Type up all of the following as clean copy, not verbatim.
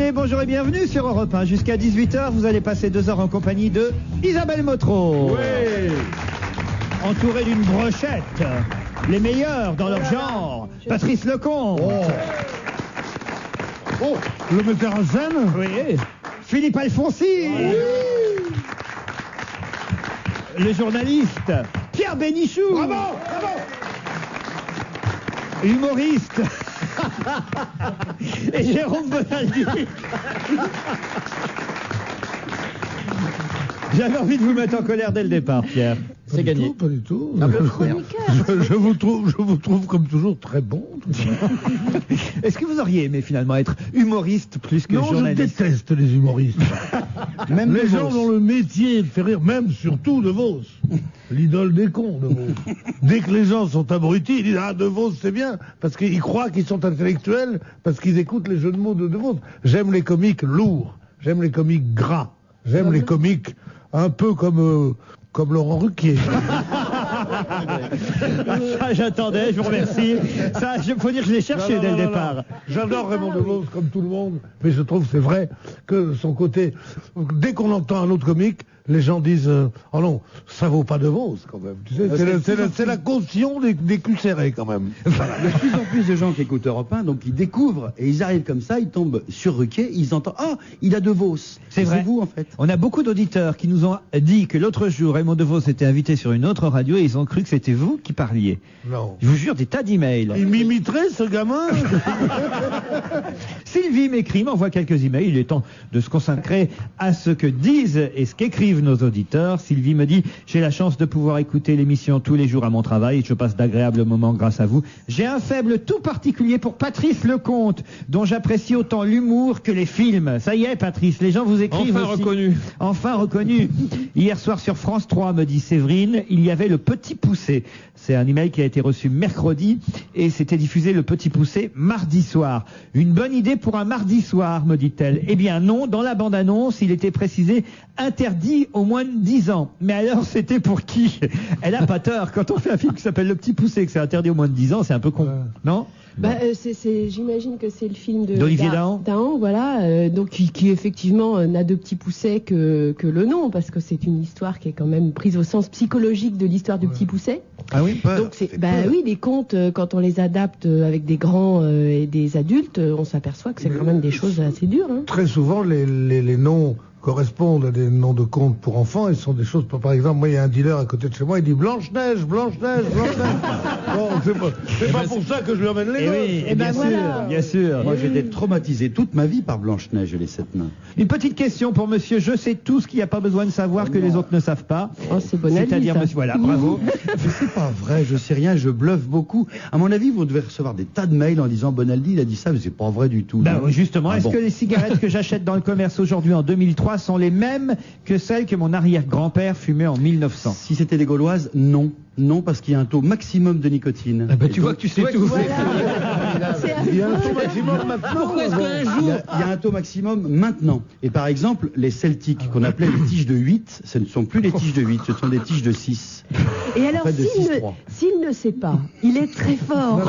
matinée, bonjour et bienvenue sur Europe 1. Jusqu'à 18h, vous allez passer 2 heures en compagnie de Isabelle Motro. Oui. Entourée d'une brochette, les meilleurs dans leur genre. Patrice Lecomte. Oh, le metteur en scène. Oui. Philippe Alfonsi. Oui. Le journaliste Pierre Bénichou. Bravo, bravo. Humoriste. Et Jérôme Bonaldi. J'avais envie de vous mettre en colère dès le départ, Pierre. C'est gagné. Pas du tout. Je vous trouve comme toujours très bon. Est-ce que vous auriez aimé finalement être humoriste plus que Non, journaliste? je déteste les humoristes. Même les de gens Vos. dont le métier est de faire rire, même surtout De Vos. L'idole des cons, De Vos. Dès que les gens sont abrutis, ils disent « Ah, De Vos, c'est bien », parce qu'ils croient qu'ils sont intellectuels, parce qu'ils écoutent les jeux de mots de Vos. J'aime les comiques lourds, j'aime les comiques gras, j'aime les comiques un peu comme Laurent Ruquier. Ça, j'attendais, je vous remercie. Ça, faut dire que je l'ai cherché dès le départ. J'adore Raymond DeVos comme tout le monde, mais je trouve c'est vrai que son côté, dès qu'on entend un autre comique, les gens disent oh non, ça vaut pas DeVos quand même. Tu sais, c'est la caution des culs serrés quand même. Voilà. Il y a de plus en plus de gens qui écoutent Europe 1, donc ils découvrent et ils arrivent comme ça, ils tombent sur Ruquier, ils entendent ah, il a DeVos. C'est vrai. C'est vous en fait. On a beaucoup d'auditeurs qui nous ont dit que l'autre jour, Raymond DeVos était invité sur une autre radio et ils ont cru que c'était vous qui parliez. Non. Je vous jure, des tas d'emails. Il m'imiterait ce gamin. Sylvie m'écrit, m'envoie quelques emails. Il est temps de se consacrer à ce que disent et ce qu'écrivent nos auditeurs. Sylvie me dit, j'ai la chance de pouvoir écouter l'émission tous les jours à mon travail. Je passe d'agréables moments grâce à vous. J'ai un faible tout particulier pour Patrice Lecomte, dont j'apprécie autant l'humour que les films. Ça y est, Patrice, les gens vous écrivent Enfin aussi. reconnu. Enfin reconnu. Hier soir sur France 3, me dit Séverine, il y avait Le Petit Poucet. C'est un email qui a été reçu mercredi et c'était diffusé Le Petit Poucet mardi soir. Une bonne idée pour un mardi soir, me dit-elle. Eh bien non, dans la bande-annonce, il était précisé interdit aux moins de 10 ans. Mais alors, c'était pour qui? Elle a pas tort. Quand on fait un film qui s'appelle Le Petit Poucet, que c'est interdit aux moins de 10 ans, c'est un peu con. Non? J'imagine que c'est le film d'Olivier Dahan. Voilà, donc qui effectivement n'a de petits poucets que le nom, parce que c'est une histoire qui est quand même prise au sens psychologique de l'histoire du petit poucet. Ah oui? Donc oui, les contes, quand on les adapte avec des grands et des adultes, on s'aperçoit que c'est quand même des choses assez dures. Hein. Très souvent, les noms correspondent à des noms de contes pour enfants et ce sont des choses, par exemple, moi il y a un dealer à côté de chez moi, il dit Blanche-Neige, Blanche-Neige, Blanche-Neige. Bon, c'est pas pour ça que je lui emmène les gosses. Oui, bien sûr, bien sûr. Moi j'ai été traumatisé toute ma vie par Blanche-Neige et les 7 nains. Une petite question pour monsieur, je sais tout ce qu'il n'y a pas besoin de savoir que les autres ne savent pas. Oh, c'est Bonaldi, c'est-à-dire, ça. monsieur, voilà, bravo. C'est pas vrai, je sais rien, je bluffe beaucoup. À mon avis, vous devez recevoir des tas de mails en disant Bonaldi, il a dit ça, mais c'est pas vrai du tout. Ben, justement, Ah est-ce bon. que les cigarettes que j'achète dans le commerce aujourd'hui en 2003 sont les mêmes que celles que mon arrière-grand-père fumait en 1900? Si c'était des Gauloises, non. Non, parce qu'il y a un taux maximum de nicotine. Ah ben, tu vois que tu sais tout. Il y a un taux maximum maintenant. Pourquoi est-ce qu'un jour... Il y a un taux maximum maintenant. Et par exemple, les Celtiques, qu'on appelait les tiges de 8, ce ne sont plus les tiges de 8, ce sont des tiges de 6. Et alors, En fait, de s'il ne sait pas, il est très fort.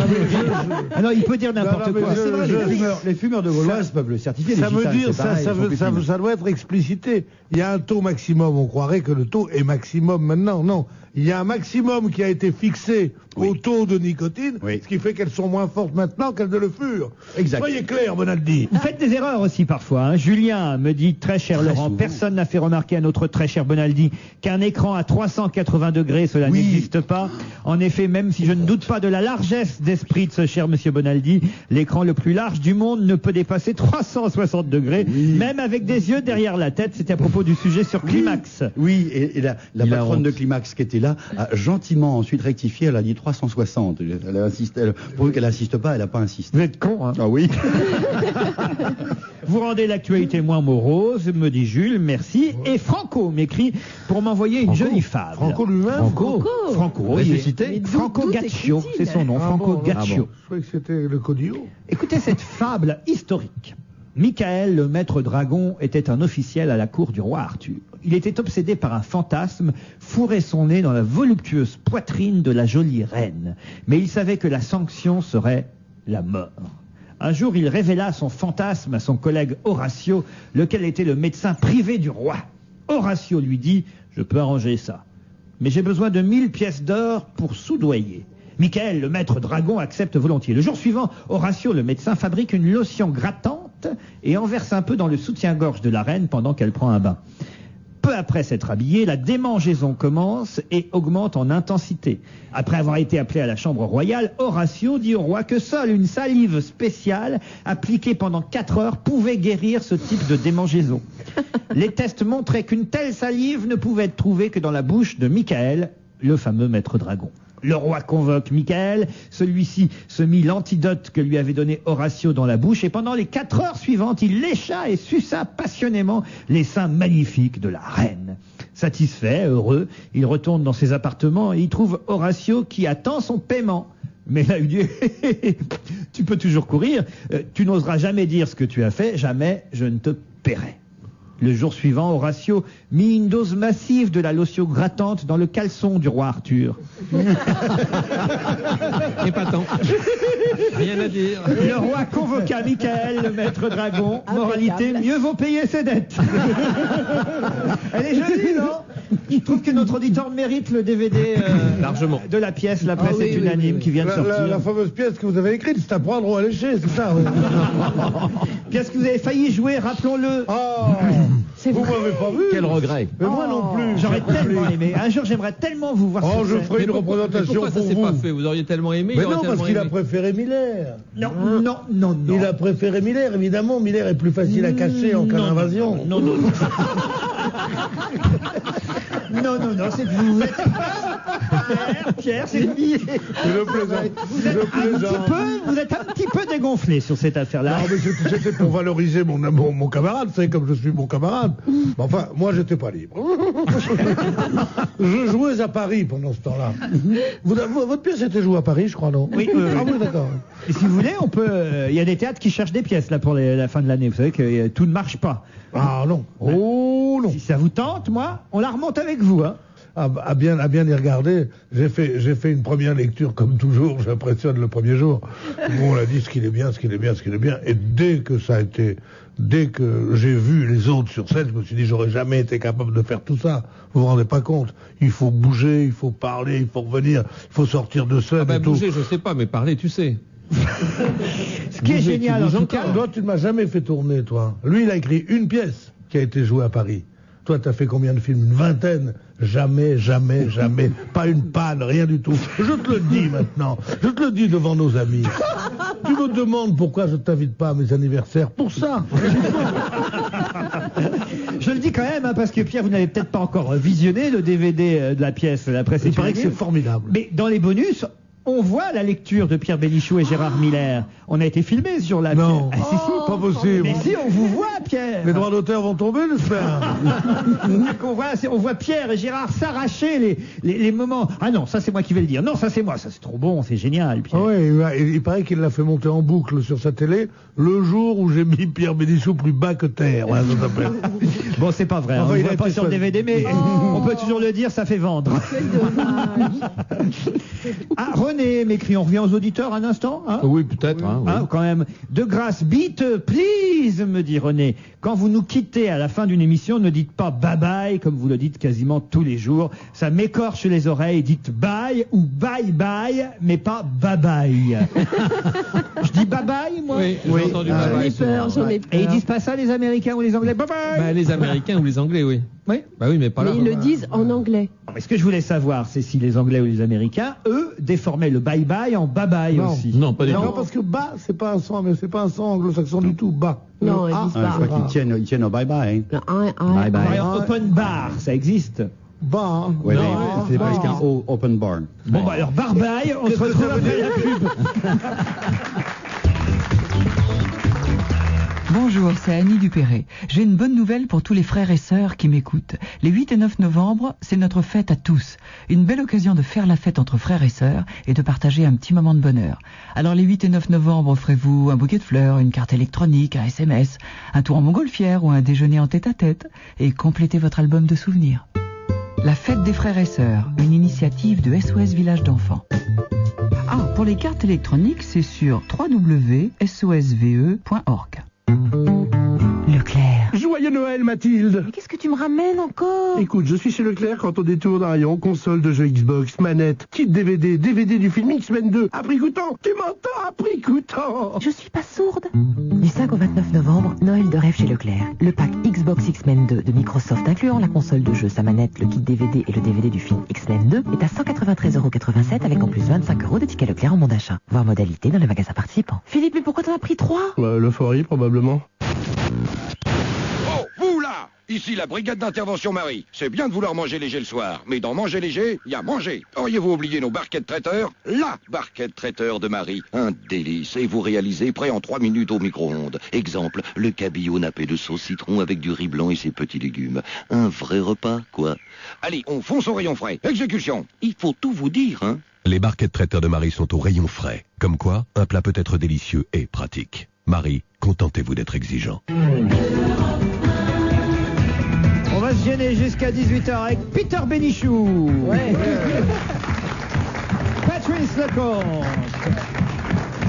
Alors, il peut dire n'importe Non, mais quoi. je- C'est vrai, Les fumeurs de Gauloises peuvent le certifier. Ça les veut gitanes, dire, c'est pareil, ça ils sont plus fines. doit être explicité. Il y a un taux maximum, on croirait que le taux est maximum maintenant. Non, il y a un maximum qui a été fixé au taux de nicotine, Oui. ce qui fait qu'elles sont moins fortes maintenant qu'elles ne le furent. Exact. Soyez clair, Bonaldi. Vous faites des erreurs aussi parfois. Hein. Julien me dit, très cher Très Laurent, souvent. personne n'a fait remarquer à notre très cher Bonaldi qu'un écran à 380 degrés, cela Oui. n'existe pas. En effet, même si je ne doute pas de la largesse d'esprit de ce cher monsieur Bonaldi, l'écran le plus large du monde ne peut dépasser 360 degrés, même avec des yeux derrière la tête. C'était à propos du sujet sur Climax. Oui, et la Il a patronne honte. de Climax qui était là a gentiment ensuite rectifié, elle a dit 360. Elle a insisté, pour qu'elle n'insiste pas, elle n'a pas insisté. Vous êtes con, hein. Ah oui. Vous rendez l'actualité moins morose, me dit Jules, merci. Et Franco m'écrit pour m'envoyer une jolie fable. Franco lui-même. Franco, oui. Ressuscité. Mais d'où- Franco d'où Gaccio, t'écris-t-il c'est son nom, Franco bon, Gaccio. Je croyais que c'était le Codio. Écoutez cette fable historique. Michael, le maître dragon, était un officiel à la cour du roi Arthur. Il était obsédé par un fantasme, fourrer son nez dans la voluptueuse poitrine de la jolie reine. Mais il savait que la sanction serait la mort. Un jour, il révéla son fantasme à son collègue Horatio, lequel était le médecin privé du roi. Horatio lui dit « Je peux arranger ça, mais j'ai besoin de 1000 pièces d'or pour soudoyer. » Michael, le maître dragon, accepte volontiers. Le jour suivant, Horatio, le médecin, fabrique une lotion grattante et en verse un peu dans le soutien-gorge de la reine pendant qu'elle prend un bain. Peu après s'être habillé, la démangeaison commence et augmente en intensité. Après avoir été appelé à la chambre royale, Horatio dit au roi que seule une salive spéciale appliquée pendant 4 heures pouvait guérir ce type de démangeaison. Les tests montraient qu'une telle salive ne pouvait être trouvée que dans la bouche de Michael, le fameux maître dragon. Le roi convoque Michael, celui-ci se mit l'antidote que lui avait donné Horatio dans la bouche et pendant les 4 heures suivantes, il lécha et suça passionnément les seins magnifiques de la reine. Satisfait, heureux, il retourne dans ses appartements et il trouve Horatio qui attend son paiement. Mais là, il dit « Tu peux toujours courir, tu n'oseras jamais dire ce que tu as fait, jamais je ne te paierai. » Le jour suivant, Horatio mit une dose massive de la lotion grattante dans le caleçon du roi Arthur. Épatant. Rien à dire. Le roi convoqua Michael, le maître dragon. Moralité, mieux vaut payer ses dettes. Elle est jolie, non? Je trouve que notre auditeur mérite le DVD largement de la pièce. La presse est unanime qui vient de sortir. La fameuse pièce que vous avez écrite, c'est à prendre ou à lécher, c'est ça? Pièce que vous avez failli jouer, rappelons-le. Oh, vous m'avez pas vu? Quel regret. Mais moi non plus. J'aurais tellement aimé. Un jour, j'aimerais tellement vous voir Oh, sur je scène. ferai une représentation Pourquoi ça pour s'est vous. pas fait? Vous auriez tellement aimé. Mais il aurait non, parce tellement qu'il a aimé. préféré Miller. Non. Il a préféré Miller, évidemment. Miller est plus facile à cacher en cas d'invasion. Non. Non, c'est vous. Pierre, c'est lui. Je plaisante. Vous êtes un petit peu dégonflé sur cette affaire-là. Non, mais c'était pour valoriser mon camarade, vous savez, comme je suis mon camarade. Enfin, moi, j'étais pas libre. Je jouais à Paris pendant ce temps-là. Votre pièce était jouée à Paris, je crois, non? Oui. Ah oui, d'accord. Et si vous voulez, on peut. Il y a des théâtres qui cherchent des pièces là pour la fin de l'année. Vous savez que tout ne marche pas. Ah non. Oh non. Si ça vous tente, moi, on la remonte avec vous, hein. À bien y regarder, j'ai fait une première lecture comme toujours, j'impressionne le premier jour, où on a dit ce qu'il est bien, et dès que j'ai vu les autres sur scène, je me suis dit j'aurais jamais été capable de faire tout ça. Vous vous rendez pas compte? Il faut bouger, il faut parler, il faut revenir, il faut sortir de scène et tout. Bouger, je sais pas, mais parler, tu sais. Ce qui est génial, en tout cas. Toi, tu ne m'as jamais fait tourner, toi. Lui, il a écrit une pièce qui a été jouée à Paris. Toi, t'as fait combien de films? Une vingtaine? Jamais. Pas une panne, rien du tout. Je te le dis maintenant. Je te le dis devant nos amis. Tu me demandes pourquoi je t'invite pas à mes anniversaires. Pour ça. Je le dis quand même, hein, parce que Pierre, vous n'avez peut-être pas encore visionné le DVD de la pièce, la presse. Il paraît que c'est formidable. Mais dans les bonus, on voit la lecture de Pierre Bénichou et Gérard Miller. On a été filmés sur la Non. pièce. Ah, si, Pas possible. Mais si, on vous voit, Pierre. Les droits d'auteur vont tomber, j'espère. On voit Pierre et Gérard s'arracher les moments. Ah non, ça c'est moi qui vais le dire. Non, ça c'est moi. Ça c'est trop bon, c'est génial, Pierre. Ah oui, il paraît qu'il l'a fait monter en boucle sur sa télé le jour où j'ai mis Pierre Bénichou plus bas que terre. Ouais, ça s'appelle. Bon, c'est pas vrai. Enfin, On ne il voit a pas été sur le choisi. DVD, mais on peut toujours le dire, ça fait vendre. Ah, René m'écrit, on revient aux auditeurs un instant, hein? Oui, peut-être. Hein, oui. Quand même. De grâce, beat, please, me dit René. Quand vous nous quittez à la fin d'une émission, ne dites pas bye bye, comme vous le dites quasiment tous les jours. Ça m'écorche les oreilles. Dites bye ou bye bye, mais pas bye bye. Je dis bye bye, moi? Oui, j'ai entendu bye bye souvent. J'en ai peur. Et ils disent pas ça, les Américains ou les Anglais? Bye bye! Bah, les Américains ou les Anglais, oui. Oui. Bah oui, mais pas là. Mais ils le disent en anglais. Mais ce que je voulais savoir, c'est si les Anglais ou les Américains, eux, déformaient le bye bye en bye bye Non. aussi. Non, pas du Non, tout. parce que bas, c'est pas un son, mais c'est pas un son anglo-saxon du tout, bas. Non, Le ils A, disent Je pas. crois qu'ils tiennent au bye-bye. Le Bye Par bye. exemple, open bar, ça existe. bas. Hein. Oui, Non, mais c'est bas. presque un open bar. Bon, bah alors, bye bye, on se retrouve après la pub. Bonjour, c'est Annie Dupéré. J'ai une bonne nouvelle pour tous les frères et sœurs qui m'écoutent. Les 8 et 9 novembre, c'est notre fête à tous. Une belle occasion de faire la fête entre frères et sœurs et de partager un petit moment de bonheur. Alors les 8 et 9 novembre, offrez-vous un bouquet de fleurs, une carte électronique, un SMS, un tour en montgolfière ou un déjeuner en tête-à-tête et complétez votre album de souvenirs. La fête des frères et sœurs, une initiative de SOS Village d'enfants. Ah, Pour les cartes électroniques, c'est sur www.sosve.org. Leclerc. Joyeux Noël, Mathilde. Mais qu'est-ce que tu me ramènes encore? Écoute, je suis chez Leclerc quand on détourne un rayon, console de jeux Xbox, manette, kit DVD, DVD du film X-Men 2, à prix coûtant. Tu m'entends, à prix coûtant? Je suis pas sourde. Du 5 au 29 novembre, Noël de rêve chez Leclerc. Le pack Xbox X-Men 2 de Microsoft incluant la console de jeu, sa manette, le kit DVD et le DVD du film X-Men 2 est à 193,87 € avec en plus 25 € de tickets Leclerc en bon d'achat. Voir modalité dans les magasins participants. Philippe, mais pourquoi t'en as pris 3? L'euphorie, probablement. Oh, vous là! Ici la brigade d'intervention Marie. C'est bien de vouloir manger léger le soir, mais dans manger léger, il y a manger. Auriez-vous oublié nos barquettes traiteurs? La barquette traiteur de Marie. Un délice. Et vous réalisez prêt en 3 minutes au micro-ondes. Exemple, le cabillaud nappé de sauce citron avec du riz blanc et ses petits légumes. Un vrai repas, quoi. Allez, on fonce au rayon frais. Exécution. Il faut tout vous dire, hein. Les barquettes traiteurs de Marie sont au rayon frais. Comme quoi, un plat peut être délicieux et pratique. Marie, contentez-vous d'être exigeant. On va se gêner jusqu'à 18h avec Peter Bénichou. Ouais. Patrice Lecomte.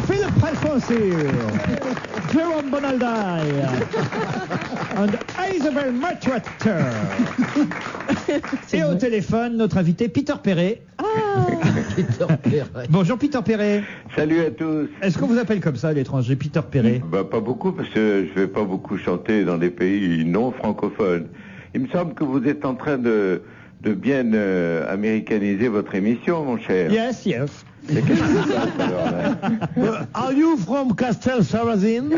Philippe Alfonsi. Jérôme Bonaldaille. And Isabelle Matwater. Et au téléphone, notre invité Peter Perret. Peter Perret. Bonjour Peter Perret. Salut à tous. Est-ce qu'on vous appelle comme ça à l'étranger, Peter Perret? Pas beaucoup, parce que je vais pas beaucoup chanter dans des pays non francophones. Il me semble que vous êtes en train de bien américaniser votre émission, mon cher. Yes, yes. Mais qu'est-ce qui se passe alors, là? Are you from Castel Sarrazin?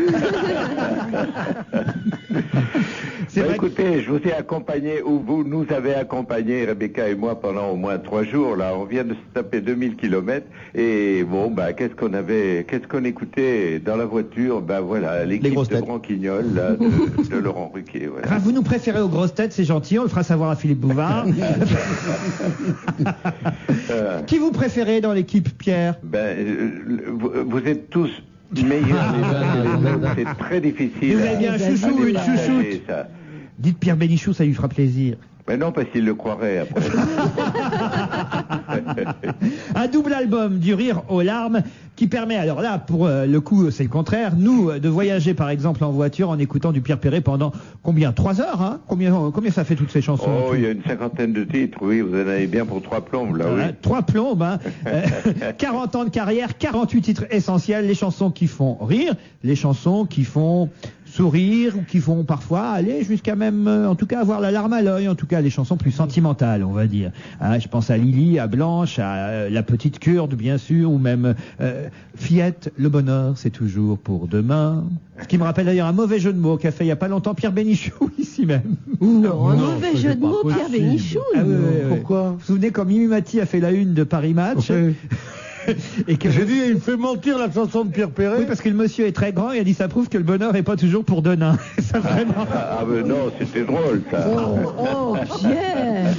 Écoutez, je vous ai accompagné, ou vous nous avez accompagné, Rebecca et moi, pendant au moins 3 jours, là. On vient de se taper 2000 kilomètres. Et bon, qu'est-ce qu'on écoutait dans la voiture? Voilà, l'équipe de Branquignol, là, de Laurent Ruquier, voilà. Enfin, vous nous préférez aux grosses têtes, c'est gentil, on le fera savoir à Philippe Bouvard. Qui vous préférez dans l'équipe, Pierre? Vous êtes tous meilleurs les uns que les autres, c'est très difficile. Vous avez bien un chouchou ou une chouchoute? Dites Pierre Bénichou, ça lui fera plaisir. Mais non, parce qu'il le croirait après. Un double album du rire aux larmes qui permet, alors là, pour le coup, c'est le contraire, nous, de voyager par exemple en voiture en écoutant du Pierre Perret pendant combien? 3 heures, hein? Combien ça fait toutes ces chansons? Oh, il y a une 50aine de titres, oui, vous en avez bien pour 3 plombes, là, oui. 3 plombes, hein. 40 ans de carrière, 48 titres essentiels, les chansons qui font rire, les chansons qui font sourire, ou qui font parfois aller jusqu'à même, en tout cas, avoir la larme à l'œil, en tout cas, les chansons plus sentimentales, on va dire. Hein, je pense à Lily, à Blanche, à La Petite Kurde, bien sûr, ou même Fillette, le bonheur, c'est toujours pour demain. Ce qui me rappelle d'ailleurs un mauvais jeu de mots qu'a fait il n'y a pas longtemps Pierre Bénichou, ici même. Non, un mauvais jeu de mots, Pierre Bénichou. Pourquoi? Vous vous souvenez quand Mimi Mati a fait la une de Paris Match? Et que j'ai dit, il fait mentir la chanson de Pierre Perret. Oui, parce que le monsieur est très grand et a dit ça prouve que le bonheur n'est pas toujours pour demain. Ça vraiment. Mais non, c'était drôle ça. Oh, Pierre.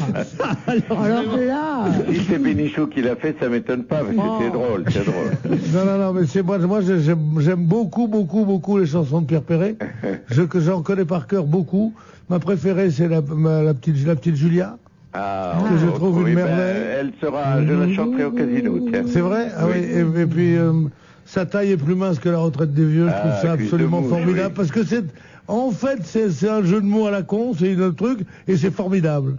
Alors là. Si c'est Bénichou qui l'a fait, ça m'étonne pas, mais c'était drôle, c'est drôle. Non, mais c'est moi j'aime beaucoup les chansons de Pierre Perret. Que j'en connais par cœur beaucoup. Ma préférée, c'est la petite Julia. Que je trouve une merveille. Elle sera, je la chanterai au casino, tiens. C'est vrai? Ah oui. Et puis, sa taille est plus mince que la retraite des vieux. Je trouve ça absolument formidable. Parce que en fait, c'est un jeu de mots à la con, c'est un truc, et c'est formidable.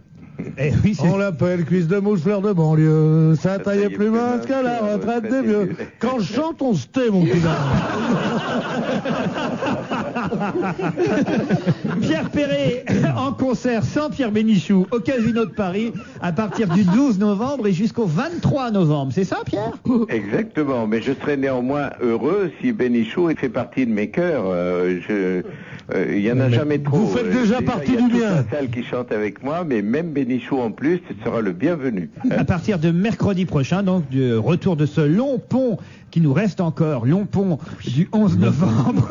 Oui, on l'appelle cuisse de mouche, fleur de banlieue. Sa taille est plus mince que la retraite des vieux. Quand je chante, on se tait, mon petit gars. Pierre Perret en concert sans Pierre Bénichou au Casino de Paris à partir du 12 novembre et jusqu'au 23 novembre. C'est ça, Pierre? Exactement, mais je serais néanmoins heureux si Bénichou fait partie de mes chœurs. Il y en a jamais trop. Vous faites déjà partie du bien. Il y a toute la salle qui chante avec moi, mais même Bénichou en plus, ce sera le bienvenu. À partir de mercredi prochain, donc du retour de ce long pont qui nous reste encore, long pont du 11 novembre.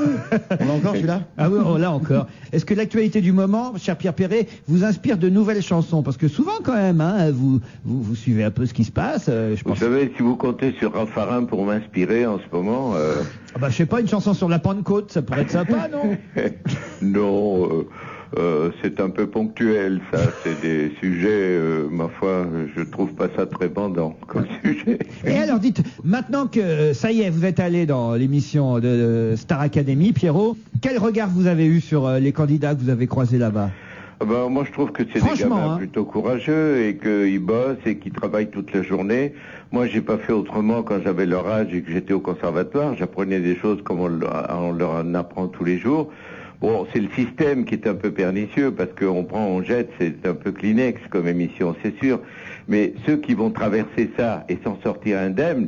On l'a encore celui-là? Ah oui, on l'a encore. Est-ce que l'actualité du moment, cher Pierre Perret, vous inspire de nouvelles chansons? Parce que souvent quand même, hein, vous suivez un peu ce qui se passe. Vous savez, si vous comptez sur Raffarin pour m'inspirer en ce moment... je sais pas, une chanson sur la Pentecôte, ça pourrait être sympa, non? Non, C'est un peu ponctuel, ça. C'est des sujets, ma foi, je trouve pas ça très bandant comme sujet. Et alors, dites, maintenant que ça y est, vous êtes allé dans l'émission de Star Academy, Pierrot, quel regard vous avez eu sur les candidats que vous avez croisés là-bas? Ben, moi, je trouve que c'est des gamins plutôt courageux et qu'ils bossent et qu'ils travaillent toute la journée. Moi, j'ai pas fait autrement quand j'avais leur âge et que j'étais au conservatoire. J'apprenais des choses comme on leur en apprend tous les jours. Bon, c'est le système qui est un peu pernicieux parce qu'on prend, on jette, c'est un peu Kleenex comme émission, c'est sûr. Mais ceux qui vont traverser ça et s'en sortir indemnes,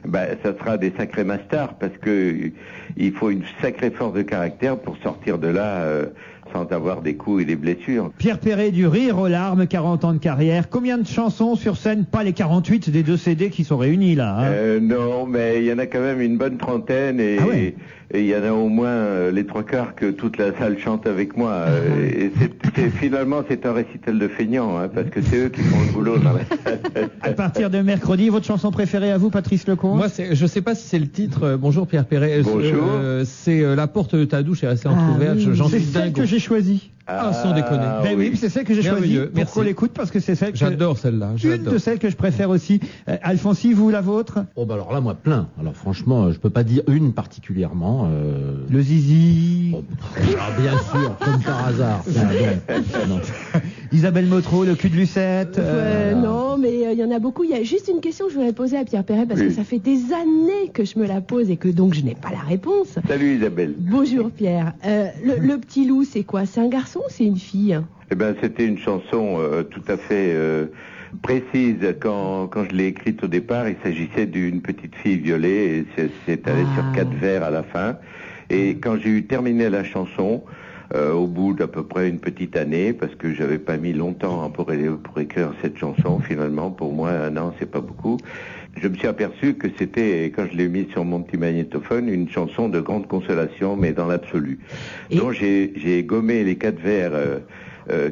ben, ça sera des sacrés masters parce que il faut une sacrée force de caractère pour sortir de là sans avoir des coups et des blessures. Pierre Perret du Rire aux larmes, 40 ans de carrière. Combien de chansons sur scène? Pas les 48 des 2 CD qui sont réunis là. Hein. Non, mais il y en a quand même une bonne trentaine et il y en a au moins les 3/4 que toute la salle chante avec moi. Et finalement, c'est un récital de feignants, hein, parce que c'est eux qui font le boulot dans la salle. À partir de mercrredi, votre chanson préférée à vous, Patrice Lecomte? Moi, je sais pas si c'est le titre. Bonjour Pierre Perret. Bonjour. C'est La porte de ta douche est restée entrouverte. J'en suis C'est celle que j'ai choisie. Sans déconner. Ben oui, c'est celle que j'ai choisie. Pour qu'on l'écoute parce que c'est celle que j'adore celle-là. Une de celles que je préfère aussi. Alfonsi, vous, la vôtre? Oh bah alors là, moi, plein. Alors franchement, je peux pas dire une particulièrement. Le zizi. Oh, alors, bien sûr, comme par hasard. Non. Isabelle Motro, le cul de Lucette. Non, mais il y en a beaucoup. Il y a juste une question que je voudrais poser à Pierre Perret parce que ça fait des années que je me la pose et que donc je n'ai pas la réponse. Salut Isabelle. Bonjour Pierre. Le petit loup, c'est quoi? C'est un garçon ou c'est une fille? Eh ben, c'était une chanson tout à fait précise. Quand je l'ai écrite au départ, il s'agissait d'une petite fille violée et c'est allé sur 4 vers à la fin. Et quand j'ai eu terminé la chanson, au bout d'à peu près une petite année, parce que j'avais pas mis longtemps pour écrire cette chanson, finalement, pour moi, 1 an, c'est pas beaucoup. Je me suis aperçu que c'était, quand je l'ai mis sur mon petit magnétophone, une chanson de grande consolation, mais dans l'absolu. Donc j'ai gommé les 4 vers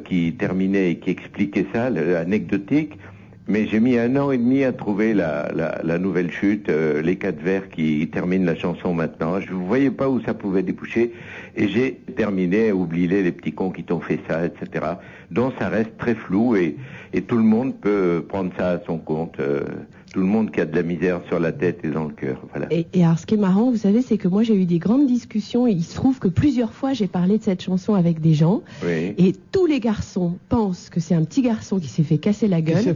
qui terminaient et qui expliquaient ça, anecdotique, mais j'ai mis 1 an et demi à trouver la nouvelle chute, les 4 vers qui terminent la chanson maintenant. Je ne voyais pas où ça pouvait déboucher, et j'ai terminé, oubliez les petits cons qui t'ont fait ça, etc. Donc ça reste très flou, et tout le monde peut prendre ça à son compte. Tout le monde qui a de la misère sur la tête et dans le cœur, voilà. Et alors, ce qui est marrant, vous savez, c'est que moi, j'ai eu des grandes discussions et il se trouve que plusieurs fois, j'ai parlé de cette chanson avec des gens. Oui. Et tous les garçons pensent que c'est un petit garçon qui s'est fait casser la gueule.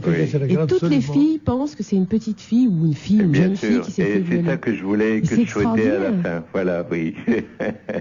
Et toutes les filles pensent que c'est une petite fille ou une fille, une jeune fille qui s'est fait violer. Et c'est ça que je voulais, que je souhaitais à la fin. Voilà, oui.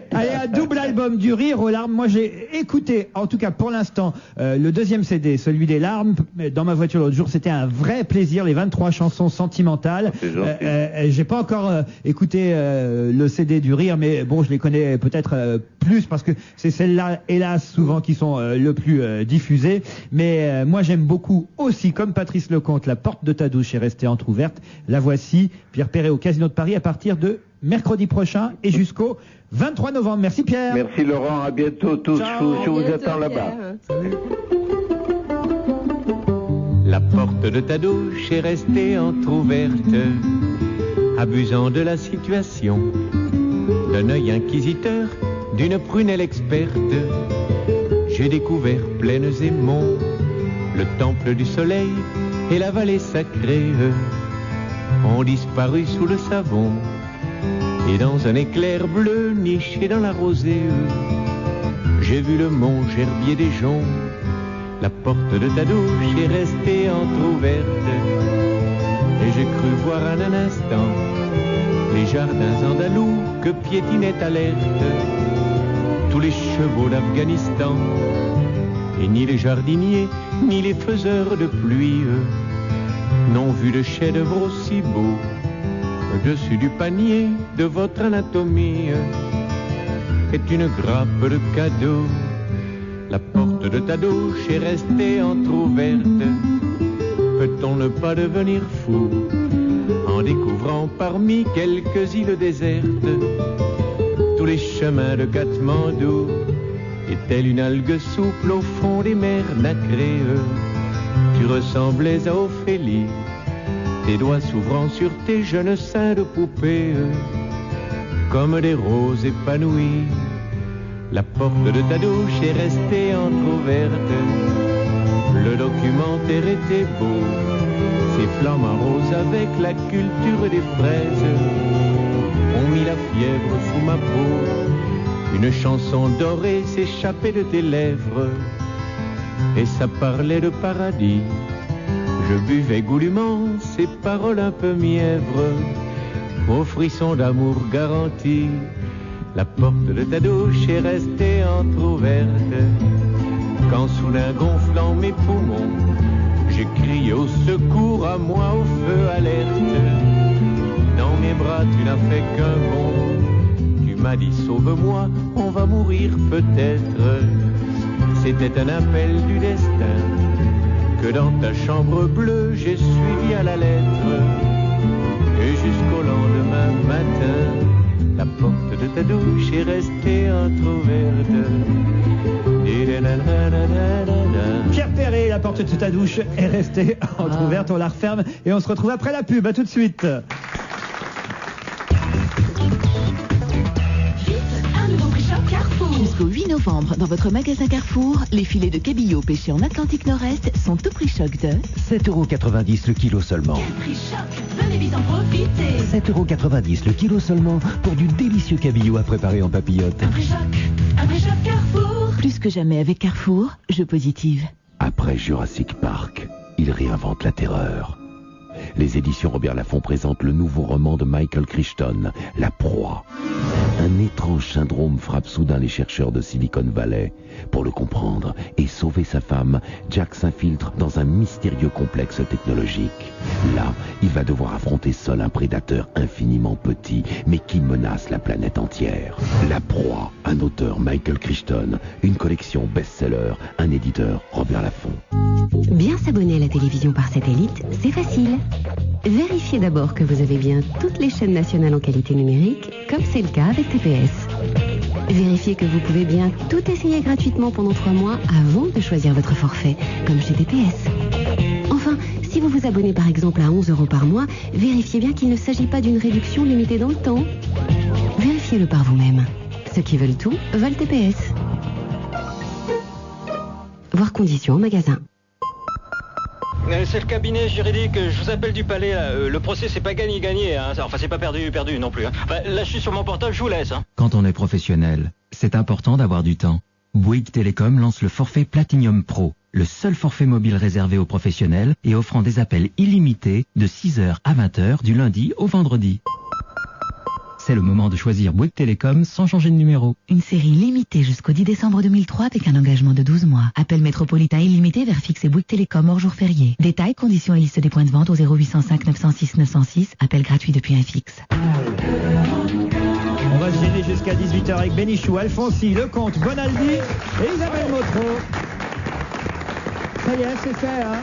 Allez, un double album du Rire aux larmes. Moi, j'ai écouté, en tout cas pour l'instant, le 2e CD, celui des larmes, dans ma voiture l'autre jour. C'était un vrai plaisir, les 23 chansons sentimentales. J'ai pas encore écouté le CD du Rire, mais bon, je les connais peut-être plus parce que c'est celles-là, hélas, souvent qui sont le plus diffusées. Mais moi, j'aime beaucoup aussi, comme Patrice Lecomte, La porte de ta douche est restée entrouverte. La voici, Pierre Perret au Casino de Paris à partir de mercredi prochain et jusqu'au 23 novembre. Merci Pierre. Merci Laurent, à bientôt tous. Je vous attends là-bas. La porte de ta douche est restée entrouverte, abusant de la situation, d'un œil inquisiteur, d'une prunelle experte. J'ai découvert plaines et monts, le temple du soleil et la vallée sacrée ont disparu sous le savon, et dans un éclair bleu niché dans la rosée, j'ai vu le mont Gerbier des joncs. La porte de ta douche est restée entrouverte, et j'ai cru voir en un instant les jardins andalous que piétinait alerte tous les chevaux d'Afghanistan. Et ni les jardiniers, ni les faiseurs de pluie n'ont vu de chef-d'œuvre aussi beau au-dessus du panier de votre anatomie est une grappe de cadeaux. La porte de ta douche est restée entrouverte. Peut-on ne pas devenir fou en découvrant parmi quelques îles désertes tous les chemins de Katmandou? Et telle une algue souple au fond des mers nacrées, tu ressemblais à Ophélie, tes doigts s'ouvrant sur tes jeunes seins de poupée, comme des roses épanouies. La porte de ta douche est restée entrouverte. Le documentaire était beau. Ces flammes roses avec la culture des fraises ont mis la fièvre sous ma peau. Une chanson dorée s'échappait de tes lèvres et ça parlait de paradis. Je buvais goulûment ces paroles un peu mièvres, au frisson d'amour garanti. La porte de ta douche est restée entrouverte, quand soudain gonflant mes poumons, j'ai crié au secours, à moi au feu alerte. Dans mes bras tu n'as fait qu'un bond, tu m'as dit sauve-moi, on va mourir peut-être. C'était un appel du destin, que dans ta chambre bleue j'ai suivi à la lettre. Et jusqu'au lendemain matin, la porte de ta douche est restée entrouverte. Pierre Perret, la porte de ta douche est restée entrouverte, on la referme et on se retrouve après la pub, à tout de suite. Jusqu'au 8 novembre, dans votre magasin Carrefour, les filets de cabillaud pêchés en Atlantique Nord-Est sont au prix choc de 7,90 € le kilo seulement. Quel prix choc! Venez vite en profiter! 7,90 € le kilo seulement pour du délicieux cabillaud à préparer en papillote. Un prix choc Carrefour! Plus que jamais avec Carrefour, je positive. Après Jurassic Park, il réinvente la terreur. Les éditions Robert Laffont présentent le nouveau roman de Michael Crichton, La Proie. Un étrange syndrome frappe soudain les chercheurs de Silicon Valley. Pour le comprendre et sauver sa femme, Jack s'infiltre dans un mystérieux complexe technologique. Là, il va devoir affronter seul un prédateur infiniment petit, mais qui menace la planète entière. La Proie, un auteur Michael Crichton, une collection best-seller, un éditeur Robert Laffont. Bien s'abonner à la télévision par satellite, c'est facile. Vérifiez d'abord que vous avez bien toutes les chaînes nationales en qualité numérique, comme c'est le cas avec TPS. Vérifiez que vous pouvez bien tout essayer gratuitement pendant 3 mois avant de choisir votre forfait, comme chez TPS. Enfin, si vous vous abonnez par exemple à 11 € par mois, vérifiez bien qu'il ne s'agit pas d'une réduction limitée dans le temps. Vérifiez-le par vous-même. Ceux qui veulent tout veulent TPS. Voir conditions en magasin. C'est le cabinet juridique, je vous appelle du palais, là. Le procès c'est pas gagné, hein. Enfin c'est pas perdu non plus, hein. Enfin, là je suis sur mon portable, je vous laisse, hein. Quand on est professionnel, c'est important d'avoir du temps. Bouygues Télécom lance le forfait Platinum Pro, le seul forfait mobile réservé aux professionnels et offrant des appels illimités de 6h à 20h du lundi au vendredi. C'est le moment de choisir Bouygues Télécom sans changer de numéro. Une série limitée jusqu'au 10 décembre 2003 avec un engagement de 12 mois. Appel métropolitain illimité vers fixe et Bouygues Télécom hors jour férié. Détails, conditions et liste des points de vente au 0805 906 906. Appel gratuit depuis un fixe. On va se gêner jusqu'à 18h avec Bénichou, Alfonsi, Lecomte, Bonaldi et Isabelle Motro. Ça y est, c'est fait, hein.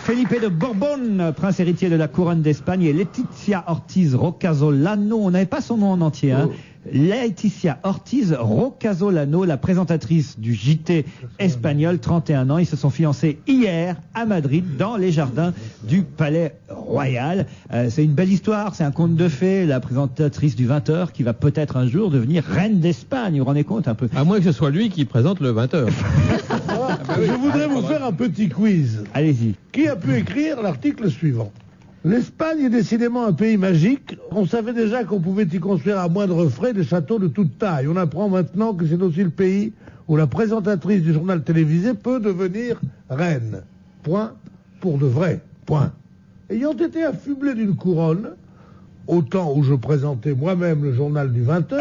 Felipe de Borbón, prince héritier de la couronne d'Espagne, et Leticia Ortiz Rocasolano, on n'avait pas son nom en entier, hein. Leticia Ortiz Rocasolano, la présentatrice du JT espagnol, 31 ans. Ils se sont fiancés hier à Madrid, dans les jardins du Palais Royal. C'est une belle histoire, c'est un conte de fées, la présentatrice du 20h qui va peut-être un jour devenir reine d'Espagne. Vous vous rendez compte un peu? À moins que ce soit lui qui présente le 20h. Je voudrais vous faire un petit quiz. Allez-y. Qui a pu écrire l'article suivant? L'Espagne est décidément un pays magique. On savait déjà qu'on pouvait y construire à moindre frais des châteaux de toute taille. On apprend maintenant que c'est aussi le pays où la présentatrice du journal télévisé peut devenir reine. Point. Pour de vrai. Point. Ayant été affublé d'une couronne, au temps où je présentais moi-même le journal du 20h,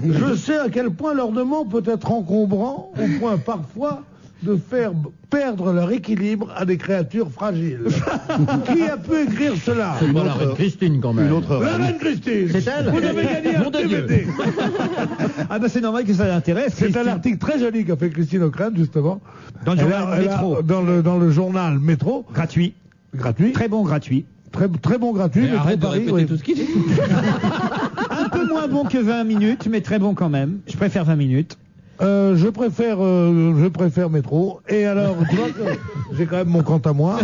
je sais à quel point l'ornement peut être encombrant, au point parfois de faire perdre leur équilibre à des créatures fragiles. Qui a pu écrire cela? C'est pas la reine Christine quand même. La reine Christine. C'est elle. Vous avez gagné un DVD. Ah ben c'est normal que ça l'intéresse. C'est un article très joli qu'a fait Christine O'Crane, justement. Dans le journal Métro. Dans le journal Métro. Gratuit. Très bon gratuit. Très bon gratuit. Mais arrête de répéter tout ce qu'il dit. Un peu moins bon que 20 minutes, mais très bon quand même. Je préfère 20 minutes. Je préfère Métro. Et alors, tu vois que j'ai quand même mon compte à moi.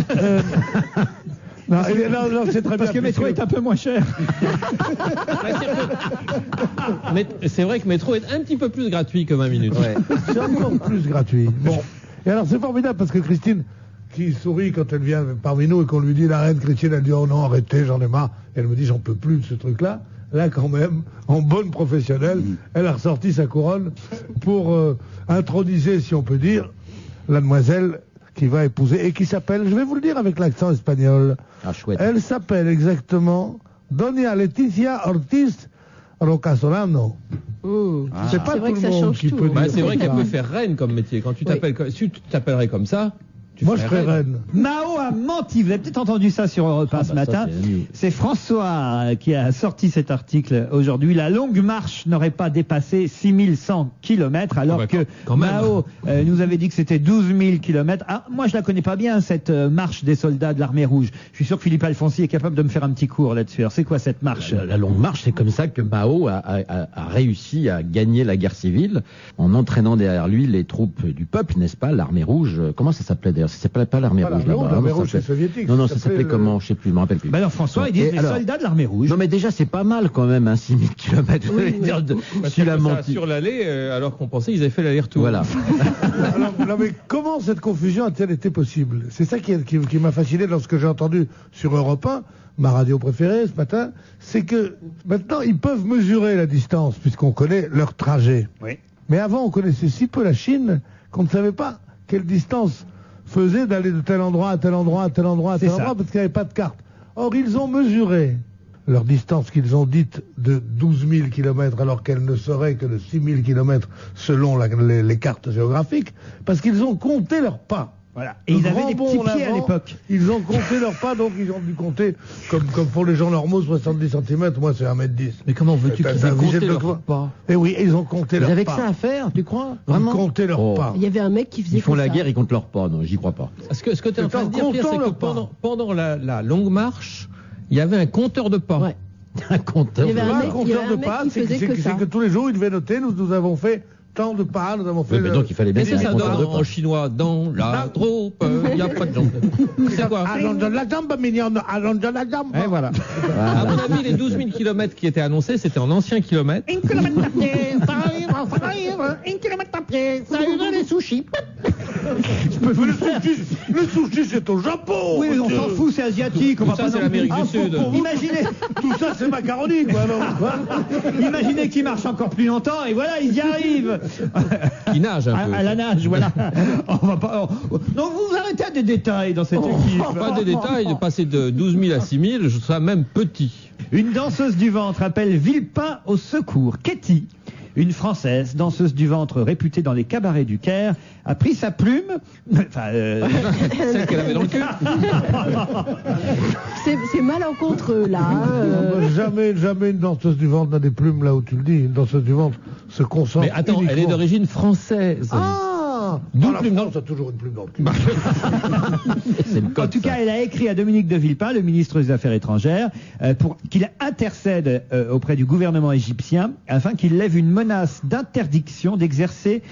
Non, c'est très bien. Parce que métro est un peu moins cher. Mais c'est vrai que métro est un petit peu plus gratuit que 20 minutes. Ouais. C'est encore plus gratuit. Bon. Et alors, c'est formidable parce que Christine, qui sourit quand elle vient parmi nous et qu'on lui dit la reine Christine, elle dit oh non, arrêtez, j'en ai marre. Et elle me dit j'en peux plus de ce truc-là. Là, quand même, en bonne professionnelle, elle a ressorti sa couronne pour introniser, si on peut dire, la demoiselle qui va épouser et qui s'appelle, je vais vous le dire avec l'accent espagnol. Ah, chouette. Elle s'appelle exactement Doña Leticia Ortiz Rocasolano. C'est pas tout le monde qui peut dire. C'est vrai ça. qu'elle peut faire reine comme métier. Quand tu t'appelles, si tu t'appellerais comme ça. Moi, je ferais reine. Mao a menti. Vous avez peut-être entendu ça sur Europe 1 ce matin. C'est François qui a sorti cet article aujourd'hui. La longue marche n'aurait pas dépassé 6100 km, alors que Mao nous avait dit que c'était 12 000 km. Ah, moi, je la connais pas bien, cette marche des soldats de l'armée rouge. Je suis sûr que Philippe Alfonsi est capable de me faire un petit cours là-dessus. Alors, c'est quoi cette marche? La longue marche, c'est comme ça que Mao a réussi à gagner la guerre civile en entraînant derrière lui les troupes du peuple, n'est-ce pas? L'armée rouge. Comment ça s'appelait d'ailleurs? Ça s'appelait pas l'armée rouge là-bas. L'armée rouge, c'est soviétique. Non, ça s'appelait comment? Je sais plus, je me rappelle plus. Bah alors François, il dit les soldats de l'armée rouge. Non, mais déjà, c'est pas mal quand même, 6000 km. Sur l'allée, alors qu'on pensait qu'ils avaient fait l'aller-retour. Voilà. Alors, non, mais comment cette confusion a-t-elle été possible? C'est ça qui m'a fasciné lorsque j'ai entendu sur Europe 1, ma radio préférée ce matin, c'est que maintenant ils peuvent mesurer la distance puisqu'on connaît leur trajet. Oui. Mais avant, on connaissait si peu la Chine qu'on ne savait pas quelle distance faisait d'aller de tel endroit à tel endroit à tel endroit à tel endroit parce qu'il n'y avait pas de carte. Or, ils ont mesuré leur distance qu'ils ont dite de 12 000 km alors qu'elle ne serait que de 6 000 km selon les cartes géographiques parce qu'ils ont compté leurs pas. Voilà. Et ils avaient des petits pieds à l'époque. Ils ont compté leurs pas, donc ils ont dû compter, comme font les gens normaux, 70 cm. Moi, c'est 1m10. Mais comment veux-tu qu'ils aient compté leurs pas? Eh oui, ils ont compté leurs pas. Ils avaient que ça à faire, tu crois? Vraiment? Ils comptaient leurs pas. Il y avait un mec qui faisait Ils font la ça. guerre, ils comptent leurs pas. Non, j'y crois pas. Ce que tu es en train de dire, Pierre, c'est que pendant la longue marche, il y avait un compteur de pas. Ouais. Un compteur Il y avait un Un mec compteur de pas, c'est que tous les jours, ils devaient noter, nous avons fait tant de pas, nous avons fait... Oui, mais donc il fallait bien Qu'est-ce que ça donne en chinois? Dans la troupe, il n'y a pas de jambe. C'est quoi? Allons de la jambe, mignonne, allons de la jambe. Et voilà. À mon avis, les 12 000 km qui étaient annoncés, c'était en anciens kilomètres. 1 kilomètre à pied, ça arrive, 1 kilomètre à pied, ça arrive les sushis. Le sushi, c'est au Japon. Oui, on s'en fout, c'est asiatique. On va Ça, pas c'est l'Amérique du Sud. Imaginez, Tout ça, c'est macaroni, quoi. imaginez qu'ils marchent encore plus longtemps et voilà, ils y arrivent. Qui nage un peu. À la nage, voilà. On va pas. Non, vous arrêtez à des détails dans cette équipe. Pas des détails, de passer de 12 000 à 6 000, je serais même petit. Une danseuse du ventre appelle Villepin au secours. Katie, une Française, danseuse du ventre réputée dans les cabarets du Caire, a pris sa plume, celle qu'elle avait dans le cul. C'est malencontreux là. Jamais une danseuse du ventre n'a des plumes là où tu le dis. Une danseuse du ventre se concentre. Mais attends, elle est d'origine française. D'où plume dans... ça toujours une plume dans le cul. En tout cas, elle a écrit à Dominique de Villepin, le ministre des Affaires étrangères, pour qu'il intercède auprès du gouvernement égyptien afin qu'il lève une menace d'interdiction d'exercer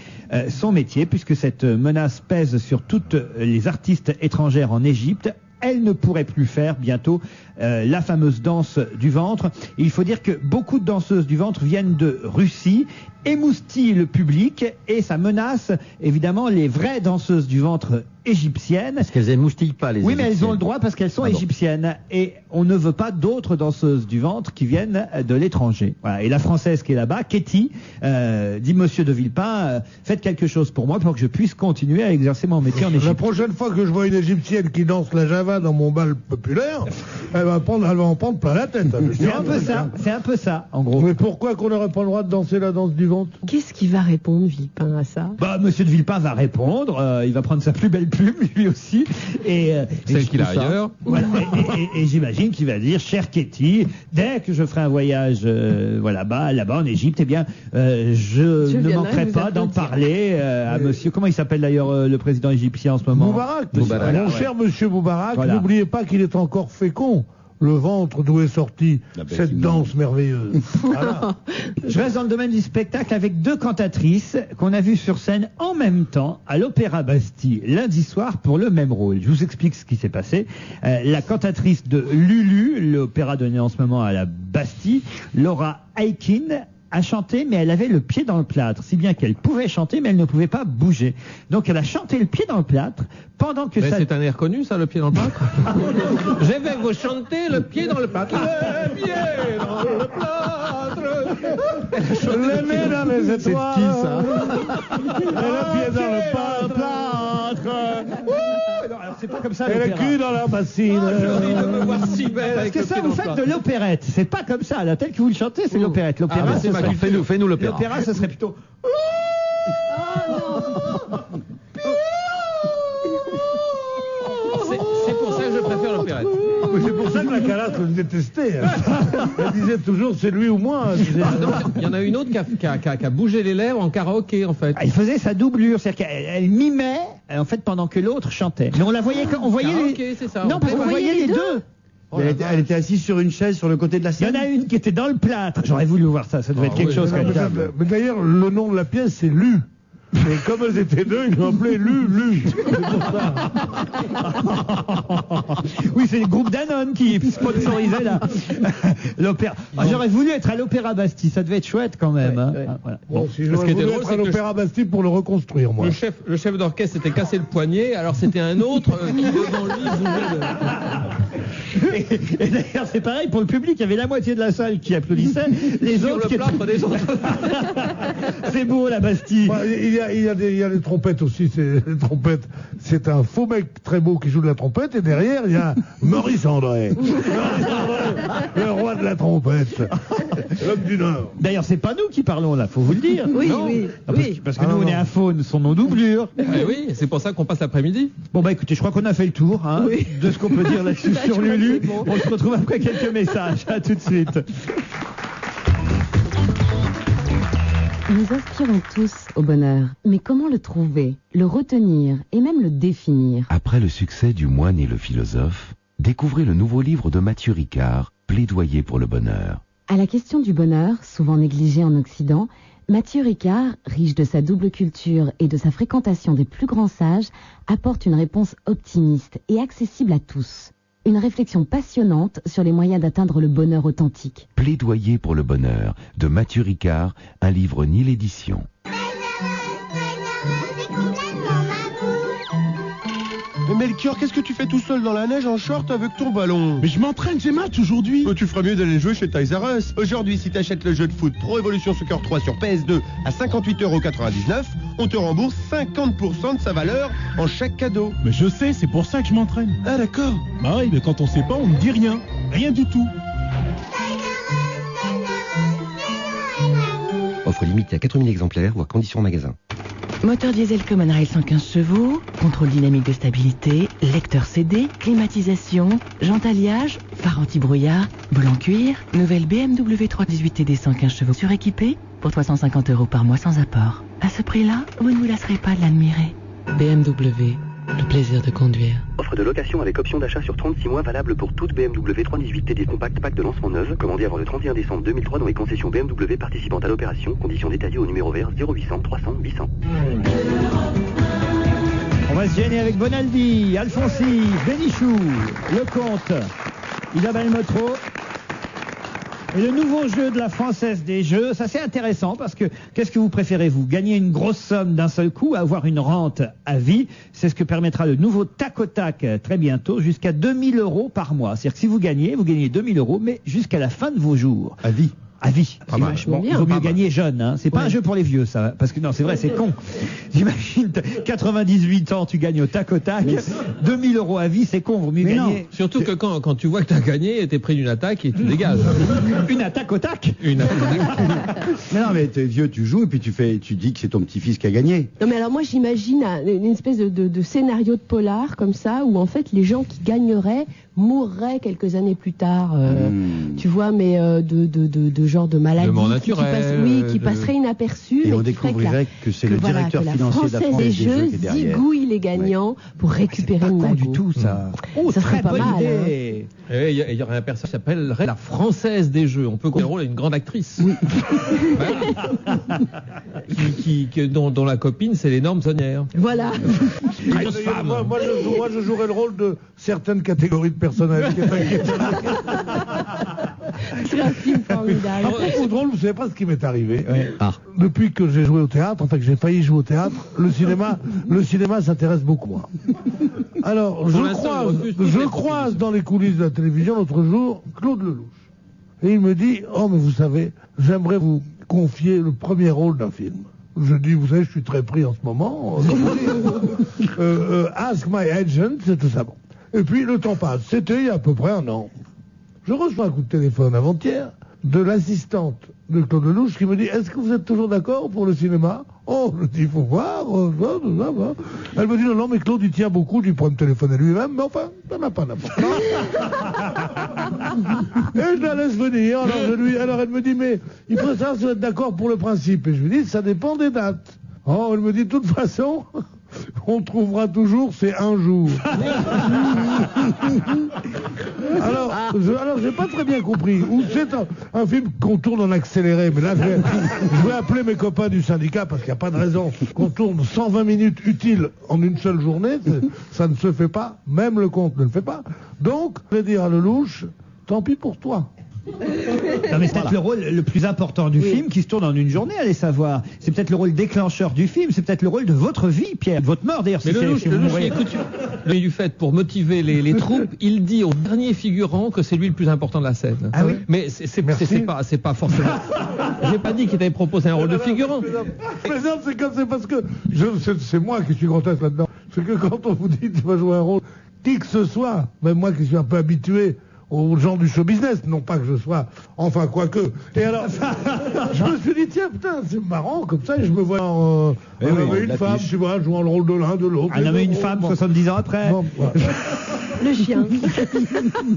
son métier, puisque cette menace pèse sur toutes les artistes étrangères en Égypte. Elle ne pourrait plus faire bientôt la fameuse danse du ventre. Il faut dire que beaucoup de danseuses du ventre viennent de Russie, émoustillent le public et ça menace évidemment les vraies danseuses du ventre égyptiennes. Parce qu'elles émoustillent pas les Oui, égyptiennes. mais elles ont le droit parce qu'elles sont égyptiennes et on ne veut pas d'autres danseuses du ventre qui viennent de l'étranger. Voilà. Et la française qui est là-bas, Katie, dit Monsieur de Villepin, faites quelque chose pour moi pour que je puisse continuer à exercer mon métier en Égypte. La prochaine fois que je vois une égyptienne qui danse la java dans mon bal populaire, elle va en prendre plein la tête. C'est un peu ça, en gros. Mais pourquoi qu'on n'aurait pas le droit de danser la danse du ventre? Qu'est-ce qui va répondre, Villepin, à ça? Bah, Monsieur de Villepin va répondre. Il va prendre sa plus belle plume, lui aussi. Celle qu'il a ailleurs. Voilà. Et j'imagine qu'il va dire, chère Katie, dès que je ferai un voyage là-bas en Égypte, eh bien, je ne manquerai pas d'en parler à Monsieur. Comment il s'appelle d'ailleurs le président égyptien en ce moment? Moubarak. Mon cher Monsieur Moubarak, n'oubliez pas qu'il est encore fécond. le ventre d'où est sortie cette danse merveilleuse. Voilà. Je reste dans le domaine du spectacle avec deux cantatrices qu'on a vues sur scène en même temps à l'Opéra Bastille lundi soir pour le même rôle. Je vous explique ce qui s'est passé. La cantatrice de Lulu, l'opéra donné en ce moment à la Bastille, Laura Aikin, a chanté, mais elle avait le pied dans le plâtre, si bien qu'elle pouvait chanter, mais elle ne pouvait pas bouger. Donc elle a chanté le pied dans le plâtre pendant que ça... C'est un air connu, ça, le pied dans le plâtre. Je vais vous chanter le pied dans le plâtre. Le pied dans le plâtre. Le nez dans les étoiles. C'est qui, ça? Et le pied dans le plâtre. Alors c'est pas comme ça. Et le cul dans la bassine. De me voir si belle. Parce que ça, vous faites de l'opérette. C'est pas comme ça. Là, tel que vous le chantez, c'est l'opérette. L'opéra, c'est ma culture. Fais-nous l'opéra. L'opéra, ce serait plutôt... C'est pour ça que je préfère l'opérette. C'est pour ça que la Calatre le détestait. Elle disait toujours c'est lui ou moi. Il y en a une autre qui a bougé les lèvres en karaoké, en fait. Elle faisait sa doublure, c'est-à-dire qu'elle mimait, en fait, pendant que l'autre chantait. Mais on la voyait, on voyait karaoké, c'est ça. Non, parce qu'on voyait les deux. Elle était assise sur une chaise sur le côté de la Il y scène. en a une qui était dans le plâtre. J'aurais voulu voir ça. Ça devait être quelque chose comme ça. Mais d'ailleurs, le nom de la pièce, c'est Lu. Et comme elles étaient deux, ils l'ont appelé Lu. C'est pour ça. Oui, c'est le groupe Danone qui sponsorisait l'opéra. J'aurais voulu être à l'Opéra Bastille. Ça devait être chouette quand même. Hein. Voilà. Bon, si j'aurais voulu être à l'Opéra Bastille pour le reconstruire, moi. Le chef d'orchestre s'était cassé le poignet, alors c'était un autre qui devant lui bougeait Et d'ailleurs, c'est pareil pour le public. Il y avait la moitié de la salle qui applaudissait, les sur autres le plâtre des autres. C'est beau la Bastille. Il y a des trompettes aussi. Les trompettes, c'est un faux mec très beau qui joue de la trompette, et derrière il y a Maurice André. Le roi de la trompette, l'homme du Nord. D'ailleurs, c'est pas nous qui parlons là, faut vous le dire. Oui, non oui. Parce que nous, on est à Faune, son nom doublure. Oui, c'est pour ça qu'on passe l'après-midi. Bon, bah écoutez, je crois qu'on a fait le tour de ce qu'on peut dire là-dessus sur Lulu. Bon. On se retrouve après quelques messages. À tout de suite. Nous aspirons tous au bonheur, mais comment le trouver, le retenir et même le définir? Après le succès du Moine et le philosophe, découvrez le nouveau livre de Mathieu Ricard, Plaidoyer pour le bonheur. À la question du bonheur, souvent négligée en Occident, Mathieu Ricard, riche de sa double culture et de sa fréquentation des plus grands sages, apporte une réponse optimiste et accessible à tous. Une réflexion passionnante sur les moyens d'atteindre le bonheur authentique. Plaidoyer pour le bonheur, de Mathieu Ricard, un livre ni l'édition. Mais Melchior, qu'est-ce que tu fais tout seul dans la neige en short avec ton ballon? Mais je m'entraîne, j'ai match aujourd'hui. Tu ferais mieux d'aller jouer chez Toys R Us. Aujourd'hui, si t'achètes le jeu de foot Pro Evolution Soccer 3 sur PS2 à 58,99 €, on te rembourse 50% de sa valeur en chaque cadeau. Mais je sais, c'est pour ça que je m'entraîne. Ah d'accord. Bah oui, mais quand on sait pas, on ne dit rien. Rien du tout. Offre limitée à 4000 exemplaires ou à condition en magasin. Moteur diesel Common Rail 115 chevaux, contrôle dynamique de stabilité, lecteur CD, climatisation, jante alliage, phare anti-brouillard, volant cuir, nouvelle BMW 318 TD 115 chevaux suréquipée pour 350 € par mois sans apport. À ce prix-là, vous ne vous lasserez pas de l'admirer. BMW, le plaisir de conduire. Offre de location avec option d'achat sur 36 mois valable pour toute BMW 318 TD Compact Pack de lancement neuve, commandée avant le 31 décembre 2003 dans les concessions BMW participantes à l'opération. Conditions détaillées au numéro vert 0800 300 800. On va se gêner avec Bonaldi, Alfonsi, Bénichou, Lecomte, Isabelle Motro. Et le nouveau jeu de la Française des Jeux, ça c'est intéressant parce que qu'est-ce que vous préférez vous? Gagner une grosse somme d'un seul coup, avoir une rente à vie, c'est ce que permettra le nouveau tac au tac très bientôt, jusqu'à 2000 € par mois. C'est-à-dire que si vous gagnez 2000 €, mais jusqu'à la fin de vos jours. À vie. À vie. Bon, il vaut mieux gagner jeune, hein. C'est pas un jeu pour les vieux, ça. Parce que non, c'est vrai, c'est con. J'imagine, 98 ans, tu gagnes au tac au tac. 2000 € à vie, c'est con, vaut mieux gagner. Surtout que quand tu vois que t'as gagné, t'es pris d'une attaque et tu dégages. Une attaque au tac. Mais non, mais t'es vieux, tu joues et puis tu dis que c'est ton petit-fils qui a gagné. Non mais alors moi j'imagine une espèce de scénario de polar comme ça où en fait les gens qui gagneraient mourraient quelques années plus tard, tu vois, mais de genre de maladie de mort naturelle, qui passerait inaperçu. Et on découvrirait que c'est le directeur financier de la France des Jeux qui est derrière. Zigouille les gagnants pour récupérer une magot. du tout ça. Ça serait pas mal. Idée. Et il y aurait un personnage qui s'appellerait la Française des Jeux. On peut confier le rôle à une grande actrice. Voilà. dont la copine, c'est l'énorme Sonnière. Voilà. Moi, je jouerais le rôle de certaines catégories de personnalités. C'est un film formidable. Au drôle, vous savez pas ce qui m'est arrivé. Depuis que j'ai joué au théâtre, enfin que j'ai failli jouer au théâtre, le cinéma s'intéresse beaucoup moins. Alors, je croise dans les coulisses de la télévision l'autre jour Claude Lelouch. Et il me dit, oh mais vous savez, j'aimerais vous confier le premier rôle d'un film. Je dis, vous savez, je suis très pris en ce moment. Ask my agent, c'est tout ça. Bon. Et puis le temps passe. C'était il y a à peu près un an. Je reçois un coup de téléphone avant-hier de l'assistante de Claude Lelouch qui me dit, est-ce que vous êtes toujours d'accord pour le cinéma? Oh, je dis, il faut voir. Elle me dit, non, mais Claude, il tient beaucoup, il pourrait me téléphoner lui-même, mais enfin, ça n'a pas d'importance. Et je la laisse venir. Alors elle me dit, mais il faut savoir si vous êtes d'accord pour le principe. Et je lui dis, ça dépend des dates. Oh, elle me dit, de toute façon, on trouvera toujours, c'est un jour. Alors, j'ai pas très bien compris. Ou c'est un film qu'on tourne en accéléré, mais là, je vais appeler mes copains du syndicat parce qu'il n'y a pas de raison qu'on tourne 120 minutes utiles en une seule journée. Ça ne se fait pas. Même le compte ne le fait pas. Donc, je vais dire à Lelouch, tant pis pour toi. Non mais c'est peut-être le rôle le plus important du film qui se tourne en une journée, allez savoir. C'est peut-être le rôle déclencheur du film, c'est peut-être le rôle de votre vie, Pierre, de votre mort d'ailleurs. Mais Lelouch, écoute, du fait pour motiver les troupes, il dit au dernier figurant que c'est lui le plus important de la scène. Ah oui. Mais c'est pas forcément. J'ai pas dit qu'il t'avait proposé un rôle de figurant. C'est parce que c'est moi qui suis grotesque là-dedans. C'est que quand on vous dit tu vas jouer un rôle, qui que ce soit, même moi qui suis un peu habitué aux gens du show business, non pas que je sois, enfin quoique. Et alors, je me suis dit, tiens, putain, c'est marrant, comme ça, et je me vois une femme, tu vois, jouant le rôle de l'un, de l'autre. Ah non, mais une femme, 70 ans après. Bon, voilà. Le chien.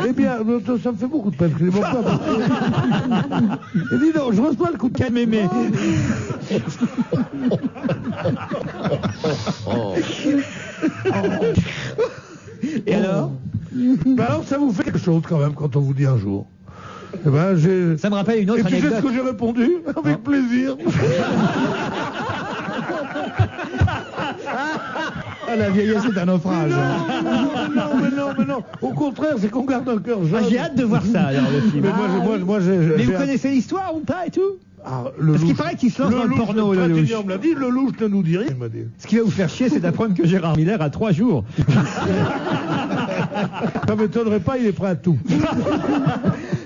Eh bien, ça me fait beaucoup de peine que je l'ai mon corps. Et dis donc, je reçois le coup de calme-mémé. Et alors? Ben alors ça vous fait quelque chose quand même quand on vous dit un jour. Eh ben, ça me rappelle une autre anecdote. Et tu sais ce que j'ai répondu? Avec plaisir. Ah, la vieillesse est un naufrage. Mais non. Au contraire, c'est qu'on garde un cœur jeune. Ah, j'ai hâte de voir ça alors le film. Mais mais vous connaissez l'histoire ou pas et tout? Parce qu'il paraît qu'il se lance dans le porno, le Lelouch. On me l'a dit, Lelouch ne nous dit rien, il m'a dit. Ce qui va vous faire chier, c'est d'apprendre que Gérard Miller a 3 jours. Ça m'étonnerait pas, il est prêt à tout.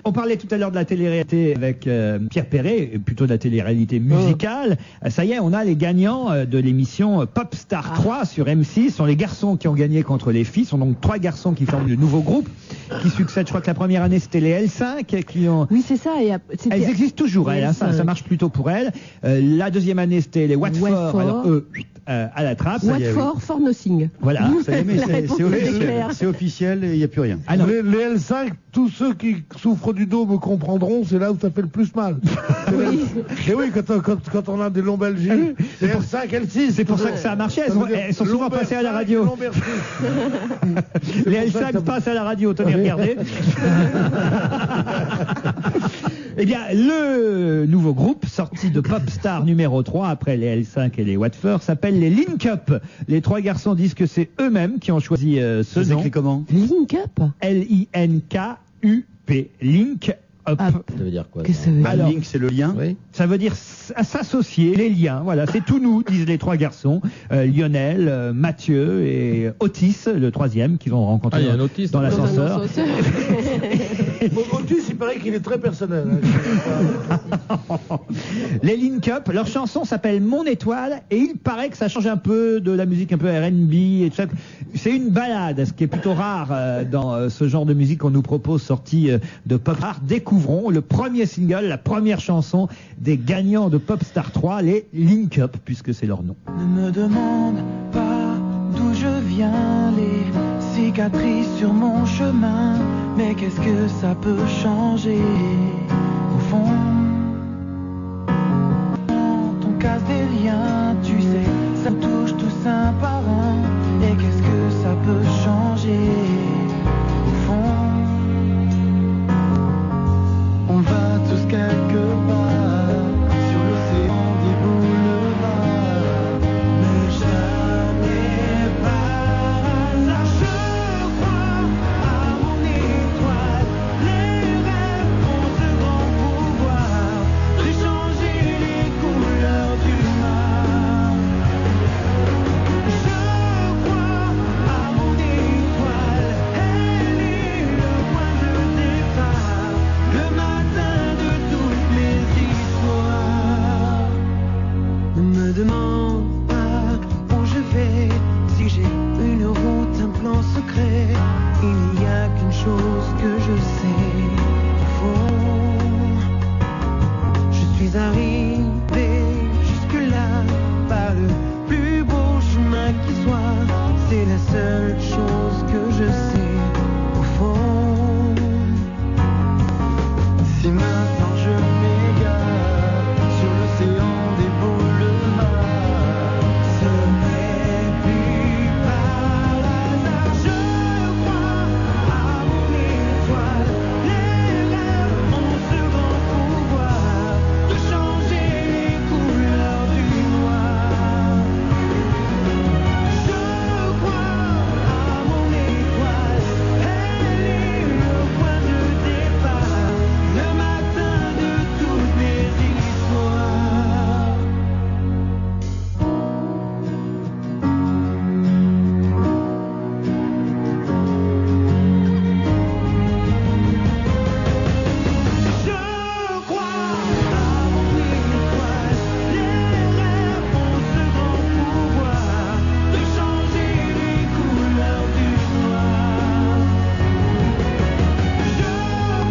On parlait tout à l'heure de la télé-réalité avec Pierre Perret, plutôt de la télé-réalité musicale. Ça y est, on a les gagnants de l'émission Pop Star 3 sur M6. Ce sont les garçons qui ont gagné contre les filles. Ce sont donc 3 garçons qui forment le nouveau groupe qui succède. Je crois que la première année, c'était les L5 qui ont... Oui, c'est ça. Elles existent toujours, elles. Ça marche plutôt pour elles. La deuxième année, c'était les Watford. Alors eux, à la trappe. Watford, for nothing. Voilà. C'est officiel et il n'y a plus rien. Ah non. Les L5, tous ceux qui souffrent du dos me comprendront, c'est là où ça fait le plus mal. Et oui, quand on a des lombalgies, c'est L5, L6. C'est pour ça que ça a marché. Elles sont souvent passées à la radio. Les L5 passent à la radio, tenez, regardez. Eh bien, le nouveau groupe, sorti de Popstar numéro 3, après les L5 et les Watford, s'appelle les Link Up. Les 3 garçons disent que c'est eux-mêmes qui ont choisi ce nom. Écrit comment? Link Up. L-I-N-K-U-P. Link Up. Ça veut dire quoi? Qu'est-ce que ça veut dire? Alors, link, c'est le lien. Oui. Ça veut dire s'associer, les liens. Voilà, c'est tout nous, disent les 3 garçons. Lionel, Mathieu et Otis, le 3e, qu'ils ont rencontré dans l'ascenseur. Otis, il paraît qu'il est très personnel. Les Link Up, leur chanson s'appelle Mon Étoile et il paraît que ça change un peu de la musique un peu R&B et tout ça. C'est une balade, ce qui est plutôt rare dans ce genre de musique qu'on nous propose sortie de Pop Art. Découvrons le premier single, la première chanson des gagnants de Popstar 3, les Link Up, puisque c'est leur nom. Ne me demande pas d'où je viens, les cicatrices sur mon chemin, mais qu'est-ce que ça peut changer au fond? Quand on casse des liens, tu sais, ça me touche tous un par un, et qu'est-ce que ça peut changer au fond? Si maintenant je m'égare sur l'océan des boulevards, ce n'est plus par hasard. Je crois à mon étoile. Les rêves ont ce grand pouvoir de changer les couleurs du noir. Je crois à mon étoile. Elle est le point de départ, le matin de toutes mes histoires. Je crois à mon étoile. Les rêves ont ce grand pouvoir de changer les couleurs du noir. Je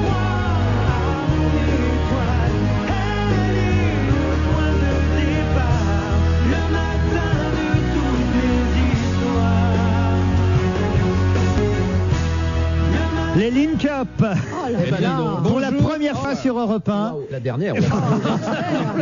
crois à mon étoile. Elle est le point de départ, le matin de toutes mes histoires. Les Link Up Oh là Eh ben, là. dis donc. pour la Bonjour. première fois sur Europe 1. La dernière.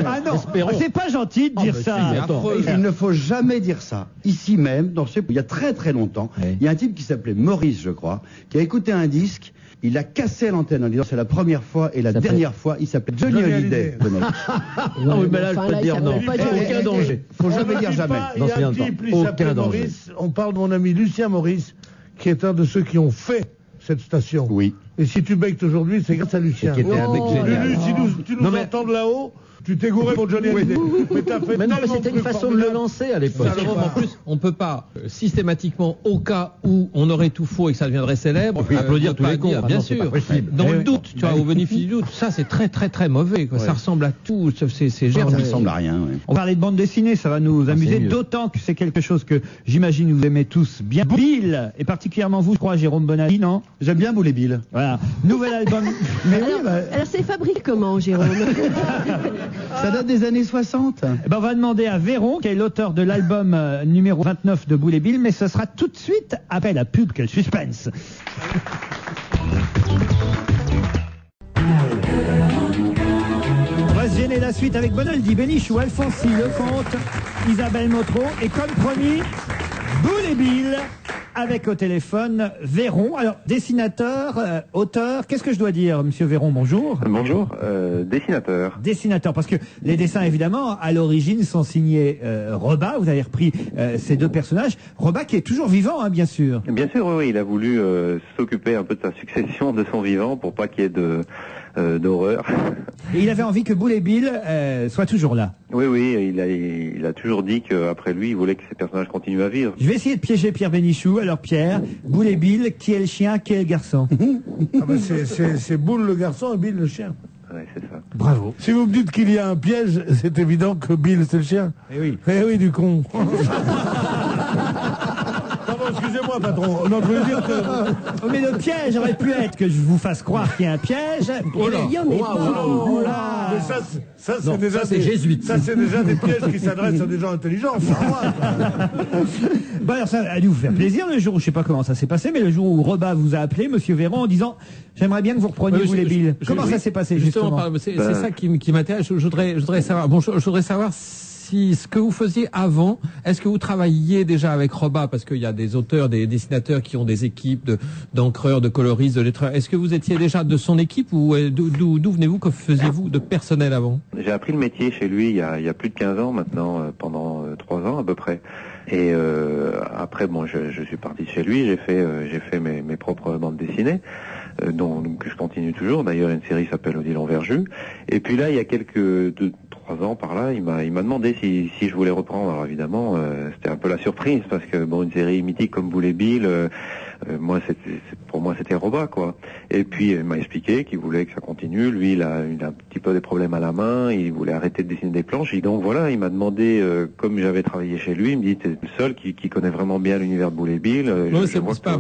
Ah non, Espérons. c'est pas gentil de dire mais ça. si, attends. Il ne faut jamais dire ça. Ici même, il y a très très longtemps, Ouais. il y a un type qui s'appelait Maurice, je crois, qui a écouté un disque, il a cassé l'antenne en disant c'est la première fois et la dernière fois, il s'appelait Johnny Johnny Hallyday. Hallyday. le mec. Ah oui, mais là, je Enfin, peux là, te il dire non. s'appelle pas Johnny Aucun Hallyday. danger. Faut On jamais ne dire dit jamais. pas, Dans Il y a ce un temps. type, il Aucun s'appelle danger. Maurice. On parle de mon ami Lucien Maurice, qui est un de ceux qui ont fait cette station. Oui. Et si tu bectes aujourd'hui, c'est grâce à Lucien. Et qui était un mec génial. Lulu, si tu nous Non, mais- entends de là-haut, tu t'es gouré pour Johnny Hallyday. Mais t'as fait Mais non, mais tellement c'était de une trucs façon de le formidables. lancer à l'époque. Jérôme, en plus, on peut pas systématiquement, au cas où on aurait tout faux et que ça deviendrait célèbre, Oui, applaudir ne tous pas les cons. dire, Ah bien non, c'est sûr. pas possible. Dans Eh le oui. doute, tu vois, au bénéfice du doute, ça c'est très très très mauvais. Quoi. Ça ressemble à tout, c'est Ça germinal. ressemble à rien. Ouais. On parlait de bande dessinée, ça va nous amuser, mieux. d'autant que c'est quelque chose que j'imagine vous aimez tous bien. Bill, et particulièrement vous, je crois, Jérôme Bonaldi, non? J'aime bien Boulet Bill. Voilà. Nouvel album. Mais oui, Alors c'est fabriqué comment, Jérôme? ça date des années 60. Eh ben, on va demander à Véron, qui est l'auteur de l'album numéro 29 de Boulet Bill, mais ce sera tout de suite après la pub. Quel suspense! On va se gêner la suite avec Bonaldi, Bénichou, Alfonsi, Lecomte, Isabelle Motro et comme promis, Boulet Bill avec au téléphone Véron. Alors, dessinateur, auteur, qu'est-ce que je dois dire, monsieur Véron? Bonjour. Bonjour, dessinateur. Dessinateur, parce que les dessins, évidemment, à l'origine, sont signés Roba. Vous avez repris ces deux personnages. Roba qui est toujours vivant, hein, bien sûr. Bien sûr, oui, il a voulu s'occuper un peu de sa succession de son vivant pour pas qu'il y ait d'horreur. Et il avait envie que Boulet Bill soit toujours là. Oui, oui, il a toujours dit qu'après lui, il voulait que ses personnages continuent à vivre. Je vais essayer de piéger Pierre Bénichou. Alors Pierre, Boulet Bill, qui est le chien, qui est le garçon? Ah bah c'est Boule le garçon et Bill le chien. Ouais, c'est ça. Bravo. Si vous me dites qu'il y a un piège, c'est évident que Bill c'est le chien. Eh oui. Eh oui, du con. Pardon, excusez-moi, patron. Non, je veux dire que... Oh, mais le piège aurait pu être que je vous fasse croire qu'il y a un piège. Oh là. Il y en a pas. Oh là. Mais ça, c'est Non, déjà ça, c'est des jésuite. Ça, c'est déjà des pièges qui s'adressent à des gens intelligents. Pas moi. Bon, alors ça a dû vous faire plaisir le jour où, je sais pas comment ça s'est passé, mais le jour où Roba vous a appelé, monsieur Véron, en disant j'aimerais bien que vous repreniez Boulet Bill. Comment ça s'est passé justement? C'est ça qui m'intéresse. Je voudrais savoir. Bon, je voudrais savoir si ce que vous faisiez avant, est-ce que vous travailliez déjà avec Roba, parce qu'il y a des auteurs, des dessinateurs qui ont des équipes d'encreurs, de coloristes, de lettreurs. Est-ce que vous étiez déjà de son équipe ou d'où venez-vous, que faisiez-vous de personnel avant? J'ai appris le métier chez lui il y a plus de 15 ans maintenant, pendant 3 ans à peu près. Et après, bon, je suis parti de chez lui, j'ai fait mes propres bandes dessinées, que je continue toujours. D'ailleurs, une série s'appelle Odilon Verjus. Et puis là, il y a 3 ans par là, il m'a demandé si je voulais reprendre. Alors évidemment, c'était un peu la surprise parce que bon, une série mythique comme Boulet Bill, pour moi c'était Roba quoi. Et puis il m'a expliqué qu'il voulait que ça continue. Lui, il a un petit peu des problèmes à la main, il voulait arrêter de dessiner des planches. Et donc voilà, il m'a demandé, comme j'avais travaillé chez lui, il me dit t'es le seul qui connaît vraiment bien l'univers de Boulet Bill.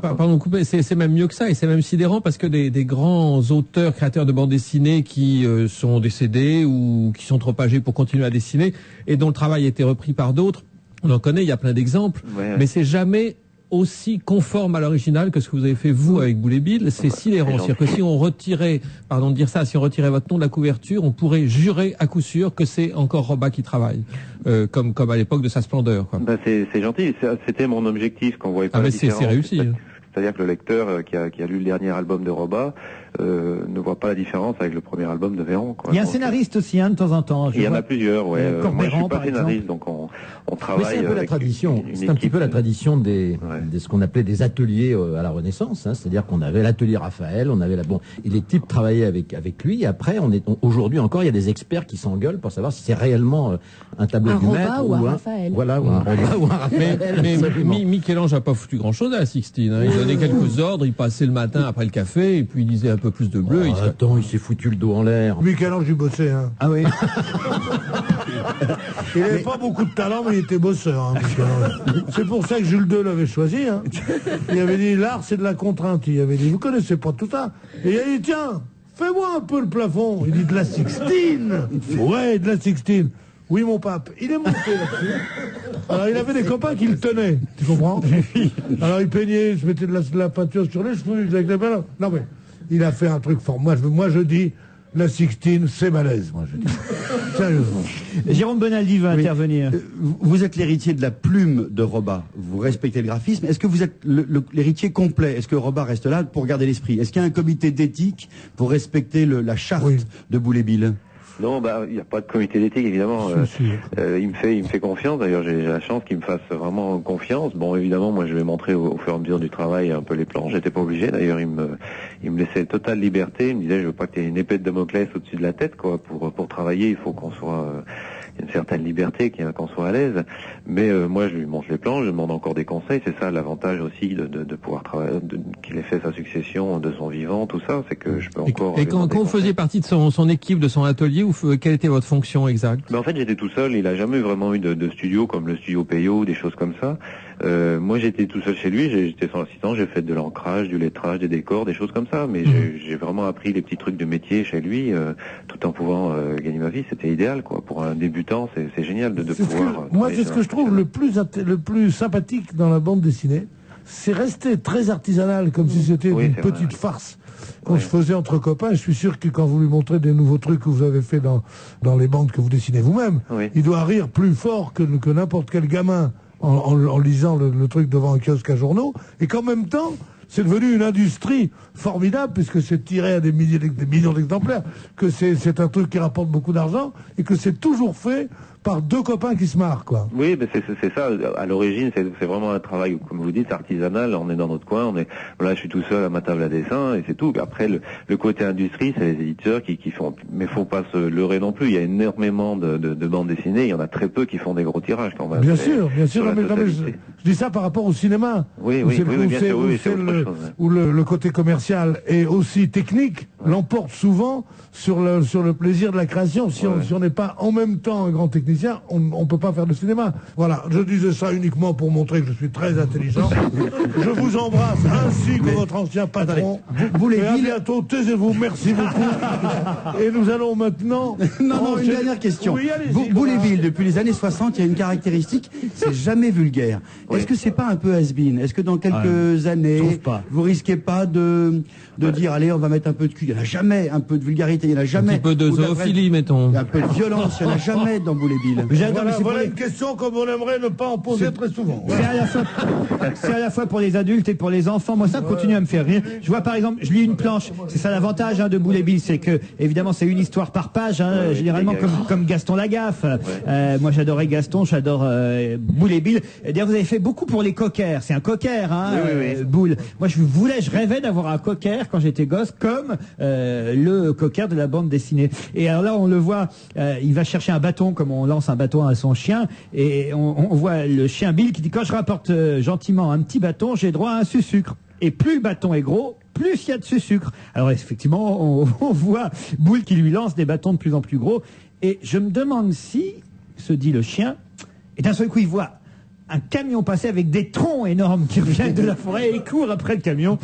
Pardon, couper, c'est même mieux que ça, et c'est même sidérant parce que des grands auteurs, créateurs de bandes dessinées qui sont décédés ou qui sont trop âgés pour continuer à dessiner et dont le travail a été repris par d'autres, on en connaît, il y a plein d'exemples, mais c'est jamais aussi conforme à l'original que ce que vous avez fait vous avec Boule et Bill. C'est sidérant. C'est-à-dire que si on retirait, pardon de dire ça, si on retirait votre nom de la couverture, on pourrait jurer à coup sûr que c'est encore Roba qui travaille, comme à l'époque de sa splendeur, quoi. Ben c'est gentil. C'était mon objectif qu'on voyait pas Ah la mais c'est différence. réussi. Hein. C'est-à-dire que le lecteur qui a lu le dernier album de Roba ne voit pas la différence avec le premier album de Véron, quoi. Il y a un Donc, scénariste aussi, hein, de temps en temps. il y en a plusieurs, ouais. Moi, je Corberan, suis pas par scénariste, exemple. donc on Mais travaille c'est un peu la avec tradition. une C'est un petit équipe. peu la tradition des ce qu'on appelait des ateliers à la Renaissance. Hein. C'est-à-dire qu'on avait l'atelier Raphaël, on avait et les types travaillaient avec lui. Et après, aujourd'hui encore, il y a des experts qui s'engueulent pour savoir si c'est réellement un tableau Un du Roba maître ou un Raphaël. Voilà, ou un Roba ou un Raphaël. Mais absolument. Michel-Ange n'a pas foutu grand-chose à la Sixtine. Hein. Il donnait quelques ordres, il passait le matin après le café, et puis il disait un peu plus de bleu. Attends, il s'est foutu le dos en l'air. Michel-Ange, il bossait, hein. Ah oui. Il n'avait pas beaucoup de talent, mais il était bosseur, hein, Michel-Ange. C'est pour ça que Jules II l'avait choisi, hein. Il avait dit, l'art, c'est de la contrainte. Il avait dit, vous connaissez pas tout ça. Et il a dit, tiens, fais-moi un peu le plafond. Il dit, de la Sixtine. Ouais, de la Sixtine. Oui, mon pape. Il est monté là-dessus. Alors, il avait des copains qui le tenaient. Tu comprends? Alors, il peignait, il se mettait de la peinture sur les cheveux, avec les ballons. Non, mais, il a fait un truc fort. Moi, je dis, la Sixtine, c'est balèze, moi, je dis. Sérieusement. Jérôme Bonaldi va intervenir. Vous êtes l'héritier de la plume de Roba. Vous respectez le graphisme. Est-ce que vous êtes l'héritier complet? Est-ce que Roba reste là pour garder l'esprit? Est-ce qu'il y a un comité d'éthique pour respecter la charte de Boule et Bill? Non, il n'y a pas de comité d'éthique, évidemment. Il me fait confiance. D'ailleurs, j'ai la chance qu'il me fasse vraiment confiance. Bon, évidemment, moi, je vais montrer au fur et à mesure du travail un peu les plans. J'étais pas obligé. D'ailleurs, il me laissait totale liberté. Il me disait, je veux pas que tu aies une épée de Damoclès au-dessus de la tête, quoi. Pour travailler, il faut qu'on soit une certaine liberté, qu'on soit à l'aise. Mais moi, je lui montre les plans, je demande encore des conseils. C'est ça l'avantage aussi de pouvoir travailler, qu'il ait fait sa succession de son vivant, tout ça, c'est que je peux encore. Et quand vous faisiez partie de son équipe, de son atelier, quelle était votre fonction exacte? En fait, j'étais tout seul. Il a jamais vraiment eu de studio comme le studio Peyo, des choses comme ça. Moi, j'étais tout seul chez lui. J'étais son assistant. J'ai fait de l'ancrage, du lettrage, des décors, des choses comme ça. Mais j'ai vraiment appris les petits trucs de métier chez lui, tout en pouvant gagner ma vie. C'était idéal, quoi. Pour un débutant, c'est génial de pouvoir. Moi, c'est ce que je trouve le plus sympathique dans la bande dessinée. C'est rester très artisanal, comme si c'était une petite farce qu'on se faisait entre copains. Je suis sûr que quand vous lui montrez des nouveaux trucs que vous avez fait dans les bandes que vous dessinez vous-même, il doit rire plus fort que n'importe quel gamin en lisant le truc devant un kiosque à journaux, et qu'en même temps, c'est devenu une industrie formidable, puisque c'est tiré à des millions d'exemplaires, que c'est un truc qui rapporte beaucoup d'argent, et que c'est toujours fait par deux copains qui se marrent, quoi. Oui, mais c'est ça. À l'origine, c'est vraiment un travail, comme vous dites, artisanal. On est dans notre coin. Là, je suis tout seul à ma table à dessin et c'est tout. Après, le côté industrie, c'est les éditeurs qui font. Mais faut pas se leurrer non plus. Il y a énormément de bandes dessinées. Il y en a très peu qui font des gros tirages quand même. Bien sûr. Mais je dis ça par rapport au cinéma. Oui, bien sûr. Où le côté commercial et aussi technique l'emporte souvent sur le plaisir de la création. Si on n'est pas en même temps un grand technicien, on peut pas faire de cinéma. Voilà, je disais ça uniquement pour montrer que je suis très intelligent. Je vous embrasse ainsi que votre ancien patron. Et à bientôt, taisez-vous, merci beaucoup. Et nous allons maintenant... Non, une dernière question. Oui, allez-y. Boule et Bill, depuis les années 60, il y a une caractéristique, c'est jamais vulgaire. Est-ce que c'est pas un peu has-been? Est-ce que dans quelques années, vous risquez pas de dire, allez, on va mettre un peu de cul? Il n'y en a jamais un peu de vulgarité, il n'y en a jamais. Un petit peu de zoophilie, mettons. Un peu de violence, il n'y en a jamais dans Boule et Bill. Voilà une question comme on aimerait ne pas en poser très souvent. C'est à la fois pour les adultes et pour les enfants. Moi, ça continue à me faire rire. Je vois par exemple, je lis une planche. C'est ça l'avantage de Boule et Bill, c'est que évidemment c'est une histoire par page, généralement comme Gaston Lagaffe. Moi, j'adorais Gaston, j'adore Boule et Bill. D'ailleurs, vous avez fait beaucoup pour les cockers. C'est un cocker, Boule. Moi, je rêvais d'avoir un cocker quand j'étais gosse, comme le cocker de la bande dessinée. Et alors là, on le voit, il va chercher un bâton, comme on lance un bâton à son chien, et on voit le chien Bill qui dit, quand je rapporte gentiment un petit bâton, j'ai droit à un sucre. Et plus le bâton est gros, plus il y a de sucre. Alors effectivement, on voit Boule qui lui lance des bâtons de plus en plus gros, et je me demande si, se dit le chien, et d'un seul coup il voit un camion passé avec des troncs énormes qui reviennent de la forêt et courent après le camion.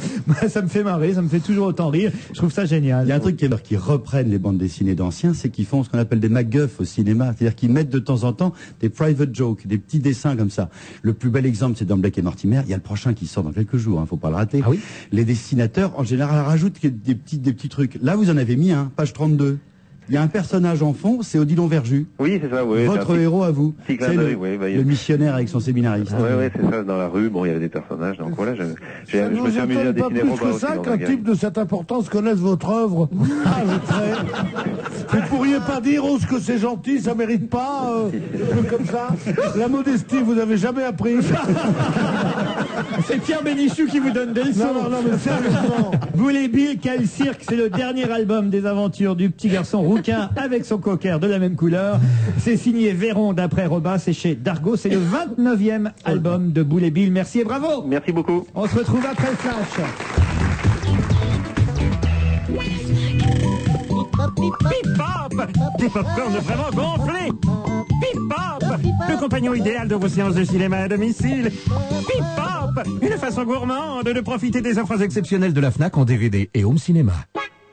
Ça me fait marrer, ça me fait toujours autant rire. Je trouve ça génial. Il y a un truc qui reprennent les bandes dessinées d'anciens, c'est qu'ils font ce qu'on appelle des MacGuff au cinéma. C'est-à-dire qu'ils mettent de temps en temps des private jokes, des petits dessins comme ça. Le plus bel exemple, c'est dans Blake et Mortimer. Il y a le prochain qui sort dans quelques jours, faut pas le rater. Ah oui. Les dessinateurs, en général, rajoutent des petits trucs. Là, vous en avez mis un, page 32. Il y a un personnage en fond, c'est Odilon Verjus. Oui, c'est ça, oui. Votre héros à vous. Petit clin C'est d'œil, le, oui, bah, le missionnaire avec son séminariste. Oui, c'est ça, dans la rue, bon, il y avait des personnages, donc voilà, je me suis amusé à pas dessiner plus Robin que aussi ça dans qu'un un gars. type de cette importance connaisse votre œuvre. Ah, je sais. Vous pourriez pas dire, oh, ce que c'est gentil, ça mérite pas, un truc comme ça. La modestie, vous avez jamais appris. C'est Pierre Bénichou qui vous donne des leçons. Non, mais sérieusement. Boule Bill, quel cirque, c'est le dernier album des aventures du petit garçon rouquin avec son cocker de la même couleur. C'est signé Véron d'après Robin, c'est chez Dargaud, c'est le 29e album de Boule Bill. Merci et bravo. Merci beaucoup. On se retrouve après le flash. Pip-pop, des popcorns vraiment gonflés. Pip-pop, le compagnon idéal de vos séances de cinéma à domicile. Pip-pop, une façon gourmande de profiter des offres exceptionnelles de la Fnac en DVD et home cinéma.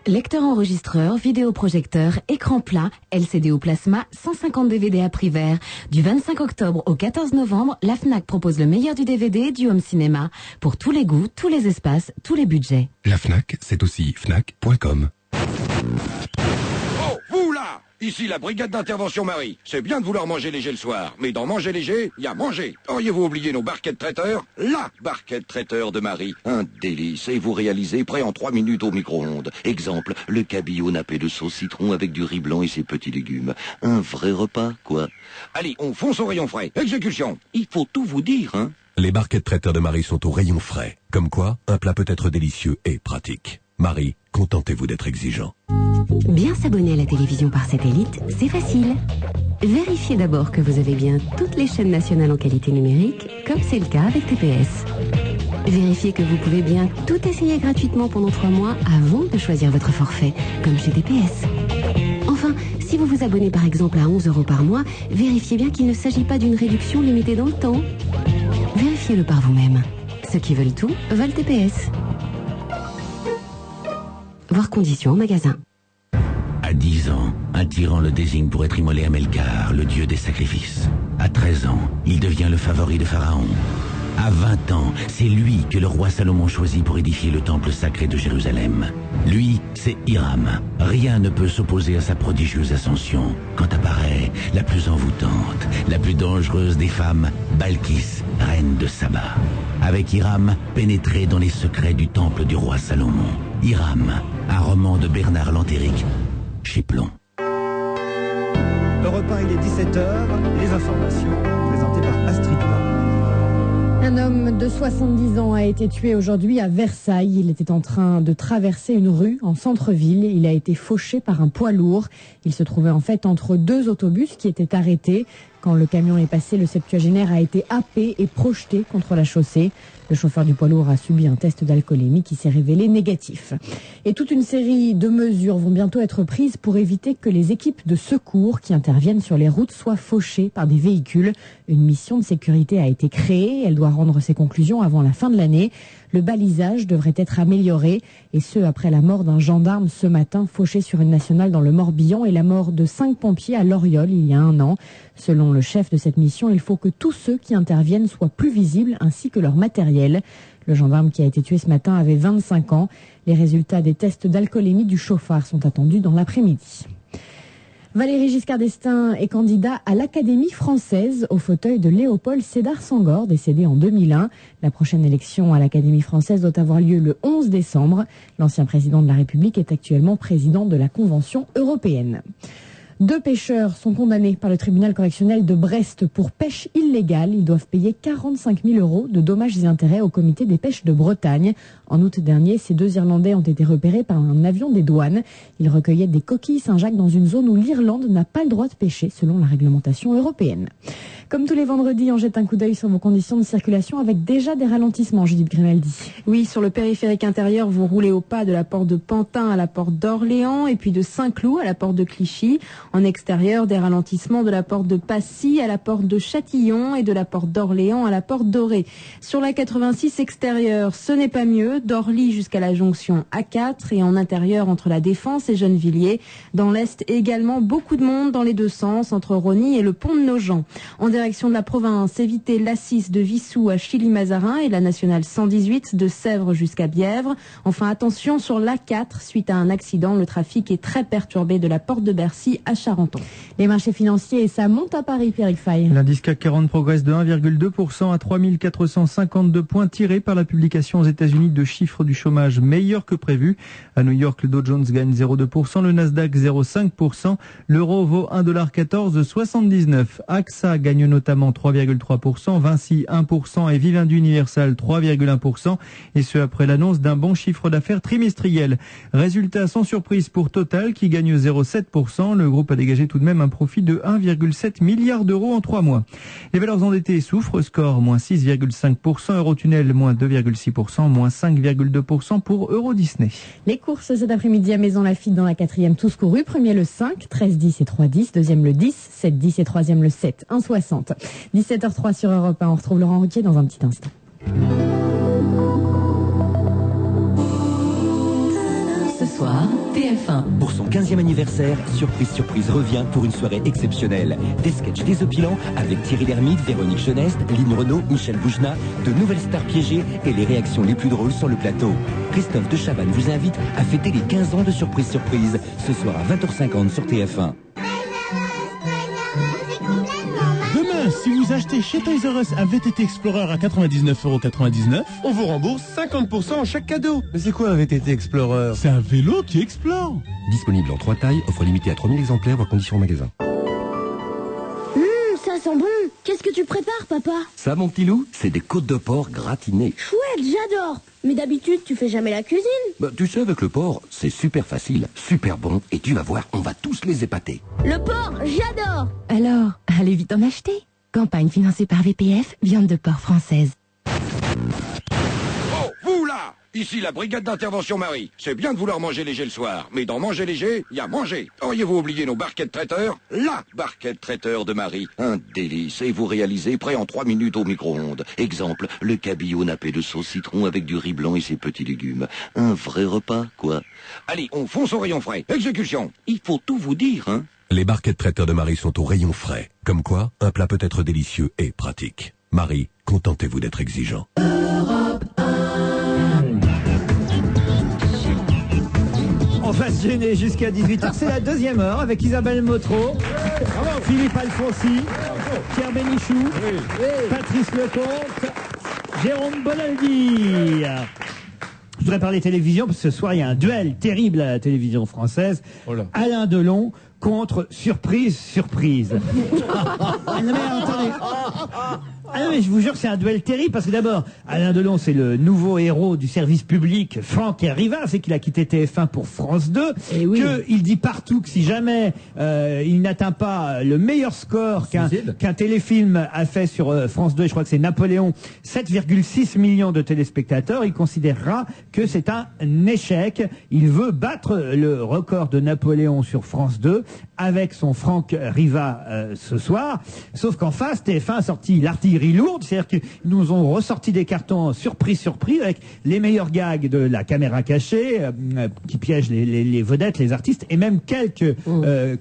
Lecteur enregistreur, vidéoprojecteur, écran plat, LCD ou plasma, 150 DVD à prix vert. Du 25 octobre au 14 novembre, la Fnac propose le meilleur du DVD et du home cinéma. Pour tous les goûts, tous les espaces, tous les budgets. La Fnac, c'est aussi fnac.com. Oh, vous là! Ici la brigade d'intervention Marie. C'est bien de vouloir manger léger le soir, mais dans manger léger, il y a manger. Auriez-vous oublié nos barquettes traiteurs? La barquette traiteur de Marie. Un délice. Et vous réalisez prêt en 3 minutes au micro-ondes. Exemple, le cabillaud nappé de sauce citron avec du riz blanc et ses petits légumes. Un vrai repas, quoi. Allez, on fonce au rayon frais. Exécution. Il faut tout vous dire, hein. Les barquettes traiteurs de Marie sont au rayon frais. Comme quoi, un plat peut être délicieux et pratique. Marie, contentez-vous d'être exigeant. Bien s'abonner à la télévision par satellite, c'est facile. Vérifiez d'abord que vous avez bien toutes les chaînes nationales en qualité numérique, comme c'est le cas avec TPS. Vérifiez que vous pouvez bien tout essayer gratuitement pendant 3 mois avant de choisir votre forfait, comme chez TPS. Enfin, si vous vous abonnez par exemple à 11 € par mois, vérifiez bien qu'il ne s'agit pas d'une réduction limitée dans le temps. Vérifiez-le par vous-même. Ceux qui veulent tout veulent TPS. Voir conditions en magasin. À 10 ans, un tyran le désigne pour être immolé à Melkar, le dieu des sacrifices. À 13 ans, il devient le favori de Pharaon. À 20 ans, c'est lui que le roi Salomon choisit pour édifier le temple sacré de Jérusalem. Lui, c'est Hiram. Rien ne peut s'opposer à sa prodigieuse ascension. Quand apparaît la plus envoûtante, la plus dangereuse des femmes, Balkis, reine de Saba. Avec Hiram, pénétré dans les secrets du temple du roi Salomon. Hiram, un roman de Bernard Lantéric, chez Plon. Le repas, il est 17h. Les informations présentées par Astrid Blanc. Un homme de 70 ans a été tué aujourd'hui à Versailles. Il était en train de traverser une rue en centre-ville. Il a été fauché par un poids lourd. Il se trouvait en fait entre 2 autobus qui étaient arrêtés. Quand le camion est passé, le septuagénaire a été happé et projeté contre la chaussée. Le chauffeur du poids lourd a subi un test d'alcoolémie qui s'est révélé négatif. Et toute une série de mesures vont bientôt être prises pour éviter que les équipes de secours qui interviennent sur les routes soient fauchées par des véhicules. Une mission de sécurité a été créée. Elle doit rendre ses conclusions avant la fin de l'année. Le balisage devrait être amélioré, et ce après la mort d'un gendarme ce matin fauché sur une nationale dans le Morbihan et la mort de 5 pompiers à Loriol il y a 1 an. Selon le chef de cette mission, il faut que tous ceux qui interviennent soient plus visibles ainsi que leur matériel. Le gendarme qui a été tué ce matin avait 25 ans. Les résultats des tests d'alcoolémie du chauffard sont attendus dans l'après-midi. Valéry Giscard d'Estaing est candidat à l'Académie française au fauteuil de Léopold Sédar Senghor, décédé en 2001. La prochaine élection à l'Académie française doit avoir lieu le 11 décembre. L'ancien président de la République est actuellement président de la Convention européenne. 2 pêcheurs sont condamnés par le tribunal correctionnel de Brest pour pêche illégale. Ils doivent payer 45 000 € de dommages et intérêts au comité des pêches de Bretagne. En août dernier, ces 2 Irlandais ont été repérés par un avion des douanes. Ils recueillaient des coquilles Saint-Jacques dans une zone où l'Irlande n'a pas le droit de pêcher selon la réglementation européenne. Comme tous les vendredis, on jette un coup d'œil sur vos conditions de circulation avec déjà des ralentissements, Judith Grimaldi. Oui, sur le périphérique intérieur, vous roulez au pas de la porte de Pantin à la porte d'Orléans et puis de Saint-Cloud à la porte de Clichy. En extérieur, des ralentissements de la porte de Passy à la porte de Châtillon et de la porte d'Orléans à la porte d'Orée. Sur la 86 extérieure, ce n'est pas mieux, d'Orly jusqu'à la jonction A4 et en intérieur entre la Défense et Gennevilliers. Dans l'Est également, beaucoup de monde dans les deux sens entre Rosny et le pont de Nogent. En direction de la province, évitez l'A6 de Vissou à Chilly-Mazarin et la nationale 118 de Sèvres jusqu'à Bièvre. Enfin, attention sur l'A4, suite à un accident, le trafic est très perturbé de la porte de Bercy à Charenton. Les marchés financiers, et ça monte à Paris, Pierrick Fay. L'indice CAC 40 progresse de 1,2% à 3452 points, tirés par la publication aux États-Unis de chiffres du chômage meilleurs que prévu. À New York, le Dow Jones gagne 0,2%, le Nasdaq 0,5%, l'euro vaut 1,1479 $. AXA gagne notamment 3,3%, Vinci 1% et Vivendi Universal 3,1%, et ce après l'annonce d'un bon chiffre d'affaires trimestriel. Résultat sans surprise pour Total qui gagne 0,7%. Le groupe a dégagé tout de même un profit de 1,7 milliard d'euros en 3 mois. Les valeurs endettées souffrent, score moins 6,5%, Eurotunnel moins 2,6%, moins 5,2% pour Euro Disney. Les courses cet après-midi à Maison Lafitte dans la 4e tous courus. Premier le 5, 13-10 et 3-10. Deuxième le 10, 7-10 et troisième le 7, 1,60. 17h03 sur Europe 1. On retrouve Laurent Ruquier dans un petit instant. Ce soir, TF1. Pour son 15e anniversaire, Surprise Surprise revient pour une soirée exceptionnelle. Des sketchs désopilants avec Thierry Lhermitte, Véronique Geneste, Lynn Renaud, Michel Boujna, de nouvelles stars piégées et les réactions les plus drôles sur le plateau. Christophe de Chavannes vous invite à fêter les 15 ans de Surprise Surprise, ce soir à 20h50 sur TF1. Demain, si vous achetez chez Toys R Us un VTT Explorer à 99,99 €, On vous rembourse 50% en chaque cadeau. Mais c'est quoi un VTT Explorer? C'est un vélo qui explore. Disponible en 3 tailles, offre limitée à 3000 exemplaires, voire conditions en magasin. Ça sent bon. Qu'est-ce que tu prépares, papa? Ça, mon petit loup, c'est des côtes de porc gratinées. Chouette, j'adore. Mais d'habitude, tu fais jamais la cuisine. Bah, tu sais, avec le porc, c'est super facile, super bon, et tu vas voir, on va tous les épater. Le porc, j'adore. Alors, allez vite en acheter. Campagne financée par VPF, viande de porc française. Oh, vous là! Ici la brigade d'intervention Marie. C'est bien de vouloir manger léger le soir, mais dans manger léger, il y a manger. Auriez-vous oublié nos barquettes traiteurs? La barquette traiteur de Marie. Un délice, et vous réalisez prêt en 3 minutes au micro-ondes. Exemple, le cabillaud nappé de sauce citron avec du riz blanc et ses petits légumes. Un vrai repas, quoi. Allez, on fonce au rayon frais. Exécution. Il faut tout vous dire, hein. Les barquettes traiteurs de Marie sont au rayon frais. Comme quoi, un plat peut être délicieux et pratique. Marie, contentez-vous d'être exigeant. On va se gêner jusqu'à 18h. C'est la 2e heure avec Isabelle Motro, Philippe Alfonsi, Pierre Bénichou, Patrice Lecomte, Jérôme Bonaldi. Je voudrais parler télévision parce que ce soir il y a un duel terrible à la télévision française. Alain Delon contre Surprise Surprise. Ah non mais attendez. Ah non mais je vous jure c'est un duel terrible parce que d'abord Alain Delon c'est le nouveau héros du service public Franck Riva, c'est qu'il a quitté TF1 pour France 2, qu'il dit partout que si jamais il n'atteint pas le meilleur score qu'un téléfilm a fait sur France 2, et je crois que c'est Napoléon, 7,6 millions de téléspectateurs, il considérera que c'est un échec. Il veut battre le record de Napoléon sur France 2 avec son Franck Riva ce soir, sauf qu'en face TF1 a sorti l'artillerie lourde, c'est-à-dire qu'ils nous ont ressorti des cartons surprise avec les meilleurs gags de la caméra cachée qui piège les vedettes, les artistes, et même quelques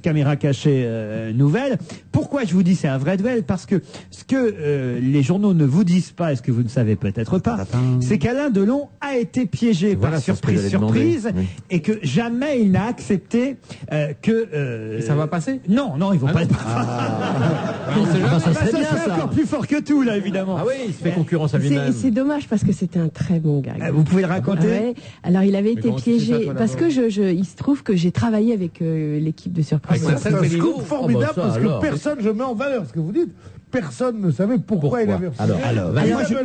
caméras cachées nouvelles. Pourquoi je vous dis c'est un vrai duel? Parce que ce que les journaux ne vous disent pas, et ce que vous ne savez peut-être pas, c'est qu'Alain Delon a été piégé par surprise, et que jamais il n'a accepté que... Et ça va passer? Non, ils vont pas... C'est encore plus fort que tout, là, évidemment. Ah oui, il se fait concurrence à lui-même. C'est dommage parce que c'était un très bon gag. Vous pouvez le raconter? Ouais. Alors, il avait été piégé parce que il se trouve que j'ai travaillé avec l'équipe de Surprise. C'est un scoop formidable parce que personne ne met en valeur ce que vous dites. personne ne savait pourquoi il avait refusé. Alors,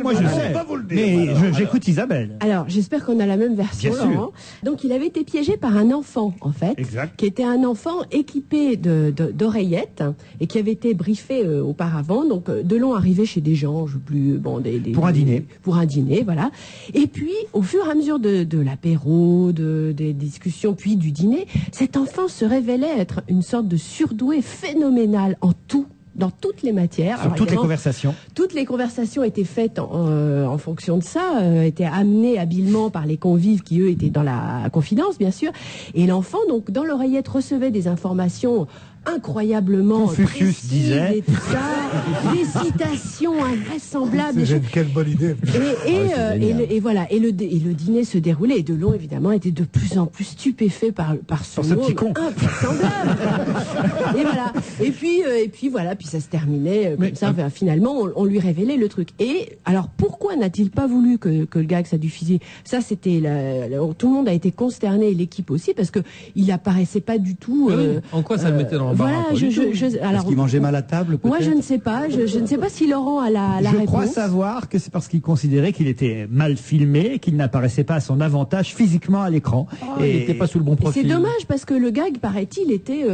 moi, je sais, pas vous le dire. mais j'écoute Isabelle. Alors, j'espère qu'on a la même version, Bien sûr. Laurent. Donc, il avait été piégé par un enfant, en fait, qui était un enfant équipé d'oreillettes et qui avait été briefé auparavant. Donc, Delon arrivait chez des gens, je sais plus, Pour un dîner. Pour un dîner, voilà. Et puis, au fur et à mesure de l'apéro, des discussions, puis du dîner, cet enfant se révélait être une sorte de surdoué phénoménal en tout. Dans toutes les matières. Sur Alors, toutes les évidemment, conversations. toutes les conversations étaient faites en fonction de ça, étaient amenées habilement par les convives qui, eux, étaient dans la confidence, bien sûr. Et l'enfant, donc, dans l'oreillette, recevait des informations incroyablement Confucius précises disait. et tout ça, des citations invraisemblables. des choses- Quelle bonne idée. et voilà, et le dîner se déroulait, et Delon, évidemment, était de plus en plus stupéfait par ce ce monde petit con. invraisemblable. Et voilà, et puis voilà, puis ça se terminait comme ça, enfin, finalement, on lui révélait le truc. Et alors, pourquoi n'a-t-il pas voulu que le gag ça diffusait? Ça, c'était tout le monde a été consterné, l'équipe aussi, parce que il apparaissait pas du tout. En quoi ça le mettait dans l'embarras? Voilà, Pas du tout. Parce qu'il mangeait mal à table, peut-être. moi, je ne sais pas. Je ne sais pas si Laurent a la Je réponse. crois savoir que c'est parce qu'il considérait qu'il était mal filmé, qu'il n'apparaissait pas à son avantage physiquement à l'écran. Il n'était pas sous le bon Et profil. c'est dommage parce que le gag, paraît-il, était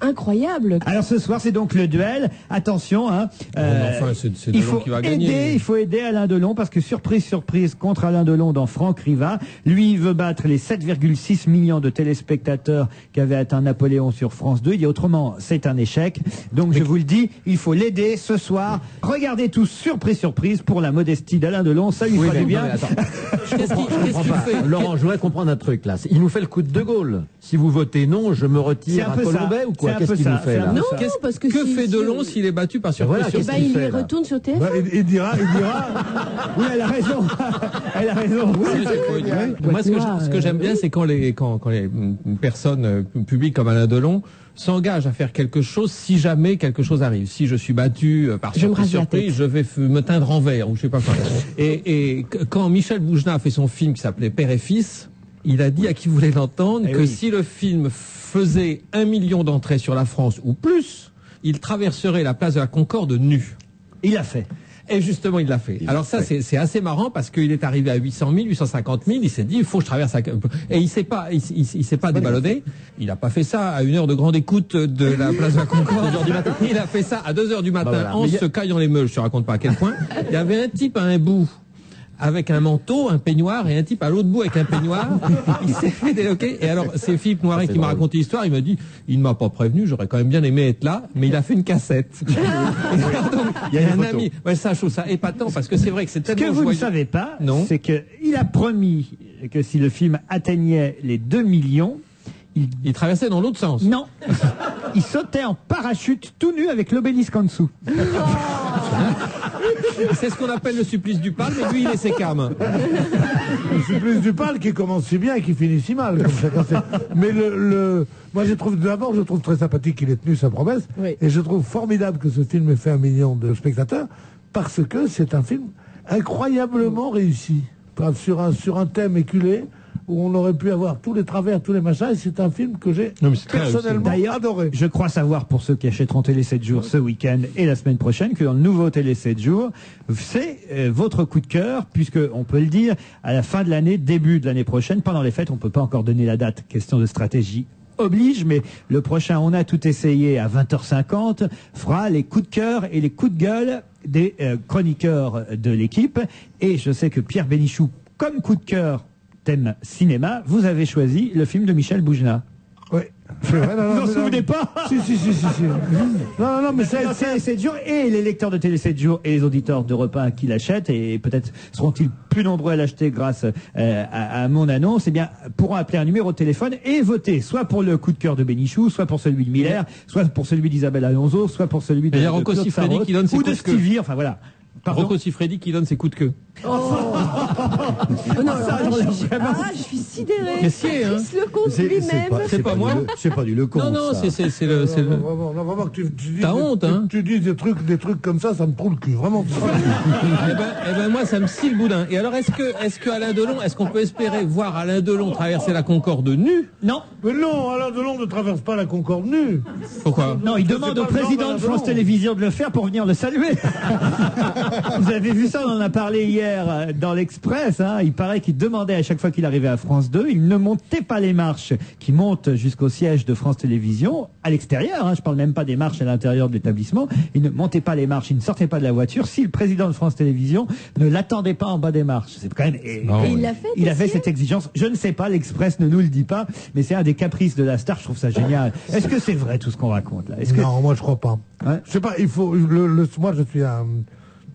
incroyable. Alors ce soir, c'est donc le duel. Attention, hein, enfin, c'est il Delon faut qui va gagner. il faut aider Alain Delon parce que surprise contre Alain Delon dans Franck Riva. Lui, il veut battre les 7,6 millions de téléspectateurs qu'avait atteint Napoléon sur France 2. Il dit autrement, c'est un échec. Donc je vous le dis, il faut l'aider ce soir. Regardez tous, surprise pour la modestie d'Alain Delon. Ça lui fera du bien. Qu'est-ce qu'il fait Laurent, je voudrais comprendre un truc là. Il nous fait le coup de De Gaulle. Si vous votez non, je me C'est retire un à peu ça. Colombais ou quoi? C'est un Qu'est-ce peu qu'il ça. nous fait C'est un là peu Non, ça. parce que Que si- fait si- Delon s'il est battu par surprise? Voilà, Eh qu'est-ce ben, qu'il il fait, là retourne sur TF1. Bah, il dira, Oui, elle a raison. Elle a raison. Moi, ce que j'aime bien, c'est quand les personnes publiques comme Alain Delon s'engagent à faire quelque chose si jamais quelque chose arrive. Si je suis battu par Je me rase la surprise, tête. je vais me teindre en vert ou je sais pas quoi. Et quand Michel Boujna a fait son film qui s'appelait Père et Fils, il a dit à qui voulait l'entendre Eh que oui. si le film faisait 1 million d'entrées sur la France ou plus, il traverserait la place de la Concorde nu. Il l'a fait. Et justement, il l'a fait. Alors ça, c'est assez marrant parce qu'il est arrivé à 800 000, 850 000. Il s'est dit, il faut que je traverse. Et il s'est pas déballonné. Il n'a pas fait ça à 1 heure de grande écoute de la place de la Concorde. Il a fait ça à 2 heures du matin voilà. en se caillant les meules. Je te raconte pas à quel point. Il y avait un type à un bout avec un manteau, un peignoir, et un type à l'autre bout avec un peignoir. Il s'est fait déloquer. Et alors, c'est Philippe Noiret qui m'a raconté l'histoire. Il m'a dit, il ne m'a pas prévenu, j'aurais quand même bien aimé être là, mais il a fait une cassette. Et alors, donc, il y a un ami. Ouais, ça, je trouve ça épatant, parce que c'est vrai que c'est Ce tellement que vous ne joyeux. savez pas, Non. c'est qu'il a promis que si le film atteignait les 2 millions, il traversait dans l'autre sens. Non. Il sautait en parachute tout nu avec l'obélisque en dessous. C'est ce qu'on appelle le supplice du pal, mais lui, il est sécam. Le supplice du pal qui commence si bien et qui finit si mal, comme chacun sait. Mais moi, je trouve très sympathique qu'il ait tenu sa promesse. Oui. Et je trouve formidable que ce film ait fait 1 million de spectateurs, parce que c'est un film incroyablement réussi. Sur un thème éculé, où on aurait pu avoir tous les travers, tous les machins, et c'est un film que j'ai personnellement adoré. Je crois savoir, pour ceux qui achèteront Télé 7 jours ce week-end et la semaine prochaine, que dans le nouveau Télé 7 jours, c'est votre coup de cœur, puisque on peut le dire, à la fin de l'année, début de l'année prochaine, pendant les fêtes, on peut pas encore donner la date, question de stratégie oblige, mais le prochain On a tout essayé à 20h50 fera les coups de cœur et les coups de gueule des chroniqueurs de l'équipe. Et je sais que Pierre Bénichou, comme coup de cœur thème cinéma, vous avez choisi le film de Michel Boujna. Oui. C'est vrai, Vous en souvenez pas? Si. Non, mais c'est dur. Et les lecteurs de Télé 7 jours et les auditeurs de Repas 1 qui l'achètent, et peut-être seront-ils plus nombreux à l'acheter grâce à mon annonce, eh bien, pourront appeler un numéro de téléphone et voter, soit pour le coup de cœur de Bénichou, soit pour celui de Miller, soit pour celui d'Isabelle Alonso, soit pour celui de Il y a Rocco Claude Siffredi Sarraute, qui donne ses ou de coups de queue. Stevie, enfin voilà. Rocco Siffredi qui donne ses coups de queue. Je suis sidérée. Mais si, hein. Patrice Lecomte lui-même. C'est pas moi. C'est pas du Lecomte. Non, c'est le. Vraiment, T'as honte, hein. Tu dis des trucs comme ça me trouve le cul, vraiment. Eh ben, moi, ça me scie le boudin. Et alors, est-ce que Alain Delon, est-ce qu'on peut espérer voir Alain Delon traverser la Concorde nu? Non. Mais non, Alain Delon ne traverse pas la Concorde nue. Pourquoi? Non, il demande au président de France Télévisions de le faire pour venir le saluer. Vous avez vu ça, on en a parlé hier dans l'Express. Hein. Il paraît qu'il demandait à chaque fois qu'il arrivait à France 2, il ne montait pas les marches qui montent jusqu'au siège de France Télévisions, à l'extérieur. Hein. Je parle même pas des marches à l'intérieur de l'établissement. Il ne montait pas les marches, il ne sortait pas de la voiture si le président de France Télévisions ne l'attendait pas en bas des marches. C'est quand même. Et il l'a fait. Il avait cette exigence. Je ne sais pas, l'Express ne nous le dit pas, mais c'est un des caprices de la star. Je trouve ça génial. Est-ce que c'est vrai tout ce qu'on raconte là? Non, moi je crois pas. Ouais. Je sais pas. Il faut. Moi, je suis un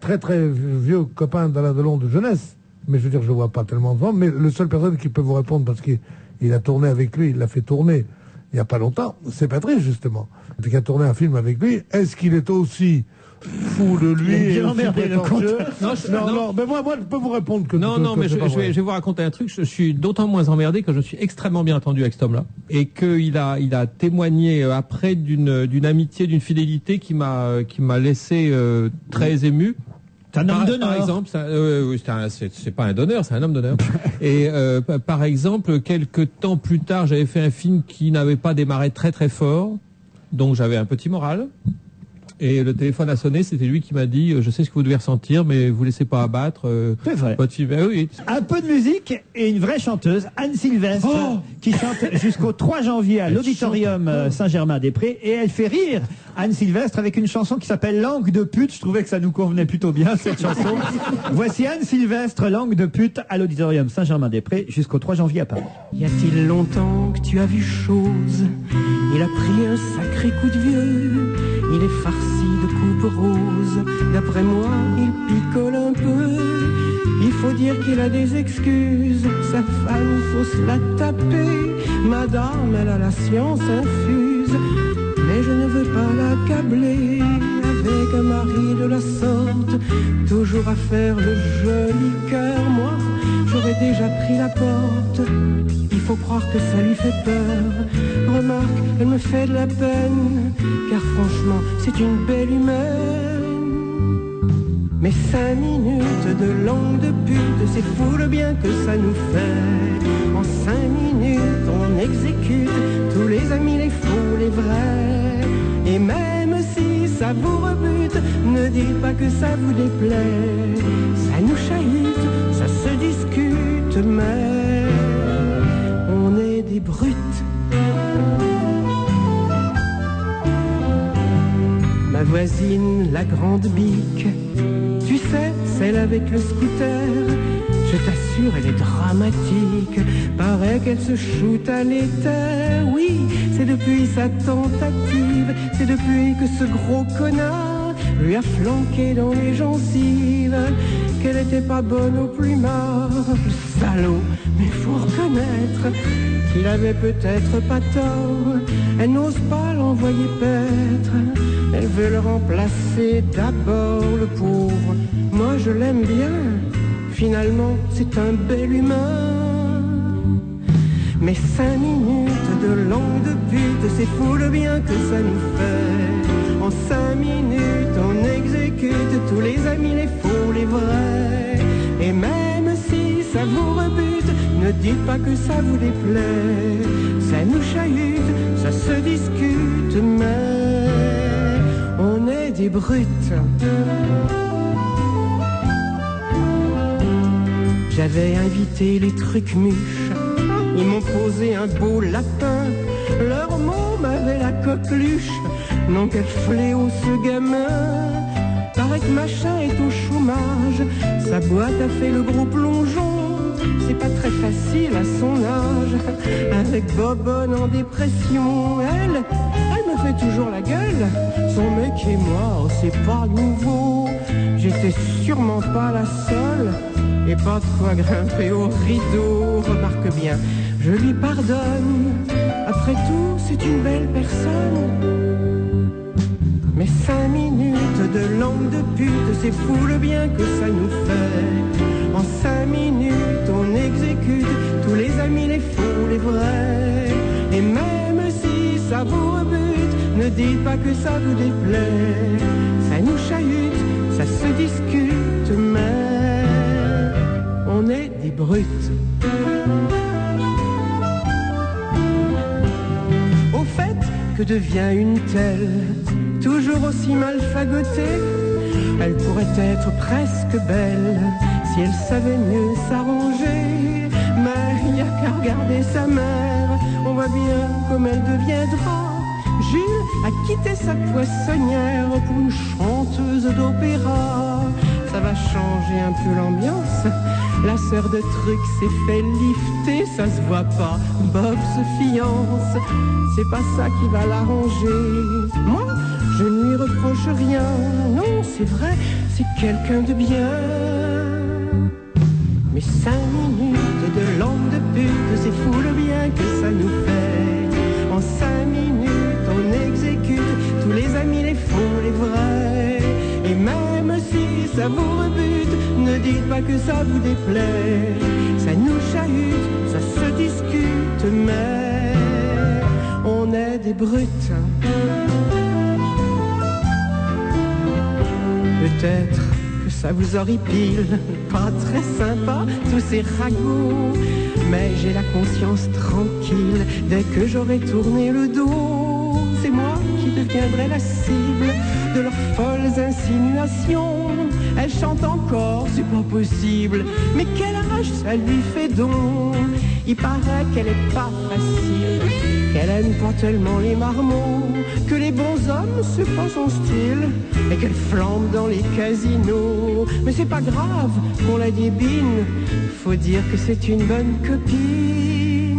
très très vieux copain d'Alain Delon de jeunesse, mais je veux dire, je le vois pas tellement devant. Mais le seul personne qui peut vous répondre, parce qu'il a tourné avec lui, il l'a fait tourner il y a pas longtemps, c'est Patrice justement, qui a tourné un film avec lui. Est-ce qu'il est aussi fou de lui et aussi prétentieux? Non, mais moi je peux vous répondre que non, mais je vais vous raconter un truc. Je suis d'autant moins emmerdé que je suis extrêmement bien entendu avec cet homme-là et qu'il a témoigné après d'une amitié, d'une fidélité qui m'a laissé très ému. C'est un homme d'honneur. Par exemple, c'est pas un donneur, c'est un homme d'honneur. Et par exemple, quelques temps plus tard, j'avais fait un film qui n'avait pas démarré très très fort, donc j'avais un petit moral. Et le téléphone a sonné, c'était lui qui m'a dit je sais ce que vous devez ressentir, mais vous laissez pas abattre. C'est vrai. Votre film. Oui. Un peu de musique et une vraie chanteuse, Anne Sylvestre, qui chante jusqu'au 3 janvier à l'Auditorium Saint-Germain-des-Prés, et elle fait rire Anne Sylvestre avec une chanson qui s'appelle Langue de pute. Je trouvais que ça nous convenait plutôt bien cette chanson. Voici Anne Sylvestre, Langue de pute, à l'Auditorium Saint-Germain-des-Prés jusqu'au 3 janvier à Paris. Y a-t-il longtemps que tu as vu chose? Il a pris un sacré coup de vieux. Il est farci de coupes roses. D'après moi, il picole un peu. Il faut dire qu'il a des excuses. Sa femme, il faut se la taper. Madame, elle a la science infuse. Mais je ne veux pas l'accabler avec un mari de la sorte. Toujours à faire le joli cœur. Moi, j'aurais déjà pris la porte. Il faut croire que ça lui fait peur. Remarque, elle me fait de la peine, car franchement, c'est une belle humaine. Mais 5 minutes de langue de pute, c'est fou le bien que ça nous fait. En 5 minutes, on exécute tous les amis, les faux, les vrais. Et même si ça vous rebute, ne dites pas que ça vous déplaît. Ça nous chahute, ça se discute, mais on est des brutes. Ma voisine, la grande bique, tu sais, celle avec le scooter, je t'assure, elle est dramatique. Paraît qu'elle se shoot à l'éther. Oui, c'est depuis sa tentative, c'est depuis que ce gros connard lui a flanqué dans les gencives qu'elle était pas bonne au plumard. Le salaud, mais faut reconnaître qu'il avait peut-être pas tort. Elle n'ose pas l'envoyer paître, elle veut le remplacer d'abord, le pauvre. Moi je l'aime bien, finalement c'est un bel humain. Mais 5 minutes de langue de pute, c'est fou le bien que ça nous fait. En 5 minutes on exécute tous les amis, les faux, les vrais. Et même si ça vous rebute, ne dites pas que ça vous déplaît. Ça nous chahute, ça se discute, mais on est des brutes. J'avais invité les trucs mûches, ils m'ont posé un beau lapin. Leur mot m'avait la coqueluche. Non, quel fléau ce gamin. Paraît que machin est au chômage, sa boîte a fait le gros plongeon. C'est pas très facile à son âge, avec Bobonne en dépression. Elle me fait toujours la gueule. Son mec et moi, c'est pas nouveau. J'étais sûrement pas la seule, et pas de quoi grimper au rideau. Remarque bien, je lui pardonne. Après tout, c'est une belle personne. Mais 5 minutes de langue de pute, c'est fou le bien que ça nous fait. En 5 minutes, on exécute tous les amis, les faux, les vrais. Et même si ça vous rebute, ne dites pas que ça vous déplaît. Ça nous chahute, ça se discute, mais on est des brutes. Au fait, que devient une telle, toujours aussi mal fagotée? Elle pourrait être presque belle si elle savait mieux s'arranger. Mais il n'y a qu'à regarder sa mère, on voit bien comme elle deviendra. Jules a quitté sa poissonnière pour une chanteuse d'opéra. Ça va changer un peu l'ambiance. La sœur de truc s'est fait lifter, ça se voit pas. Bob se fiance, c'est pas ça qui va l'arranger. Moi, je ne lui reproche rien. Non, c'est vrai, c'est quelqu'un de bien. Mais 5 minutes de langue de pute, c'est fou le bien que ça nous fait. En 5 minutes, on exécute tous les amis, les faux, les vrais. Et même si ça vous rebute, ne dites pas que ça vous déplaît. Ça nous chahute, ça se discute, mais on est des brutes. Peut-être que ça vous horripile, pas très sympa, tous ces ragots. Mais j'ai la conscience tranquille, dès que j'aurai tourné le dos, c'est moi qui deviendrai la cible de leurs folles insinuations. Elle chante encore, c'est pas possible, mais quel âge ça lui fait donc? Il paraît qu'elle est pas facile, qu'elle aime pas tellement les marmots, que les bons hommes c'est pas son style, et qu'elle flambe dans les casinos. Mais c'est pas grave qu'on la débine, faut dire que c'est une bonne copine.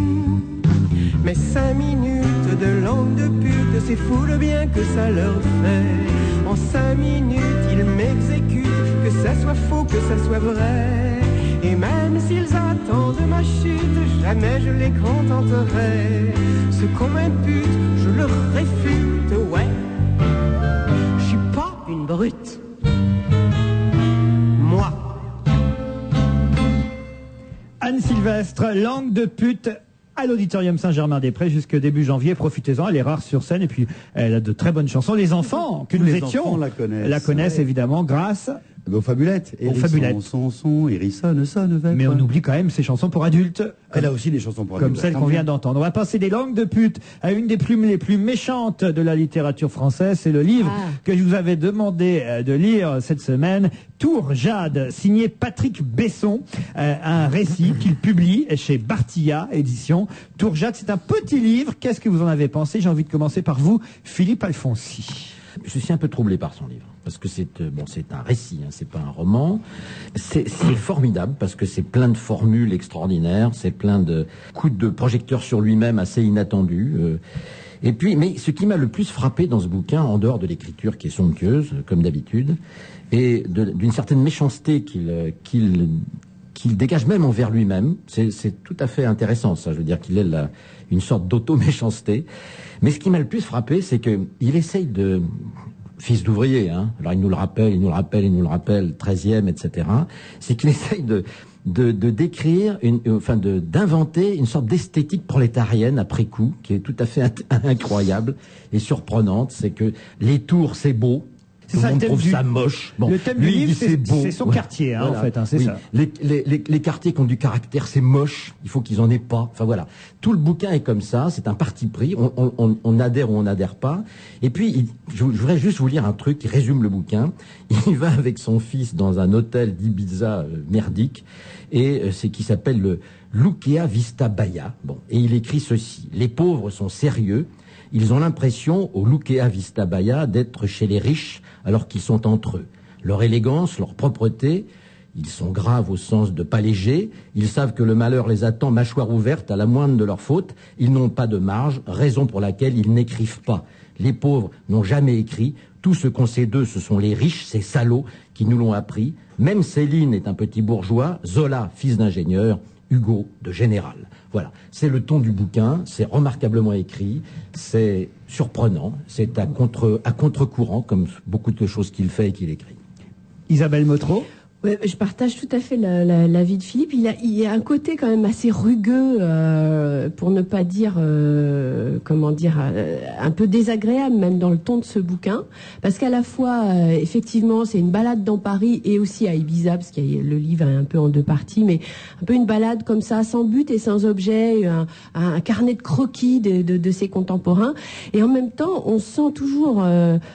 Mais 5 minutes de langue de pute, c'est fou le bien que ça leur fait. En 5 minutes, ils m'exécutent, que ça soit faux, que ça soit vrai. Et même s'ils attendent ma chute, jamais je les contenterai. Ce qu'on m'impute, je le réfute, ouais. Je suis pas une brute. Moi. Anne Sylvestre, langue de pute, à l'Auditorium Saint-Germain-des-Prés jusqu'au début janvier. Profitez-en, elle est rare sur scène et puis elle a de très bonnes chansons. Les enfants que nous étions la connaissent évidemment grâce aux fabulettes. Aux fabulettes. Son, Hérisson, sonne. Mais on oublie quand même ses chansons pour adultes. Elle a aussi des chansons pour adultes. Comme celle qu'on vient d'entendre. On va passer des langues de pute à une des plumes les plus méchantes de la littérature française. C'est le livre que je vous avais demandé de lire cette semaine. Tour Jade, signé Patrick Besson. Un récit qu'il publie chez Bartilla Édition. Tour Jade, c'est un petit livre. Qu'est-ce que vous en avez pensé? J'ai envie de commencer par vous, Philippe Alfonsi. Je suis un peu troublé par son livre. Parce que c'est un récit, hein, c'est pas un roman. C'est formidable parce que c'est plein de formules extraordinaires, c'est plein de coups de projecteur sur lui-même assez inattendus. Et puis, mais ce qui m'a le plus frappé dans ce bouquin, en dehors de l'écriture qui est somptueuse, comme d'habitude, et d'une certaine méchanceté qu'il dégage même envers lui-même, c'est tout à fait intéressant, ça. Je veux dire qu'il est une sorte d'auto-méchanceté. Mais ce qui m'a le plus frappé, c'est qu'il essaye de... Fils d'ouvrier, hein. Alors il nous le rappelle, 13e, etc. C'est qu'il essaye de décrire, d'inventer une sorte d'esthétique prolétarienne après coup, qui est tout à fait incroyable et surprenante. C'est que les tours, c'est beau. Tout le monde trouve ça moche. Bon, le thème du livre, c'est son quartier, hein, voilà. En fait, hein, c'est ça. Les quartiers qui ont du caractère, c'est moche. Il faut qu'ils en aient pas. Enfin voilà. Tout le bouquin est comme ça. C'est un parti pris. On adhère ou on n'adhère pas. Et puis, je voudrais juste vous lire un truc qui résume le bouquin. Il va avec son fils dans un hôtel d'Ibiza merdique, et c'est qui s'appelle le Lukea Vista Bahia. Bon, et il écrit ceci: les pauvres sont sérieux. Ils ont l'impression, au Lukea Vista Bahia, d'être chez les riches alors qu'ils sont entre eux. Leur élégance, leur propreté, ils sont graves au sens de pas légers, ils savent que le malheur les attend mâchoire ouverte à la moindre de leurs fautes, ils n'ont pas de marge, raison pour laquelle ils n'écrivent pas. Les pauvres n'ont jamais écrit, tout ce qu'on sait d'eux, ce sont les riches, ces salauds qui nous l'ont appris. Même Céline est un petit bourgeois, Zola, fils d'ingénieur, Hugo de général. Voilà, c'est le ton du bouquin, c'est remarquablement écrit, c'est surprenant, c'est à contre-courant, comme beaucoup de choses qu'il fait et qu'il écrit. Isabelle Motro. Ouais, je partage tout à fait l'avis de Philippe. Il y a un côté quand même assez rugueux, pour ne pas dire, un peu désagréable même dans le ton de ce bouquin, parce qu'à la fois, effectivement, c'est une balade dans Paris et aussi à Ibiza, parce que le livre est un peu en deux parties, mais un peu une balade comme ça, sans but et sans objet, un carnet de croquis de ses contemporains, et en même temps, on sent toujours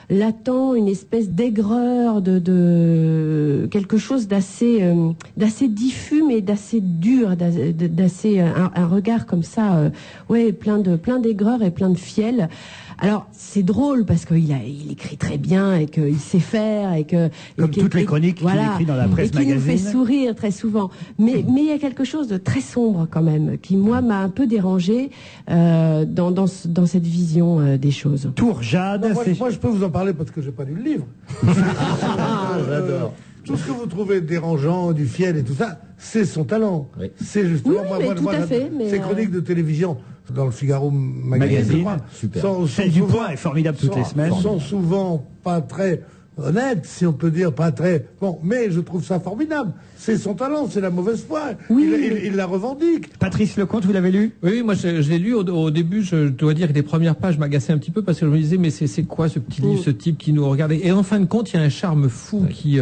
latent une espèce d'aigreur, de quelque chose d'assez diffus mais d'assez dur, d'assez un regard comme ça, plein d'aigreur et plein de fiel. Alors c'est drôle parce qu'il écrit très bien et qu'il sait faire et que comme toutes les chroniques qu'il écrit dans la presse magazine, et qui nous fait sourire très souvent. Mais il y a quelque chose de très sombre quand même qui moi m'a un peu dérangé dans cette vision des choses. Tour Jade. Moi je peux vous en parler parce que j'ai pas lu le livre. J'adore. Tout ce que vous trouvez dérangeant, du fiel et tout ça, c'est son talent. Oui. C'est justement ces chroniques de télévision dans le Figaro magazine, je crois, super. Celle du Point est formidable toutes les semaines. Sont souvent pas très honnêtes, si on peut dire, pas très bon, mais je trouve ça formidable. C'est son talent, c'est la mauvaise foi. Oui. Il la revendique. Patrice Lecomte, vous l'avez lu? Oui, moi je l'ai lu au début. Je dois dire que les premières pages m'agaçaient un petit peu parce que je me disais mais c'est quoi ce petit livre, ce type qui nous regardait. Et en fin de compte, il y a un charme fou qui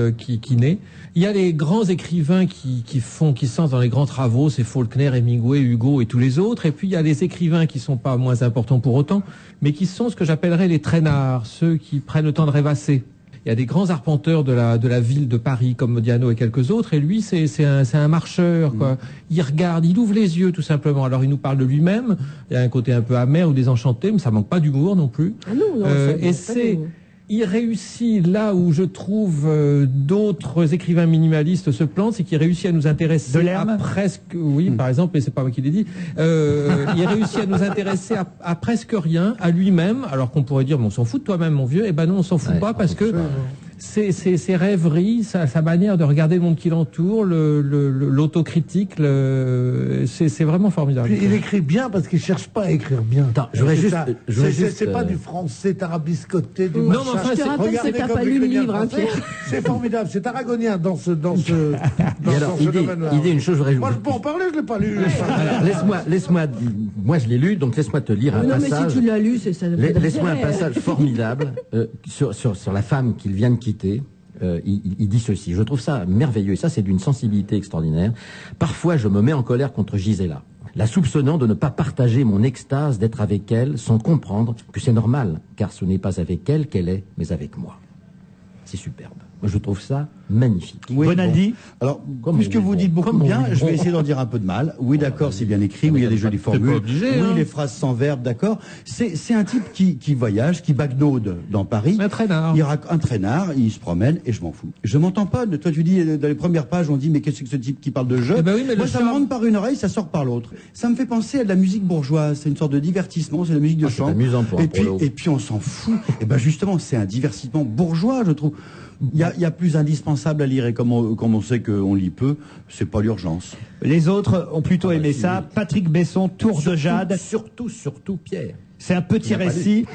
naît. Il y a les grands écrivains qui se lancent dans les grands travaux, c'est Faulkner, Hemingway, Hugo et tous les autres. Et puis il y a les écrivains qui sont pas moins importants pour autant, mais qui sont ce que j'appellerais les traînards, ceux qui prennent le temps de rêvasser. Il y a des grands arpenteurs de la ville de Paris comme Modiano et quelques autres, et lui c'est un marcheur quoi. Il regarde, il ouvre les yeux tout simplement. Alors il nous parle de lui-même. Il y a un côté un peu amer ou désenchanté, mais ça manque pas d'humour non plus. Ah non, et c'est il réussit là où je trouve d'autres écrivains minimalistes se plantent, c'est qu'il réussit à nous intéresser à presque, par exemple, mais c'est pas moi qui l'ai dit, il réussit à nous intéresser à presque rien, à lui-même, alors qu'on pourrait dire, mais on s'en fout de toi-même, mon vieux. Eh ben non, on s'en fout pas parce que ses rêveries, sa manière de regarder le monde qui l'entoure, l'autocritique, c'est vraiment formidable. Puis il écrit bien parce qu'il cherche pas à écrire bien. C'est pas du français tarabiscoté, du machin. Je te rappelle que t'as pas lu le livre, hein, Pierre. C'est formidable, c'est aragonien dans ce domaine-là. Il dit une chose, moi je peux en parler, je l'ai pas lu. Laisse-moi, moi je l'ai lu, donc laisse-moi te lire un passage. Non mais si tu l'as lu, c'est ça. Laisse-moi un passage formidable sur la femme qu'il vient de quitter. Il dit ceci, je trouve ça merveilleux, et ça c'est d'une sensibilité extraordinaire. Parfois je me mets en colère contre Gisela, la soupçonnant de ne pas partager mon extase d'être avec elle sans comprendre que c'est normal, car ce n'est pas avec elle qu'elle est, mais avec moi. C'est superbe. Moi, je trouve ça magnifique. Oui, Bonaldi. Bon. Alors, puisque vous dites beaucoup bien, je vais essayer d'en dire un peu de mal. Oui, d'accord, c'est bien écrit. Oui, il y a des jolies formules. Obligé, oui, les phrases sans verbe, d'accord. C'est un type qui voyage, qui bagnode dans Paris. Un traînard. Un traînard, il se promène et je m'en fous. Je m'entends pas. Toi, tu dis, dans les premières pages, on dit, mais qu'est-ce que ce type qui parle de jeu? Moi, ça me rentre par une oreille, ça sort par l'autre. Ça me fait penser à de la musique bourgeoise. C'est une sorte de divertissement, c'est de la musique de chambre. C'est amusant pour et puis, on s'en fout. Et ben, justement, c'est un divertissement bourgeois, je trouve. Il y a plus indispensable à lire, et comme on sait qu'on lit peu, c'est pas l'urgence. Les autres ont plutôt aimé ça. Patrick Besson, Tour de Jade. Surtout Pierre. C'est un petit récit.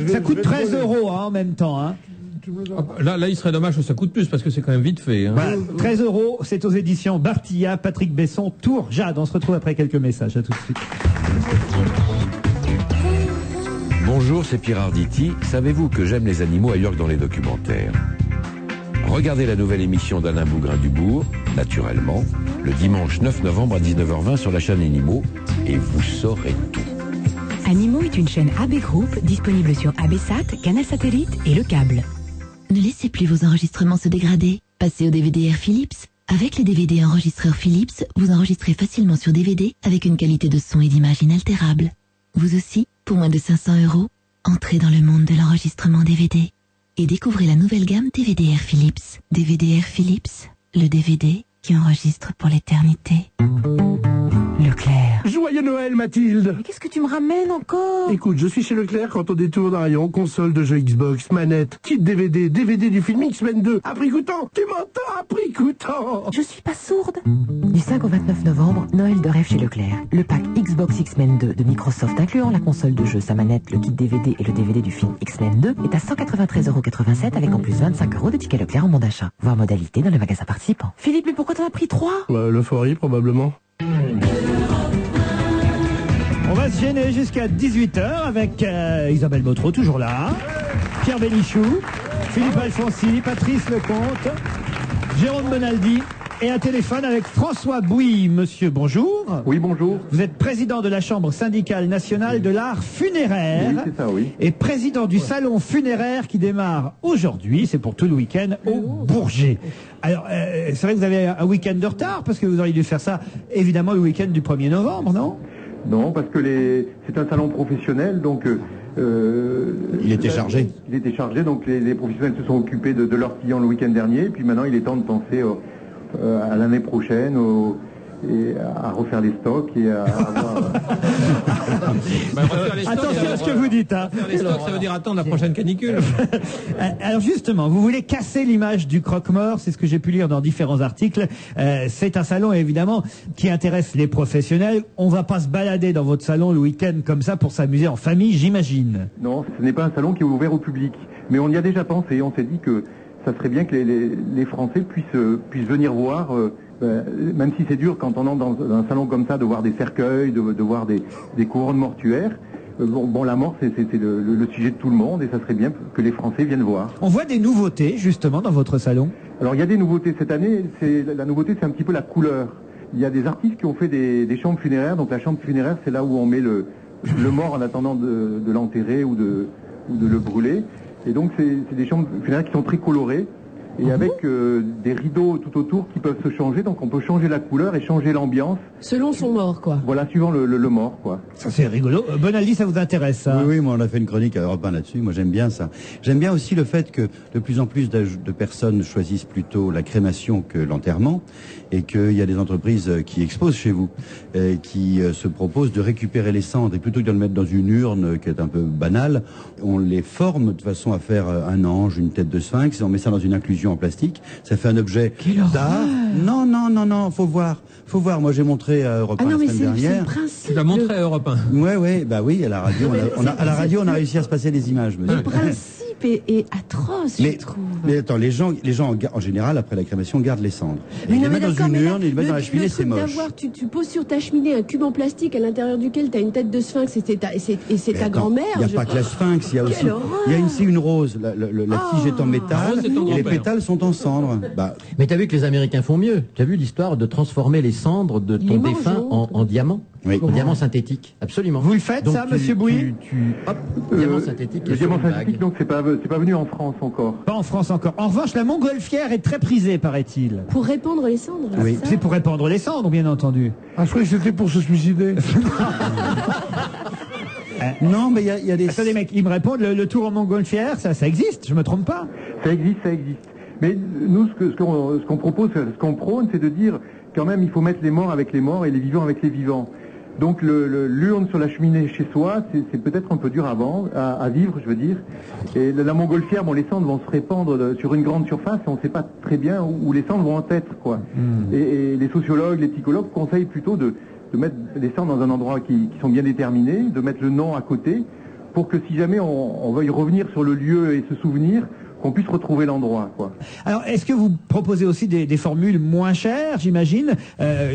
Ça coûte 13 € en même temps. Hein. Là, il serait dommage que ça coûte plus parce que c'est quand même vite fait. Hein. Voilà, 13 €, c'est aux éditions Bartilla, Patrick Besson, Tour Jade. On se retrouve après quelques messages. À tout de suite. Bonjour, c'est Pierre Arditi. Savez-vous que j'aime les animaux ailleurs que dans les documentaires? Regardez la nouvelle émission d'Alain Bougrain-Dubourg, naturellement, le dimanche 9 novembre à 19h20 sur la chaîne Animaux, et vous saurez tout. Animaux est une chaîne AB Group disponible sur ABSat, Canal Satellite et le câble. Ne laissez plus vos enregistrements se dégrader. Passez au DVD-R Philips. Avec les DVD enregistreurs Philips, vous enregistrez facilement sur DVD avec une qualité de son et d'image inaltérable. Vous aussi, pour moins de 500 €, entrez dans le monde de l'enregistrement DVD et découvrez la nouvelle gamme DVD-R Philips. DVD-R Philips, le DVD qui enregistre pour l'éternité. Leclerc. Joyeux Noël, Mathilde. Mais qu'est-ce que tu me ramènes encore? Écoute, je suis chez Leclerc quand on détourne un rayon, console de jeux Xbox, manette, kit DVD, DVD du film X-Men 2. À prix coûtant. Tu m'entends? À prix coûtant. Je suis pas sourde. Du 5 au 29 novembre, Noël de rêve chez Leclerc. Le pack Xbox X-Men 2 de Microsoft incluant la console de jeu, sa manette, le kit DVD et le DVD du film X-Men 2 est à 193,87 € avec en plus 25 € de tickets Leclerc en bon d'achat. Voir modalité dans les magasins participants. Philippe, mais pourquoi t'en as pris 3? L'euphorie, probablement. On va se gêner jusqu'à 18h avec Isabelle Bautreau, toujours là, Pierre Bénichou, Philippe Alfonsi, Patrice Lecomte, Jérôme Bonaldi et un téléphone avec François Bouy. Monsieur, bonjour. Oui, bonjour. Vous êtes président de la Chambre syndicale nationale de l'art funéraire. Oui, c'est ça, oui. Et président du salon funéraire qui démarre aujourd'hui, c'est pour tout le week-end, au Bourget. Alors, c'est vrai que vous avez un week-end de retard parce que vous auriez dû faire ça, évidemment, le week-end du 1er novembre, non? Non, parce que c'est un salon professionnel, donc... il était chargé. Il était chargé, donc les professionnels se sont occupés de leurs clients le week-end dernier, et puis maintenant il est temps de penser à l'année prochaine, et à refaire les stocks et à avoir... Attention à ce que vous dites. Hein. Refaire les stocks, ça veut dire attendre la prochaine canicule. Alors justement, vous voulez casser l'image du croque-mort, c'est ce que j'ai pu lire dans différents articles. C'est un salon évidemment qui intéresse les professionnels. On va pas se balader dans votre salon le week-end comme ça pour s'amuser en famille, j'imagine. Non, ce n'est pas un salon qui est ouvert au public. Mais on y a déjà pensé, on s'est dit que ça serait bien que les Français puissent venir voir... même si c'est dur quand on entre dans un salon comme ça de voir des cercueils, de voir des couronnes mortuaires, bon, la mort c'est le sujet de tout le monde et ça serait bien que les Français viennent voir. On voit des nouveautés justement dans votre salon. Alors il y a des nouveautés cette année, la nouveauté c'est un petit peu la couleur. Il y a des artistes qui ont fait des chambres funéraires, donc la chambre funéraire c'est là où on met le mort en attendant de l'enterrer ou de le brûler. Et donc c'est des chambres funéraires qui sont très colorées. Et avec des rideaux tout autour qui peuvent se changer, donc on peut changer la couleur et changer l'ambiance. Selon son mort, quoi. Voilà, suivant le mort, quoi. Ça c'est rigolo. Bonaldi, ça vous intéresse, ça? Oui, moi on a fait une chronique à Europe 1 là-dessus, moi j'aime bien ça. J'aime bien aussi le fait que de plus en plus de personnes choisissent plutôt la crémation que l'enterrement, et qu'il y a des entreprises qui exposent chez vous, qui se proposent de récupérer les cendres, et plutôt que de le mettre dans une urne qui est un peu banale, on les forme de façon à faire un ange, une tête de sphinx, et on met ça dans une inclusion en plastique, ça fait un objet d'art. Non, faut voir. Moi j'ai montré à Europe 1 la semaine dernière. Tu l'as montré à Europe 1. Oui, à la radio, on a réussi à se passer des images, monsieur. Le principe est atroce, je trouve. Mais attends, les gens en général, après la crémation, gardent les cendres. Mais ils non, les mettent dans une urne, ils les mettent dans la cheminée, c'est moche. Tu poses sur ta cheminée un cube en plastique à l'intérieur duquel tu as une tête de sphinx et c'est ta grand-mère. Il n'y a pas que la sphinx, il y a aussi une rose. La tige est en métal et les pétales sont en cendre. Mais t'as vu que les Américains font mieux. T'as vu l'histoire de transformer les cendres de ton défunt en diamant. Oui. En diamant synthétique, absolument. Vous le faites, donc ça, monsieur Bouy? Diamant synthétique. Le diamant synthétique, donc c'est pas venu en France encore. Pas en France encore. En revanche, la montgolfière est très prisée, paraît-il. Pour répandre les cendres. Oui, c'est pour répandre les cendres, bien entendu. Ah, je croyais que c'était pour se suicider. Non, mais il y a des... Attendez, mec, ils me répondent, le tour en montgolfière, ça existe, je me trompe pas? Ça existe. Mais nous, ce qu'on propose, ce qu'on prône, c'est de dire, quand même, il faut mettre les morts avec les morts et les vivants avec les vivants. Donc l'urne sur la cheminée chez soi, c'est peut-être un peu dur à vivre, je veux dire. Et la montgolfière, les cendres vont se répandre sur une grande surface et on ne sait pas très bien où les cendres vont être, quoi. Et les sociologues, les psychologues conseillent plutôt de mettre les cendres dans un endroit qui sont bien déterminés, de mettre le nom à côté, pour que si jamais on veuille revenir sur le lieu et se souvenir, qu'on puisse retrouver l'endroit, quoi. Alors, est-ce que vous proposez aussi des formules moins chères, j'imagine?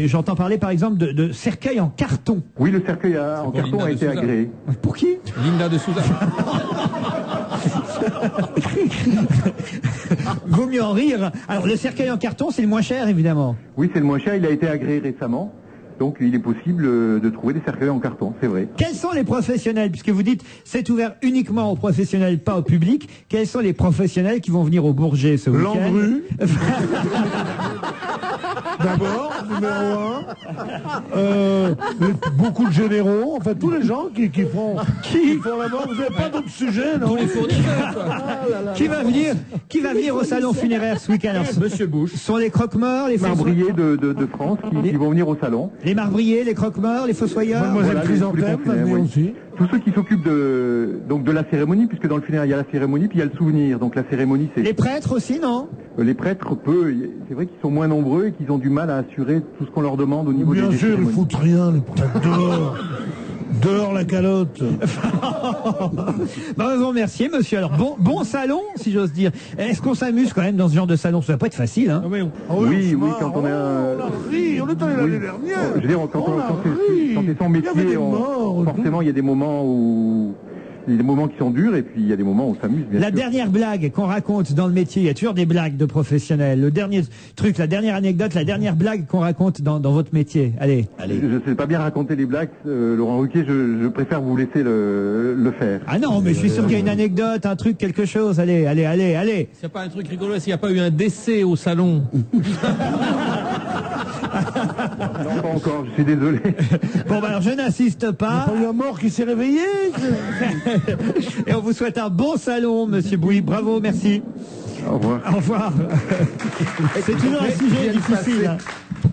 J'entends parler, par exemple, de cercueil en carton. Oui, le cercueil en carton a été agréé. Pour qui? Linda de Souza. Vaut mieux en rire. Alors, le cercueil en carton, c'est le moins cher, évidemment. Oui, c'est le moins cher. Il a été agréé récemment. Donc il est possible de trouver des cercueils en carton, c'est vrai. Quels sont les professionnels, puisque vous dites c'est ouvert uniquement aux professionnels, pas au public, quels sont les professionnels qui vont venir au Bourget ce week-end? Landru. D'abord, numéro 1. Beaucoup de généraux, enfin tous les gens qui font la mort. Vous n'avez pas d'autres sujets, non? Qui va venir au salon funéraire ce week-end? Monsieur Bush. Ce sont les croque-morts, les marbriers de France qui vont venir au salon. Les marbriers, les croque-morts, les fossoyeurs. Mademoiselle Chrysanthème va venir aussi. Tous ceux qui s'occupent de la cérémonie, puisque dans le funéraire il y a la cérémonie puis il y a le souvenir. Donc la cérémonie c'est. Les prêtres aussi, non? Les prêtres, c'est vrai qu'ils sont moins nombreux et qu'ils ont du mal à assurer tout ce qu'on leur demande au niveau des cérémonies. Bien sûr, ils foutent rien, les prêtres. Dehors la calotte. Bon, vous remerciez, monsieur. Alors, bon salon, si j'ose dire. Est-ce qu'on s'amuse quand même dans ce genre de salon? Ça va pas être facile, hein? Oui, quand on est on a ri, on est allé l'année dernière. Je veux dire, quand c'est son métier, forcément, il y a des moments où... Il y a des moments qui sont durs et puis il y a des moments où on s'amuse, bien sûr. La dernière blague qu'on raconte dans le métier, il y a toujours des blagues de professionnels. Le dernier truc, la dernière anecdote, la dernière blague qu'on raconte dans votre métier. Allez. Je sais pas bien raconter les blagues, Laurent Ruquier, je préfère vous laisser le faire. Ah non, mais je suis sûr qu'il y a une anecdote, un truc, quelque chose. Allez. S'il n'y a pas un truc rigolo, s'il n'y a pas eu un décès au salon. Non, pas encore, je suis désolé. Bon, bah alors je n'insiste pas. Il y a pas eu un mort qui s'est réveillé. Et on vous souhaite un bon salon, monsieur Bouy. Bravo, merci. Au revoir. Au revoir. C'est toujours un sujet difficile. Hein.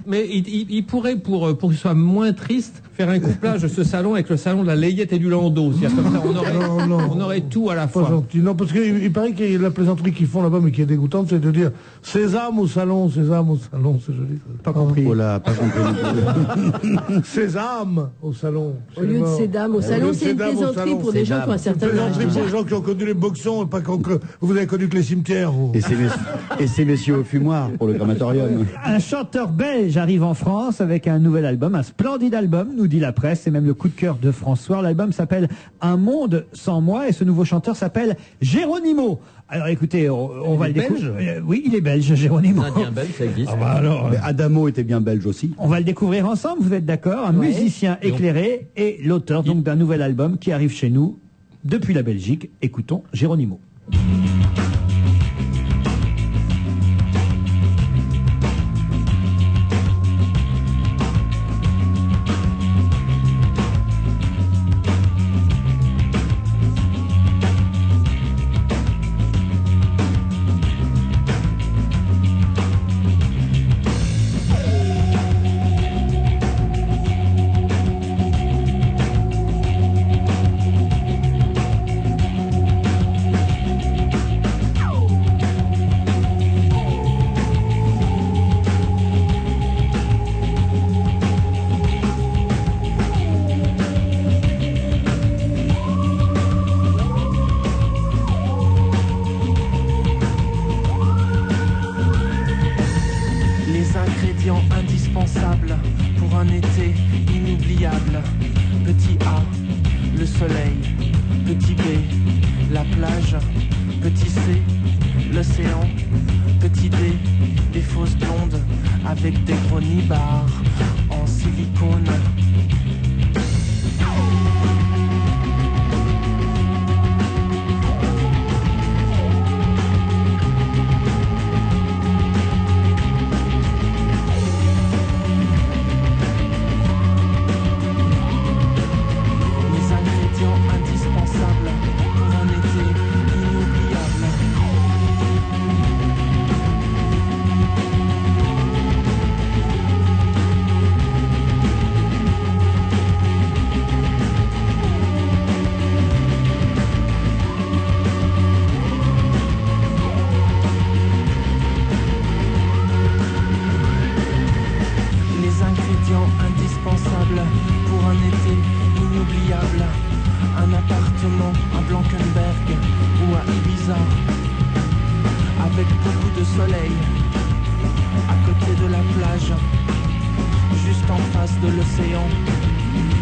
Mais il pourrait, pour qu'il soit moins triste, faire un couplage de ce salon avec le salon de la layette et du landau. C'est-à-dire comme ça, on aurait tout à la fois. Gentil. Non, parce qu'il paraît qu'il y a la plaisanterie qu'ils font là-bas, mais qui est dégoûtante, c'est de dire sésame au salon, c'est joli. Pas compris. Voilà, pas compris. Sésame au salon. Au lieu de sédame au salon, c'est une plaisanterie pour des gens qui ont un certain âge. Plaisanterie pour les gens qui ont connu les boxons et pas que vous avez connu que les cimetières. Vous. Et ces messieurs au fumoir pour le crématorium. Un chanteur belge arrive en France avec un nouvel album, un splendide album, nous dit la presse, c'est même le coup de cœur de François. L'album s'appelle Un monde sans moi et ce nouveau chanteur s'appelle Geronimo. Alors écoutez, on va le découvrir. Oui, il est belge, Geronimo. Indien belge, ça existe. Ah bah alors, mais Adamo était bien belge aussi. On va le découvrir ensemble, vous êtes d'accord? Un musicien éclairé et l'auteur donc d'un nouvel album qui arrive chez nous depuis la Belgique. Écoutons Geronimo. Indispensable pour un été inoubliable. Petit A, le soleil. Petit B, la plage. Petit C, l'océan. Petit D, des fausses blondes avec des gros nibards en silicone. Indispensable pour un été inoubliable. Un appartement à Blankenberg ou à Ibiza, avec beaucoup de soleil, à côté de la plage, juste en face de l'océan,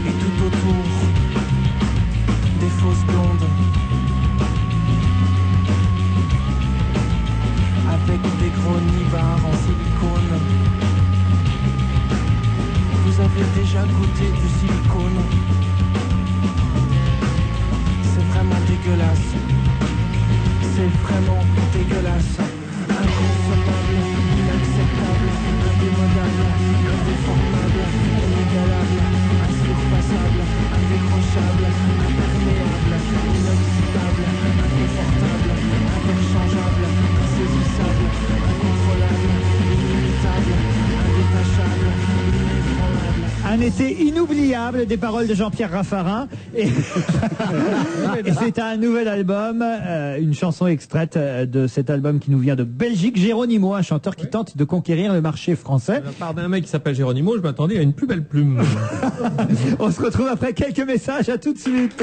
et tout autour, des fausses blondes, avec des gros nibards en silicone. Vous avez déjà goûté du silicone? C'est vraiment dégueulasse. C'est vraiment dégueulasse. Inconsommable, inacceptable, indémodable. C'était inoubliable, des paroles de Jean-Pierre Raffarin. Et c'est un nouvel album, une chanson extraite de cet album qui nous vient de Belgique. Geronimo, un chanteur qui tente de conquérir le marché français. De la part d'un mec qui s'appelle Geronimo, je m'attendais à une plus belle plume. On se retrouve après quelques messages, à tout de suite.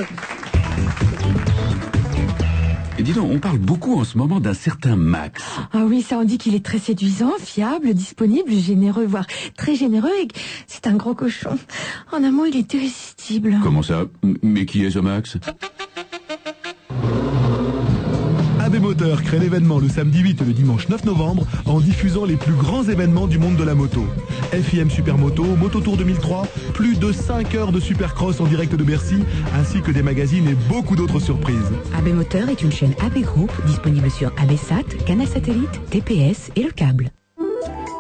Et dis donc, on parle beaucoup en ce moment d'un certain Max. Ah oui, ça on dit qu'il est très séduisant, fiable, disponible, généreux, voire très généreux, et que c'est un gros cochon. En un mot, il est irrésistible. Comment ça? Mais qui est ce Max? AB Moteur crée l'événement le samedi 8 et le dimanche 9 novembre en diffusant les plus grands événements du monde de la moto. FIM Supermoto, Mototour 2003, plus de 5 heures de supercross en direct de Bercy, ainsi que des magazines et beaucoup d'autres surprises. AB Moteur est une chaîne AB Group disponible sur ABSat, Canal Satellite, TPS et le câble.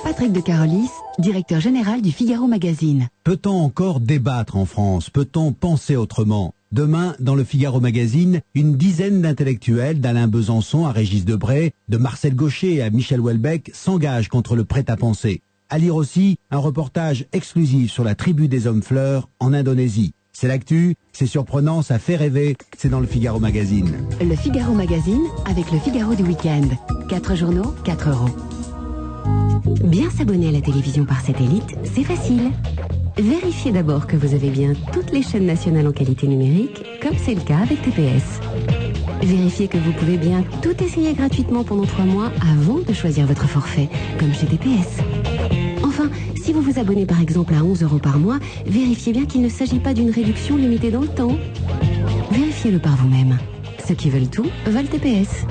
Patrick de Carolis, directeur général du Figaro Magazine. Peut-on encore débattre en France? Peut-on penser autrement? Demain, dans le Figaro Magazine, une dizaine d'intellectuels, d'Alain Besançon à Régis Debray, de Marcel Gaucher à Michel Houellebecq, s'engagent contre le prêt-à-penser. À lire aussi, un reportage exclusif sur la tribu des hommes fleurs en Indonésie. C'est l'actu, c'est surprenant, ça fait rêver, c'est dans le Figaro Magazine. Le Figaro Magazine avec le Figaro du week-end. 4 journaux, 4 €. Bien s'abonner à la télévision par satellite, c'est facile. Vérifiez d'abord que vous avez bien toutes les chaînes nationales en qualité numérique, comme c'est le cas avec TPS. Vérifiez que vous pouvez bien tout essayer gratuitement pendant 3 mois avant de choisir votre forfait, comme chez TPS. Enfin, si vous vous abonnez par exemple à 11 € par mois, vérifiez bien qu'il ne s'agit pas d'une réduction limitée dans le temps. Vérifiez-le par vous-même. Ceux qui veulent tout veulent TPS.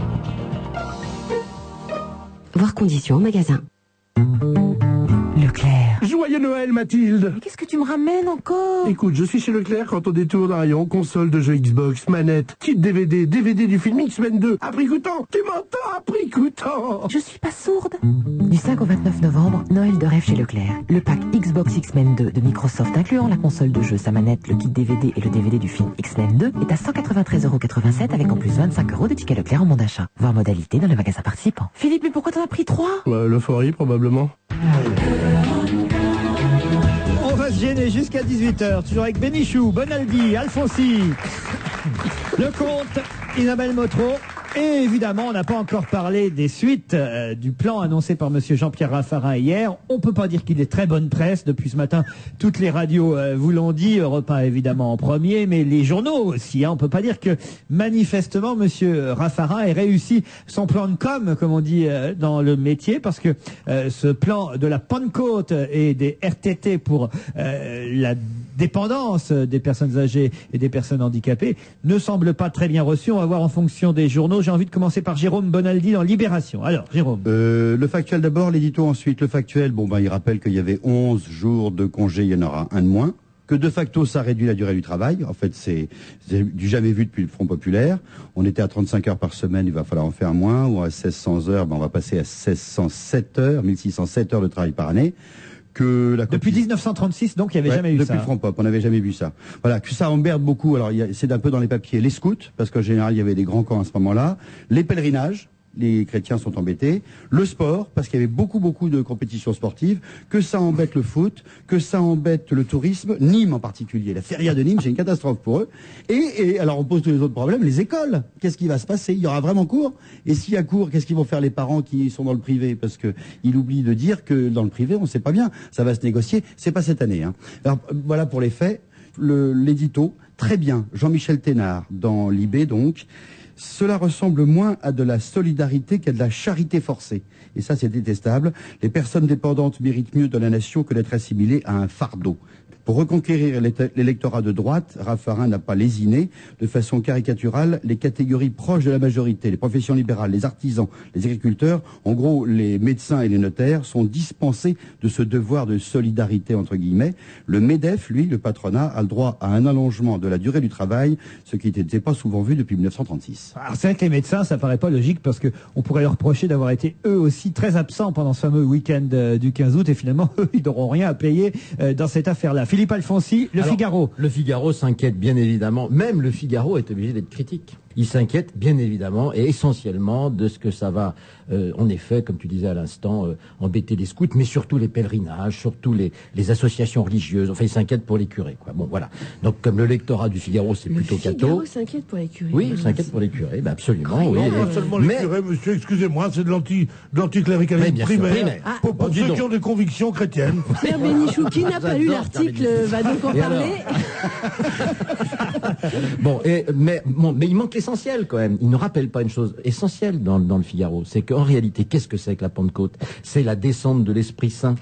Voir conditions en magasin. Leclerc. Joyeux Noël, Mathilde. Mais qu'est-ce que tu me ramènes encore? Écoute, je suis chez Leclerc quand on détourne un rayon, console de jeux Xbox, manette, kit DVD, DVD du film X-Men 2. À prix coûtant. Tu m'entends? À prix coûtant. Je suis pas sourde. Du 5 au 29 novembre, Noël de rêve chez Leclerc. Le pack Xbox X-Men 2 de Microsoft incluant la console de jeu, sa manette, le kit DVD et le DVD du film X-Men 2 est à 193,87 € avec en plus 25 € de tickets Leclerc en bon d'achat. Voir modalité dans le magasin participant. Philippe, mais pourquoi t'en as pris 3? L'euphorie, probablement. On va se gêner jusqu'à 18h, toujours avec Bénichou, Bonaldi, Alfonsi, Lecomte, Isabelle Motro. Et évidemment, on n'a pas encore parlé des suites du plan annoncé par monsieur Jean-Pierre Raffarin hier. On peut pas dire qu'il est très bonne presse. Depuis ce matin, toutes les radios vous l'ont dit. Europe 1 évidemment en premier, mais les journaux aussi. On peut pas dire que manifestement monsieur Raffarin ait réussi son plan de com, comme on dit dans le métier, parce que ce plan de la Pentecôte et des RTT pour la dépendance des personnes âgées et des personnes handicapées ne semble pas très bien reçu. On va voir en fonction des journaux. J'ai envie de commencer par Jérôme Bonaldi dans Libération. Alors, Jérôme. Le factuel d'abord, l'édito ensuite. Le factuel, il rappelle qu'il y avait 11 jours de congé, il y en aura un de moins. Que de facto, ça réduit la durée du travail. En fait, c'est du jamais vu depuis le Front Populaire. On était à 35 heures par semaine, il va falloir en faire moins. Ou à 1600 heures, on va passer à 1607 heures, 1607 heures de travail par année. Depuis 1936, donc, il n'y avait jamais eu ça. Depuis le Front Pop, on n'avait jamais vu ça. Voilà, que ça emmerde beaucoup. Alors, c'est un peu dans les papiers les scouts, parce qu'en général, il y avait des grands camps à ce moment-là. Les pèlerinages, les chrétiens sont embêtés. Le sport, parce qu'il y avait beaucoup de compétitions sportives. Que ça embête le foot, que ça embête le tourisme. Nîmes en particulier. La feria de Nîmes, c'est une catastrophe pour eux. Et alors, on pose tous les autres problèmes. Les écoles, qu'est-ce qui va se passer? Il y aura vraiment cours? Et s'il y a cours, qu'est-ce qu'ils vont faire les parents qui sont dans le privé? Parce que ils oublient de dire que dans le privé, on ne sait pas bien. Ça va se négocier. C'est pas cette année. Alors, voilà pour les faits. L'édito, très bien. Jean-Michel Thénard, dans Libé, donc. Cela ressemble moins à de la solidarité qu'à de la charité forcée. Et ça, c'est détestable. Les personnes dépendantes méritent mieux de la nation que d'être assimilées à un fardeau. Pour reconquérir l'électorat de droite, Raffarin n'a pas lésiné de façon caricaturale les catégories proches de la majorité, les professions libérales, les artisans, les agriculteurs. En gros, les médecins et les notaires sont dispensés de ce devoir de solidarité, entre guillemets. Le MEDEF, lui, le patronat, a le droit à un allongement de la durée du travail, ce qui n'était pas souvent vu depuis 1936. Alors c'est vrai que les médecins, ça paraît pas logique parce que on pourrait leur reprocher d'avoir été eux aussi très absents pendant ce fameux week-end du 15 août et finalement, eux, ils n'auront rien à payer dans cette affaire-là. Philippe Alfonsi, Figaro. Le Figaro s'inquiète bien évidemment. Même le Figaro est obligé d'être critique. Il s'inquiète bien évidemment et essentiellement de ce que ça va, en effet, comme tu disais à l'instant, embêter les scouts, mais surtout les pèlerinages, surtout les associations religieuses. Enfin, il s'inquiète pour les curés, quoi. Bon, voilà. Donc, comme le lectorat du Figaro, c'est plutôt catho. Le Figaro s'inquiète pour les curés. Oui, il s'inquiète pour les curés, ben absolument. Oui, Non, pas seulement les curés, monsieur, excusez-moi, c'est de l'anticléricalisme primaire. Pour ceux qui ont des convictions chrétiennes. Pierre Bénichou, qui n'a pas lu l'article, va donc en parler. Bon, mais il manque l'essentiel quand même. Il ne rappelle pas une chose essentielle dans le Figaro, c'est qu'en réalité, qu'est-ce que c'est que la Pentecôte? C'est la descente de l'Esprit Saint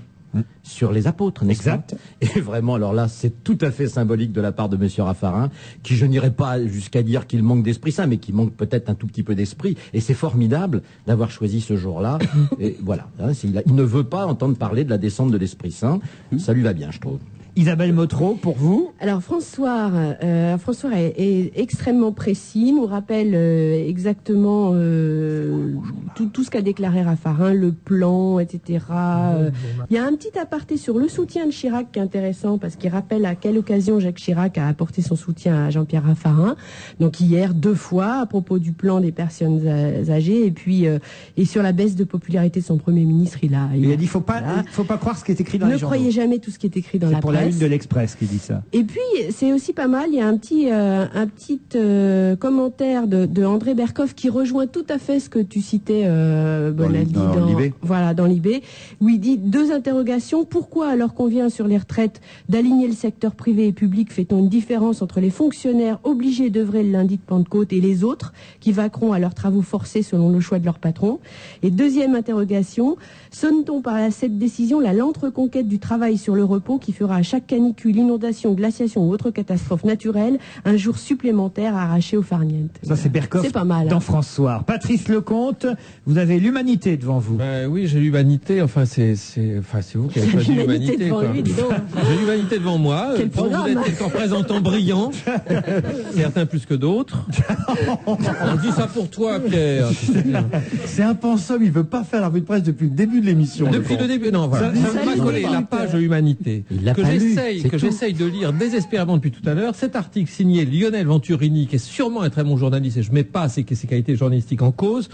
sur les apôtres, n'est-ce pas? Et vraiment, alors là, c'est tout à fait symbolique de la part de Monsieur Raffarin, qui je n'irai pas jusqu'à dire qu'il manque d'Esprit Saint, mais qui manque peut-être un tout petit peu d'esprit. Et c'est formidable d'avoir choisi ce jour-là. Et voilà, hein, il ne veut pas entendre parler de la descente de l'Esprit Saint. Ça lui va bien, je trouve. Isabelle Motro, pour vous? Alors François est extrêmement précis, nous rappelle exactement tout ce qu'a déclaré Raffarin, le plan, etc. Il y a un petit aparté sur le soutien de Chirac qui est intéressant parce qu'il rappelle à quelle occasion Jacques Chirac a apporté son soutien à Jean-Pierre Raffarin. Donc hier 2 fois à propos du plan des personnes âgées et puis et sur la baisse de popularité de son Premier ministre, il a dit faut pas croire ce qui est écrit dans les journaux. Ne croyez jamais tout ce qui est écrit dans la presse. La une de l'Express qui dit ça. Et puis c'est aussi pas mal. Il y a un petit commentaire de André Berkoff qui rejoint tout à fait ce que tu citais, Bonaldi, dans Libé, où il dit 2 interrogations. Pourquoi, alors qu'on vient sur les retraites d'aligner le secteur privé et public, fait-on une différence entre les fonctionnaires obligés d'œuvrer le lundi de Pentecôte et les autres qui vaqueront à leurs travaux forcés selon le choix de leur patron? Et 2e interrogation, sonne-t-on par cette décision la lente reconquête du travail sur le repos qui fera à chaque canicule, inondation, glaciation ou autre catastrophe naturelle un jour supplémentaire arraché aux farnientes? Ça, c'est Berkoff dans France Soir. Patrice Lecomte, vous avez l'Humanité devant vous. Oui, j'ai l'Humanité. Enfin, c'est vous qui avez choisi l'Humanité. J'ai l'Humanité devant moi. Vous êtes un représentant brillant, certains plus que d'autres. On dit ça pour toi, Pierre. C'est impensable, il veut pas faire la revue de presse depuis le début de l'émission. Depuis le début, non, voilà. Ça m'a collé la page Humanité. Que j'essaye de lire désespérément depuis tout à l'heure. Cet article signé Lionel Venturini, qui est sûrement un très bon journaliste, et je ne mets pas ses qualités journalistiques en cause,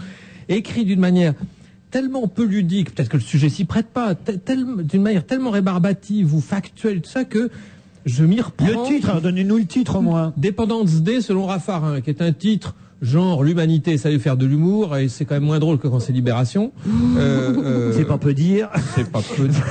écrit d'une manière tellement peu ludique, peut-être que le sujet s'y prête pas, d'une manière tellement rébarbative ou factuelle, tout ça, que je m'y reprends. Le titre, donnez-nous le titre au moins. Dépendance D selon Raffarin, qui est un titre genre l'Humanité, ça veut faire de l'humour, et c'est quand même moins drôle que quand c'est Libération. C'est pas peu dire. C'est pas peu dire.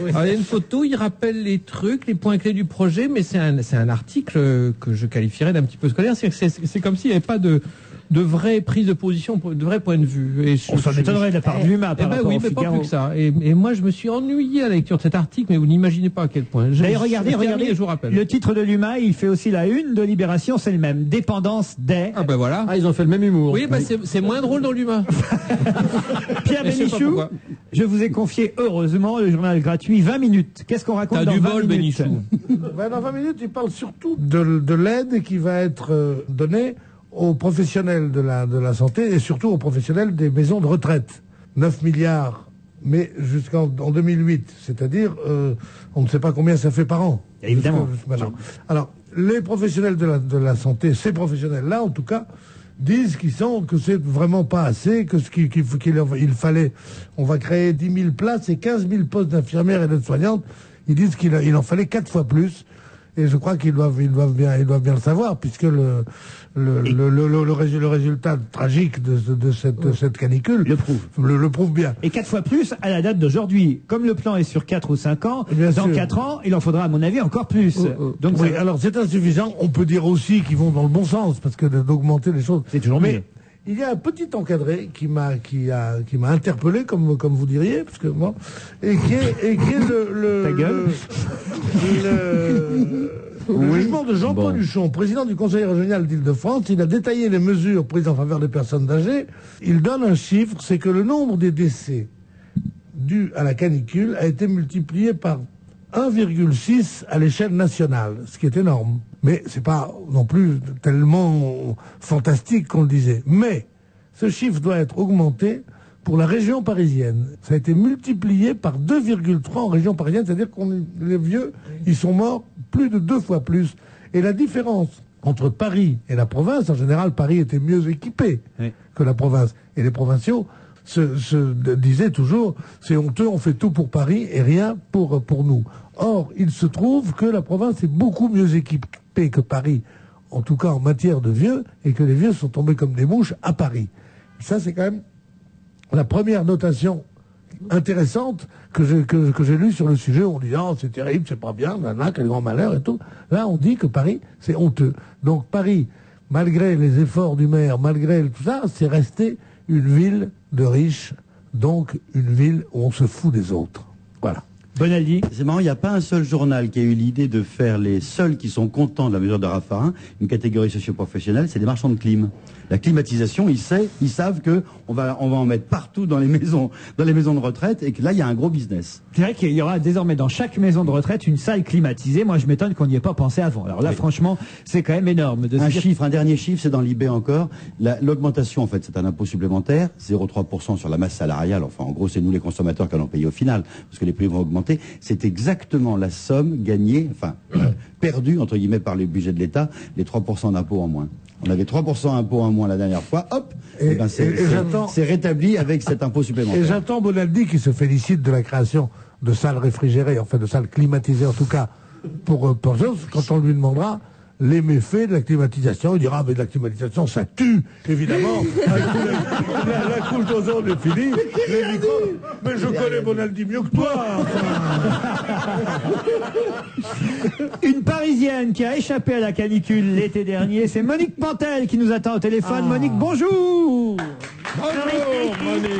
Alors, il y a une photo, il rappelle les trucs, les points clés du projet, mais c'est un article que je qualifierais d'un petit peu scolaire. C'est comme s'il n'y avait pas de vraies prises de position, de vrais points de vue. Et on s'en étonnerait de la part de l'humain par rapport au Figaro. Pas plus que ça. Et moi, je me suis ennuyé à la lecture de cet article, mais vous n'imaginez pas à quel point. D'ailleurs, regardez, je vous rappelle. Le titre de l'humain, il fait aussi la une de Libération, c'est le même. Dépendance des... Ah ben voilà. Ah, ils ont fait le même humour. Oui, c'est moins drôle dans l'humain. Pierre Bénichou, je vous ai confié, heureusement, le journal gratuit 20 minutes. Qu'est-ce qu'on raconte dans 20 minutes? T'as du bol, Bénichou. Dans 20 minutes, il parle surtout de l'aide qui va être donnée aux professionnels de la santé et surtout aux professionnels des maisons de retraite. 9 milliards, mais jusqu'en 2008, c'est-à-dire on ne sait pas combien ça fait par an. Évidemment. Alors, les professionnels de la santé, ces professionnels-là, en tout cas, disent que c'est vraiment pas assez, que il fallait, on va créer 10 000 places et 15 000 postes d'infirmières et d'aides-soignantes. Ils disent qu'il en fallait 4 fois plus. Et je crois qu'ils doivent bien le savoir, puisque le résultat tragique de cette canicule le prouve bien. Et 4 fois plus à la date d'aujourd'hui. Comme le plan est sur 4 ou 5 ans, dans 4 ans, il en faudra à mon avis encore plus. Donc oui, alors c'est insuffisant. On peut dire aussi qu'ils vont dans le bon sens, parce que d'augmenter les choses, c'est toujours mieux. Il y a un petit encadré qui m'a interpellé, comme vous diriez, parce que moi, et qui est le jugement de Jean-Paul Huchon, président du Conseil régional d'Île-de-France. Il a détaillé les mesures prises en faveur des personnes âgées. Il donne un chiffre, c'est que le nombre des décès dus à la canicule a été multiplié par 1,6 à l'échelle nationale, ce qui est énorme. Mais c'est pas non plus tellement fantastique qu'on le disait. Mais ce chiffre doit être augmenté pour la région parisienne. Ça a été multiplié par 2,3 en région parisienne, c'est-à-dire que les vieux, ils sont morts plus de 2 fois plus. Et la différence entre Paris et la province, en général, Paris était mieux équipé que la province. Et les provinciaux se disaient toujours, c'est honteux, on fait tout pour Paris et rien pour nous. Or, il se trouve que la province est beaucoup mieux équipée que Paris, en tout cas en matière de vieux, et que les vieux sont tombés comme des mouches à Paris. Ça, c'est quand même la première notation intéressante que j'ai lue sur le sujet. On dit, oh, c'est terrible, c'est pas bien, quel grand malheur et tout. Là, on dit que Paris, c'est honteux. Donc, Paris, malgré les efforts du maire, malgré tout ça, c'est resté une ville de riches, donc une ville où on se fout des autres. Voilà. Bonaldi. C'est marrant, il n'y a pas un seul journal qui a eu l'idée de faire les seuls qui sont contents de la mesure de Raffarin, une catégorie socio-professionnelle, c'est les marchands de clim. La climatisation, ils savent que on va en mettre partout dans les maisons de retraite et que là, il y a un gros business. C'est vrai qu'il y aura désormais dans chaque maison de retraite une salle climatisée. Moi, je m'étonne qu'on n'y ait pas pensé avant. Alors là, franchement, c'est quand même énorme. Un dernier chiffre, c'est dans l'IB encore. L'augmentation, en fait, c'est un impôt supplémentaire, 0,3% sur la masse salariale. Enfin, en gros, c'est nous les consommateurs qui allons payer au final, parce que les prix vont augmenter. C'est exactement la somme gagnée, perdue, entre guillemets, par le budget de l'État, les 3% d'impôts en moins. On avait 3% d'impôts en moins la dernière fois, hop, c'est rétabli avec cet impôt supplémentaire. Et j'entends Bonaldi qui se félicite de la création de salles réfrigérées, enfin de salles climatisées en tout cas, pour quand on lui demandera les méfaits de la climatisation, il dira, mais de la climatisation, ça tue, évidemment, la couche d'ozone est finie, les microbes, mais je connais Bonaldi mieux que toi. Une Parisienne qui a échappé à la canicule l'été dernier, c'est Monique Pantel qui nous attend au téléphone. Monique, bonjour. Bonjour, Monique.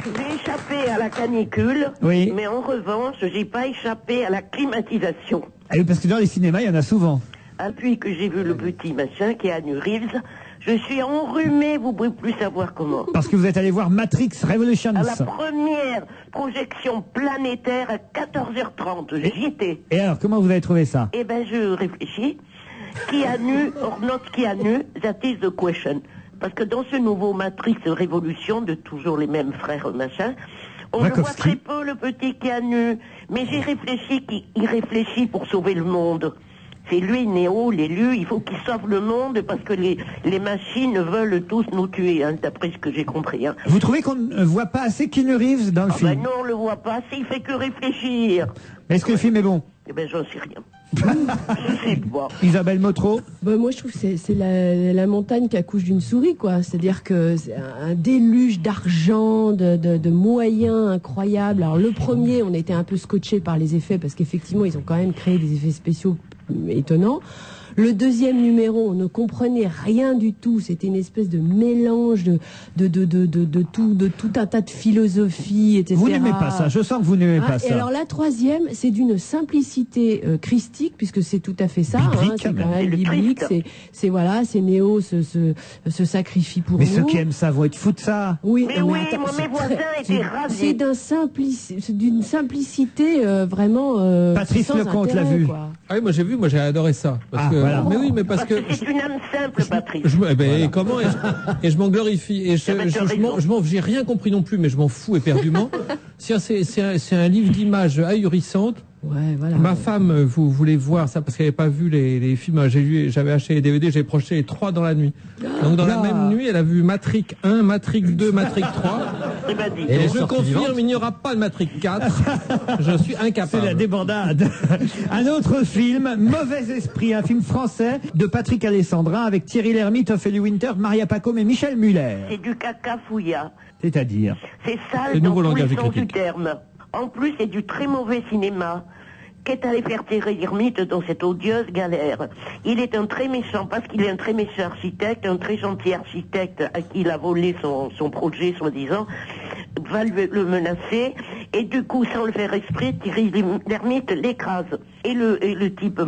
J'ai échappé à la canicule, mais en revanche, j'ai pas échappé à la climatisation. Ah oui, parce que dans les cinémas, il y en a souvent. Depuis que j'ai vu le petit machin qui est à New Reeves, je suis enrhumée, vous ne pouvez plus savoir comment. Parce que vous êtes allé voir Matrix Revolutions. À la première projection planétaire à 14h30, j'y étais. Et alors, comment vous avez trouvé ça? Eh ben, je réfléchis. Keanu or not Keanu, that is the question. Parce que dans ce nouveau Matrix Révolution, de toujours les mêmes frères machin, on le voit très peu, le petit Keanu. Mais j'ai réfléchi qu'il réfléchit pour sauver le monde. C'est lui, Néo, l'élu, il faut qu'il sauve le monde parce que les machines veulent tous nous tuer, d'après ce que j'ai compris. Vous trouvez qu'on ne voit pas assez Keanu Reeves dans le film? Ben non, on le voit pas assez, il fait que réfléchir. Est-ce que le film est bon? Eh ben j'en sais rien. Je sais pas. Isabelle Motro? Moi je trouve que c'est la montagne qui accouche d'une souris, quoi. C'est-à-dire que c'est un déluge d'argent, de moyens incroyables. Alors le premier, on était un peu scotché par les effets parce qu'effectivement ils ont quand même créé des effets spéciaux étonnant. Le deuxième numéro, on ne comprenait rien du tout. C'était une espèce de mélange de tout un tas de philosophies, etc. Vous n'aimez pas ça. Je sens que vous n'aimez pas ça. Et alors la troisième, c'est d'une simplicité christique, puisque c'est tout à fait ça. C'est quand même biblique. C'est voilà, c'est Néo se sacrifie pour nous. Mais ceux qui aiment ça vont être fous de ça. Oui, mais oui, moi mes voisins étaient rasés. C'est d'une simplicité vraiment. Patrice Lecomte l'a vu. Ah oui, moi j'ai adoré ça. Parce que, voilà. Mais oui, mais parce que c'est une âme simple, Patrice. Et comment et je m'en glorifie et j'ai rien compris non plus, mais je m'en fous éperdument. C'est un livre d'images ahurissantes. Ouais, voilà. Ma femme voulait voir ça parce qu'elle n'avait pas vu les films. J'avais acheté les DVD, j'ai projeté les 3 dans la nuit. Donc dans la même nuit, elle a vu Matrix 1, Matrix 2, Matrix 3. Et je confirme, il n'y aura pas de Matrix 4. Je suis incapable. C'est la débandade. Un autre film, Mauvais Esprit, un film français de Patrick Alessandrin avec Thierry Lhermitte, Ophélie Winter, Maria Pacôme et Michel Muller. C'est du caca fouilla. C'est-à-dire? C'est sale dans tous les sens du terme. En plus, c'est du très mauvais cinéma. Qu'est allé faire Thierry Lhermitte dans cette odieuse galère? Il est un très méchant, parce qu'il est un très méchant architecte, un très gentil architecte à qui il a volé son projet, soi-disant, va le menacer, et du coup, sans le faire exprès, Thierry Lhermitte l'écrase. Et le type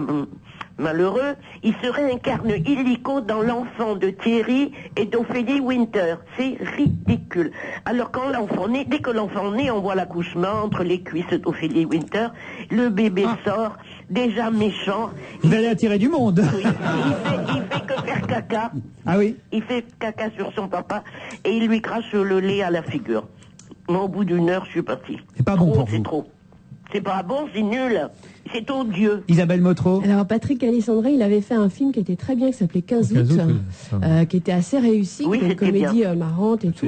malheureux, il se réincarne illico dans l'enfant de Thierry et d'Ophélie Winter. C'est ridicule. Alors quand l'enfant naît, dès que l'enfant naît, on voit l'accouchement entre les cuisses d'Ophélie Winter, le bébé sort, déjà méchant. Vous allez attirer du monde. Oui. Il fait que faire caca. Ah oui? Il fait caca sur son papa et il lui crache le lait à la figure. Moi, au bout d'une heure, je suis parti. C'est pas bon pour vous. C'est trop. C'est pas bon, c'est nul. C'est odieux. Isabelle Motro. Alors Patrick Alessandre, il avait fait un film qui était très bien, qui s'appelait 15 août, qui était assez réussi, Oui, qui est une c'était comédie bien. marrante et tout.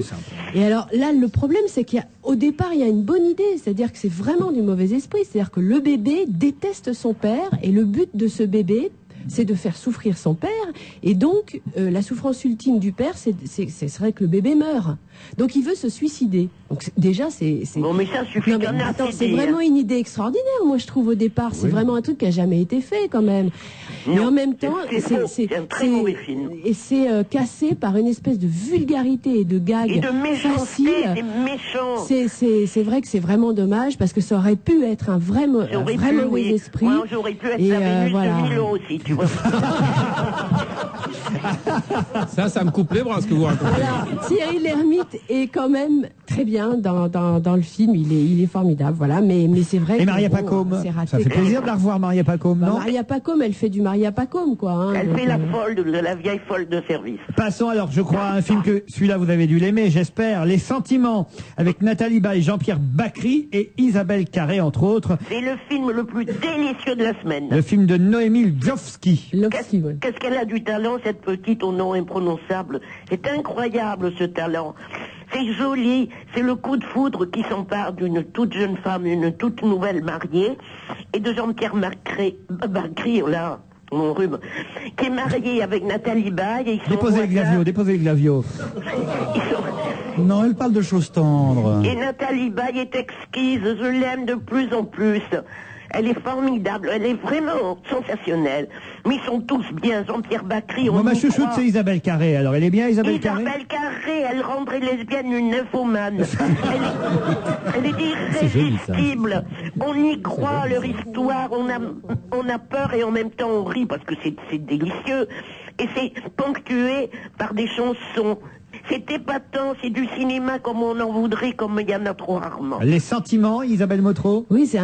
Et alors là, le problème, c'est qu'au départ, il y a une bonne idée, c'est-à-dire que c'est vraiment du mauvais esprit, c'est-à-dire que le bébé déteste son père, et le but de ce bébé, c'est de faire souffrir son père, et donc la souffrance ultime du père, ce serait que le bébé meure. Donc il veut se suicider. Donc déjà, c'est... Bon, mais ça suffit. Non, mais attends, c'est vraiment une idée extraordinaire, moi je trouve au départ. C'est vraiment un truc qui a jamais été fait quand même. Non, mais en même temps, c'est un très mauvais film. Et c'est cassé par une espèce de vulgarité et de gag Et de méchanceté, facile. c'est méchant. C'est vrai que c'est vraiment dommage parce que ça aurait pu être un vrai mauvais esprit. Moi, j'aurais pu être Et, la Vénus voilà. de Milo aussi, tu vois. Ça me coupe les bras, ce que vous racontez. Alors, Thierry Lhermitte est quand même très bien dans le film. Il est formidable, voilà. Mais c'est vrai. Et Maria Pacôme. C'est raté. Ça fait plaisir de la revoir, Maria Pacôme, non? Maria Pacôme, elle fait du Maria Pacôme, quoi. Hein, Elle fait la folle, la vieille folle de service. Passons alors, je crois, à un film que celui-là vous avez dû l'aimer, j'espère, Les Sentiments, avec Nathalie Baye, Jean-Pierre Bacry et Isabelle Carré, entre autres. C'est le film le plus délicieux de la semaine. Le film de Noémie Lvovsky. Qu'est-ce qu'elle a du talent, cette petite au nom imprononçable. C'est incroyable, ce talent. C'est joli, c'est le coup de foudre qui s'empare d'une toute jeune femme, une toute nouvelle mariée, et de Jean-Pierre Bacry, là, mon rhume, qui est marié avec Nathalie Baye. Déposez les glavios. Non, elle parle de choses tendres. Et Nathalie Baye est exquise, je l'aime de plus en plus. Elle est formidable, elle est vraiment sensationnelle. Mais ils sont tous bien, Jean-Pierre Bacry. Moi, ma chouchoute, c'est Isabelle Carré. Alors, elle est bien, Isabelle Carré? Isabelle Carré, elle rendrait lesbienne une nymphomane. Elle est irrésistible. On y croit, leur histoire, on a peur et en même temps on rit parce que c'est délicieux. Et c'est ponctué par des chansons. C'est épatant, c'est du cinéma comme on en voudrait, comme il y en a trop rarement. Les Sentiments, Isabelle Motro. Oui, c'est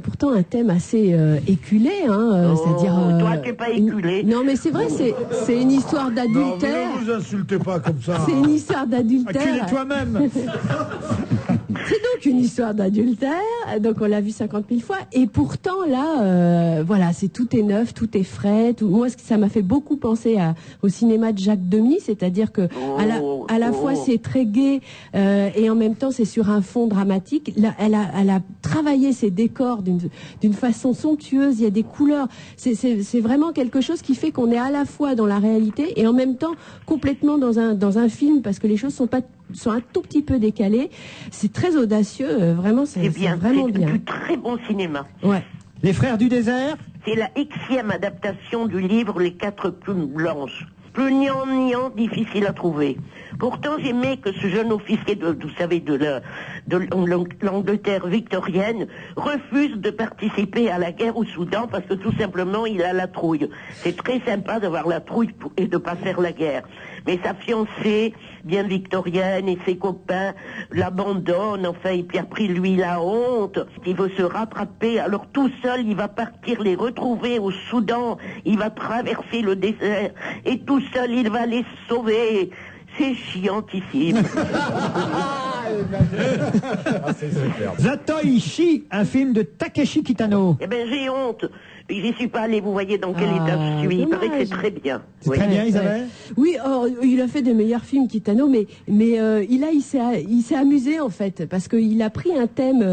pourtant un thème assez éculé, hein, c'est-à-dire... Toi, t'es pas éculé. Non, mais c'est vrai, c'est une histoire d'adultère. Non, ne vous insultez pas comme ça. C'est une histoire d'adultère. Acculez toi-même. C'est donc une histoire d'adultère, donc on l'a vu 50 000 fois, et pourtant là, voilà, tout est neuf, tout est frais. Moi, ça m'a fait beaucoup penser au cinéma de Jacques Demy, c'est-à-dire que à la fois c'est très gai et en même temps c'est sur un fond dramatique. Là, elle a travaillé ses décors d'une façon somptueuse. Il y a des couleurs. C'est vraiment quelque chose qui fait qu'on est à la fois dans la réalité et en même temps complètement dans un film, parce que les choses sont un tout petit peu décalées. C'est très audacieux, vraiment, c'est vraiment bien. C'est du très bon cinéma. Ouais. Les Frères du désert. C'est la Xème adaptation du livre Les 4 plumes blanches. Plus niant, difficile à trouver. Pourtant, j'aimais que ce jeune officier de l'Angleterre victorienne refuse de participer à la guerre au Soudan parce que tout simplement, il a la trouille. C'est très sympa d'avoir la trouille et de pas faire la guerre. Mais sa fiancée, bien victorienne, et ses copains l'abandonnent, enfin, et puis après, lui, la honte. Il veut se rattraper, alors tout seul, il va partir les retrouver au Soudan. Il va traverser le désert, et tout seul, il va les sauver. C'est chiantissime. Zatoichi, un film de Takeshi Kitano. Eh ben, j'ai honte. J'y suis pas allé, vous voyez dans quel état je suis. Il paraît que c'est très bien. C'est très bien, Isabelle. Oui, il a fait des meilleurs films, Kitano, mais il s'est amusé en fait, parce qu'il a pris un thème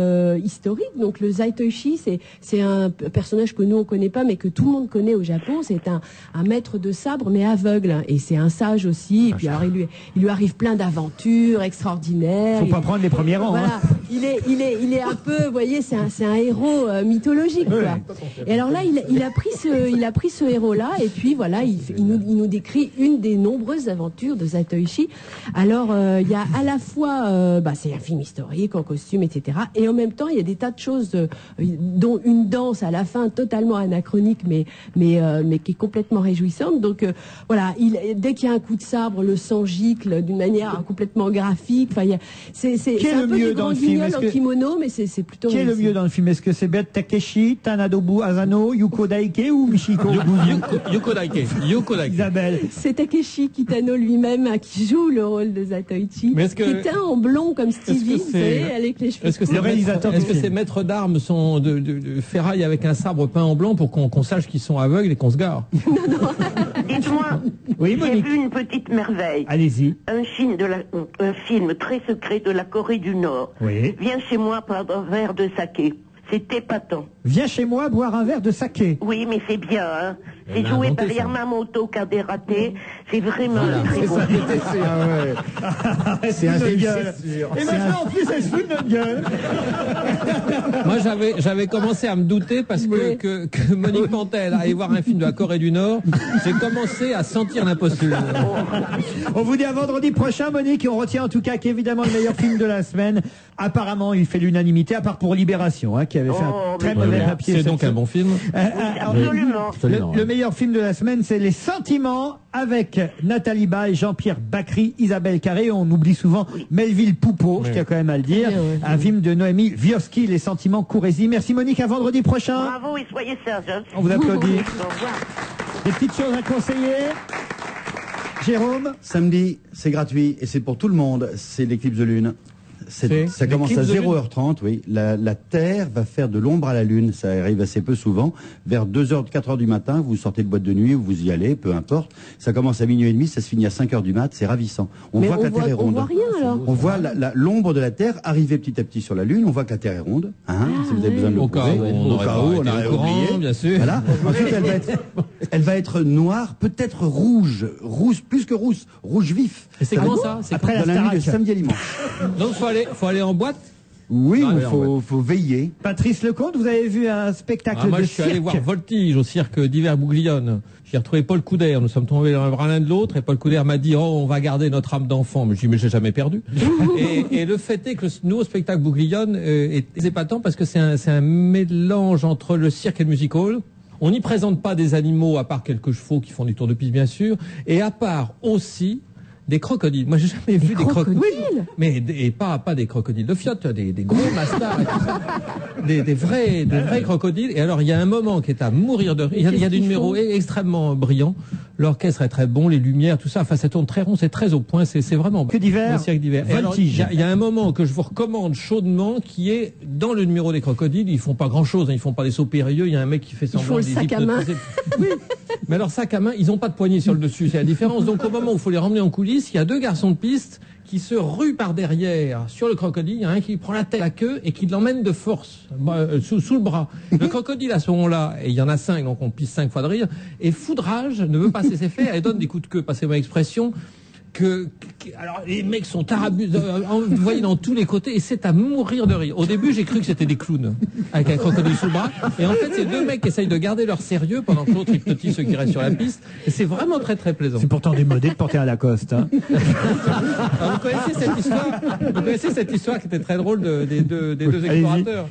historique. Donc le Zatoichi, c'est un personnage que nous on connaît pas, mais que tout le monde connaît au Japon. C'est un maître de sabre, mais aveugle, et c'est un sage aussi. Et puis alors il lui arrive plein d'aventures extraordinaires. Faut pas prendre les premiers rangs. Voilà, hein. il est un peu, vous voyez, c'est un héros mythologique, quoi. Et alors là, il a pris ce héros-là, et puis voilà, il nous décrit une des nombreuses aventures de Zatoichi. Alors, il y a à la fois, c'est un film historique, en costume, etc. Et en même temps, il y a des tas de choses, dont une danse à la fin totalement anachronique, mais qui est complètement réjouissante. Donc, voilà, dès qu'il y a un coup de sabre, le sang gicle d'une manière complètement graphique. Enfin, c'est Qui est un le peu mieux du dans Grand le film? guignol Est-ce en que- kimono, mais c'est plutôt. Qui est le réussi. mieux dans le film? Est-ce que c'est Beth Takeshi, Tanadobu Asano, Yuko Daike ou Michiko Yuko Daike. Yoko Daike. Isabelle. C'est Takeshi Kitano lui-même qui joue le rôle de Zatoichi, Mais est-ce que- qui est teint en blond comme Stevie, Est-ce vous que savez, c'est- avec les cheveux Est-ce que, courts. ces maîtres d'armes sont de ferraille avec un sabre peint en blanc pour qu'on sache qu'ils sont aveugles et qu'on se gare? Dites-moi, Oui, j'ai Monique. vu une petite merveille. Allez-y. Un film très secret de la Corée du Nord. Oui. Viens chez moi prendre un verre de saké. C'est épatant. Viens chez moi boire un verre de saké. Oui, mais c'est bien, hein. C'est Elle a joué inventé par ça. Yamamoto Kaderaté. C'est vraiment Voilà, très c'est beau. ça. C'est un Notre film, gueule. c'est sûr. Et maintenant, en plus, elle se fout de notre gueule. Moi, j'avais commencé à me douter parce que Monique Pantel allait voir un film de la Corée du Nord. J'ai commencé à sentir l'imposture. On vous dit à vendredi prochain, Monique, et on retient en tout cas qu'évidemment le meilleur film de la semaine. Apparemment, il fait l'unanimité, à part pour Libération, hein, qui avait fait un très mauvais papier. C'est cette donc un bon film. Absolument. Le meilleur film de la semaine, c'est Les Sentiments, avec Nathalie Baye, Jean-Pierre Bacry, Isabelle Carré. On oublie souvent Melville Poupeau, je tiens quand même à le dire. Un film de Noémie Wioski, Les Sentiments, Courrézy. Merci Monique, à vendredi prochain. Bravo et soyez sages. Hein. On vous applaudit. Au revoir. Des petites choses à conseiller. Jérôme? Samedi, c'est gratuit et c'est pour tout le monde. C'est l'éclipse de lune. Ça commence à l'éclipse de lune 0h30, oui. La Terre va faire de l'ombre à la Lune. Ça arrive assez peu souvent. Vers 2h, 4h du matin, vous sortez de boîte de nuit, vous y allez, peu importe. Ça commence à minuit et demi, ça se finit à 5h du mat. C'est ravissant. On Mais voit que la Terre est on ronde. voit rien alors. On voit l'ombre de la Terre arriver petit à petit sur la Lune. On voit que la Terre est ronde. Hein, si vous avez besoin de le Au cas prouver. où on Au n'aurait cas pas où été on aurait au courant, oublié. bien sûr. Voilà. Ensuite, elle va être noire, peut-être rouge, plus que rousse, rouge vif. Et c'est quand ça? C'est Après quand la nuit de samedi à dimanche. Donc faut aller en boîte. Oui, Ah, il ouais, faut veiller. Patrice Lecomte, vous avez vu un spectacle Moi, de je suis cirque. allé voir Voltige au cirque d'hiver Bouglione. J'ai retrouvé Paul Couder. Nous sommes tombés l'un vers l'un de l'autre et Paul Couder m'a dit, on va garder notre âme d'enfant. Mais je dis, mais j'ai jamais perdu. et le fait est que le nouveau spectacle Bouglione est épatant parce que c'est un mélange entre le cirque et le music hall. On n'y présente pas des animaux à part quelques chevaux qui font du tour de piste, bien sûr. Et à part aussi des crocodiles. Moi, j'ai jamais vu des crocodiles. Oui, mais et pas des crocodiles de fiotte, des gros mastards, et tout ça. des vrais crocodiles. Et alors, il y a un moment qui est à mourir de rire. Il y a des numéros extrêmement brillants. L'orchestre est très bon, les lumières, tout ça. Enfin, ça tourne très rond, c'est très au point. C'est vraiment que d'hiver. Le cirque d'hiver. Et alors, Voltige. il y a un moment que je vous recommande chaudement, qui est dans le numéro des crocodiles. Ils font pas grand chose, ils font pas des sauts périlleux. Il y a un mec qui fait semblant font le sac à main. Oui. Mais alors, sac à main, ils ont pas de poignée sur le dessus, c'est la différence. Donc, au moment où il faut les ramener en coulisses, il y a deux garçons de piste qui se ruent par derrière sur le crocodile. Il y a un qui prend la tête, la queue et qui l'emmène de force sous le bras. Le crocodile, à ce moment-là, et il y en a 5, donc on pisse 5 fois de rire, et foudrage, ne veut pas cesser faire, elle donne des coups de queue, passez ma expression, alors les mecs sont tarabus, vous voyez dans tous les côtés, et c'est à mourir de rire. Au début, j'ai cru que c'était des clowns avec un crocodile sous le bras, et en fait, c'est deux mecs qui essayent de garder leur sérieux pendant que l'autre hypnotise ceux qui restent sur la piste, et c'est vraiment très très plaisant. C'est pourtant démodé de porter un Lacoste. Hein. Alors, vous connaissez cette histoire qui était très drôle des deux explorateurs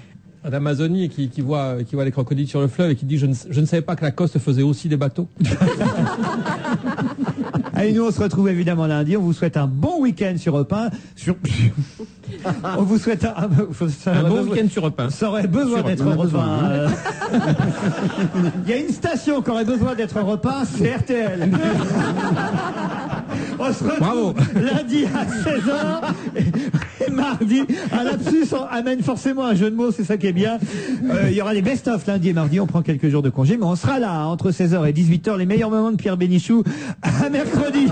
d'Amazonie qui voit les crocodiles sur le fleuve et qui dit je ne savais pas que la Lacoste faisait aussi des bateaux. Allez, nous on se retrouve évidemment lundi. On vous souhaite un bon week-end sur Europe 1. On vous souhaite un bon week-end sur Europe 1. Ça aurait besoin d'être Europe 1. Il y a une station qui aurait besoin d'être Europe 1, c'est RTL. On se retrouve lundi à 16h et mardi. Un lapsus amène forcément un jeu de mots, c'est ça qui est bien. Il y aura les best-of lundi et mardi. On prend quelques jours de congé, mais on sera là entre 16h et 18h. Les meilleurs moments de Pierre Bénichou à mercredi.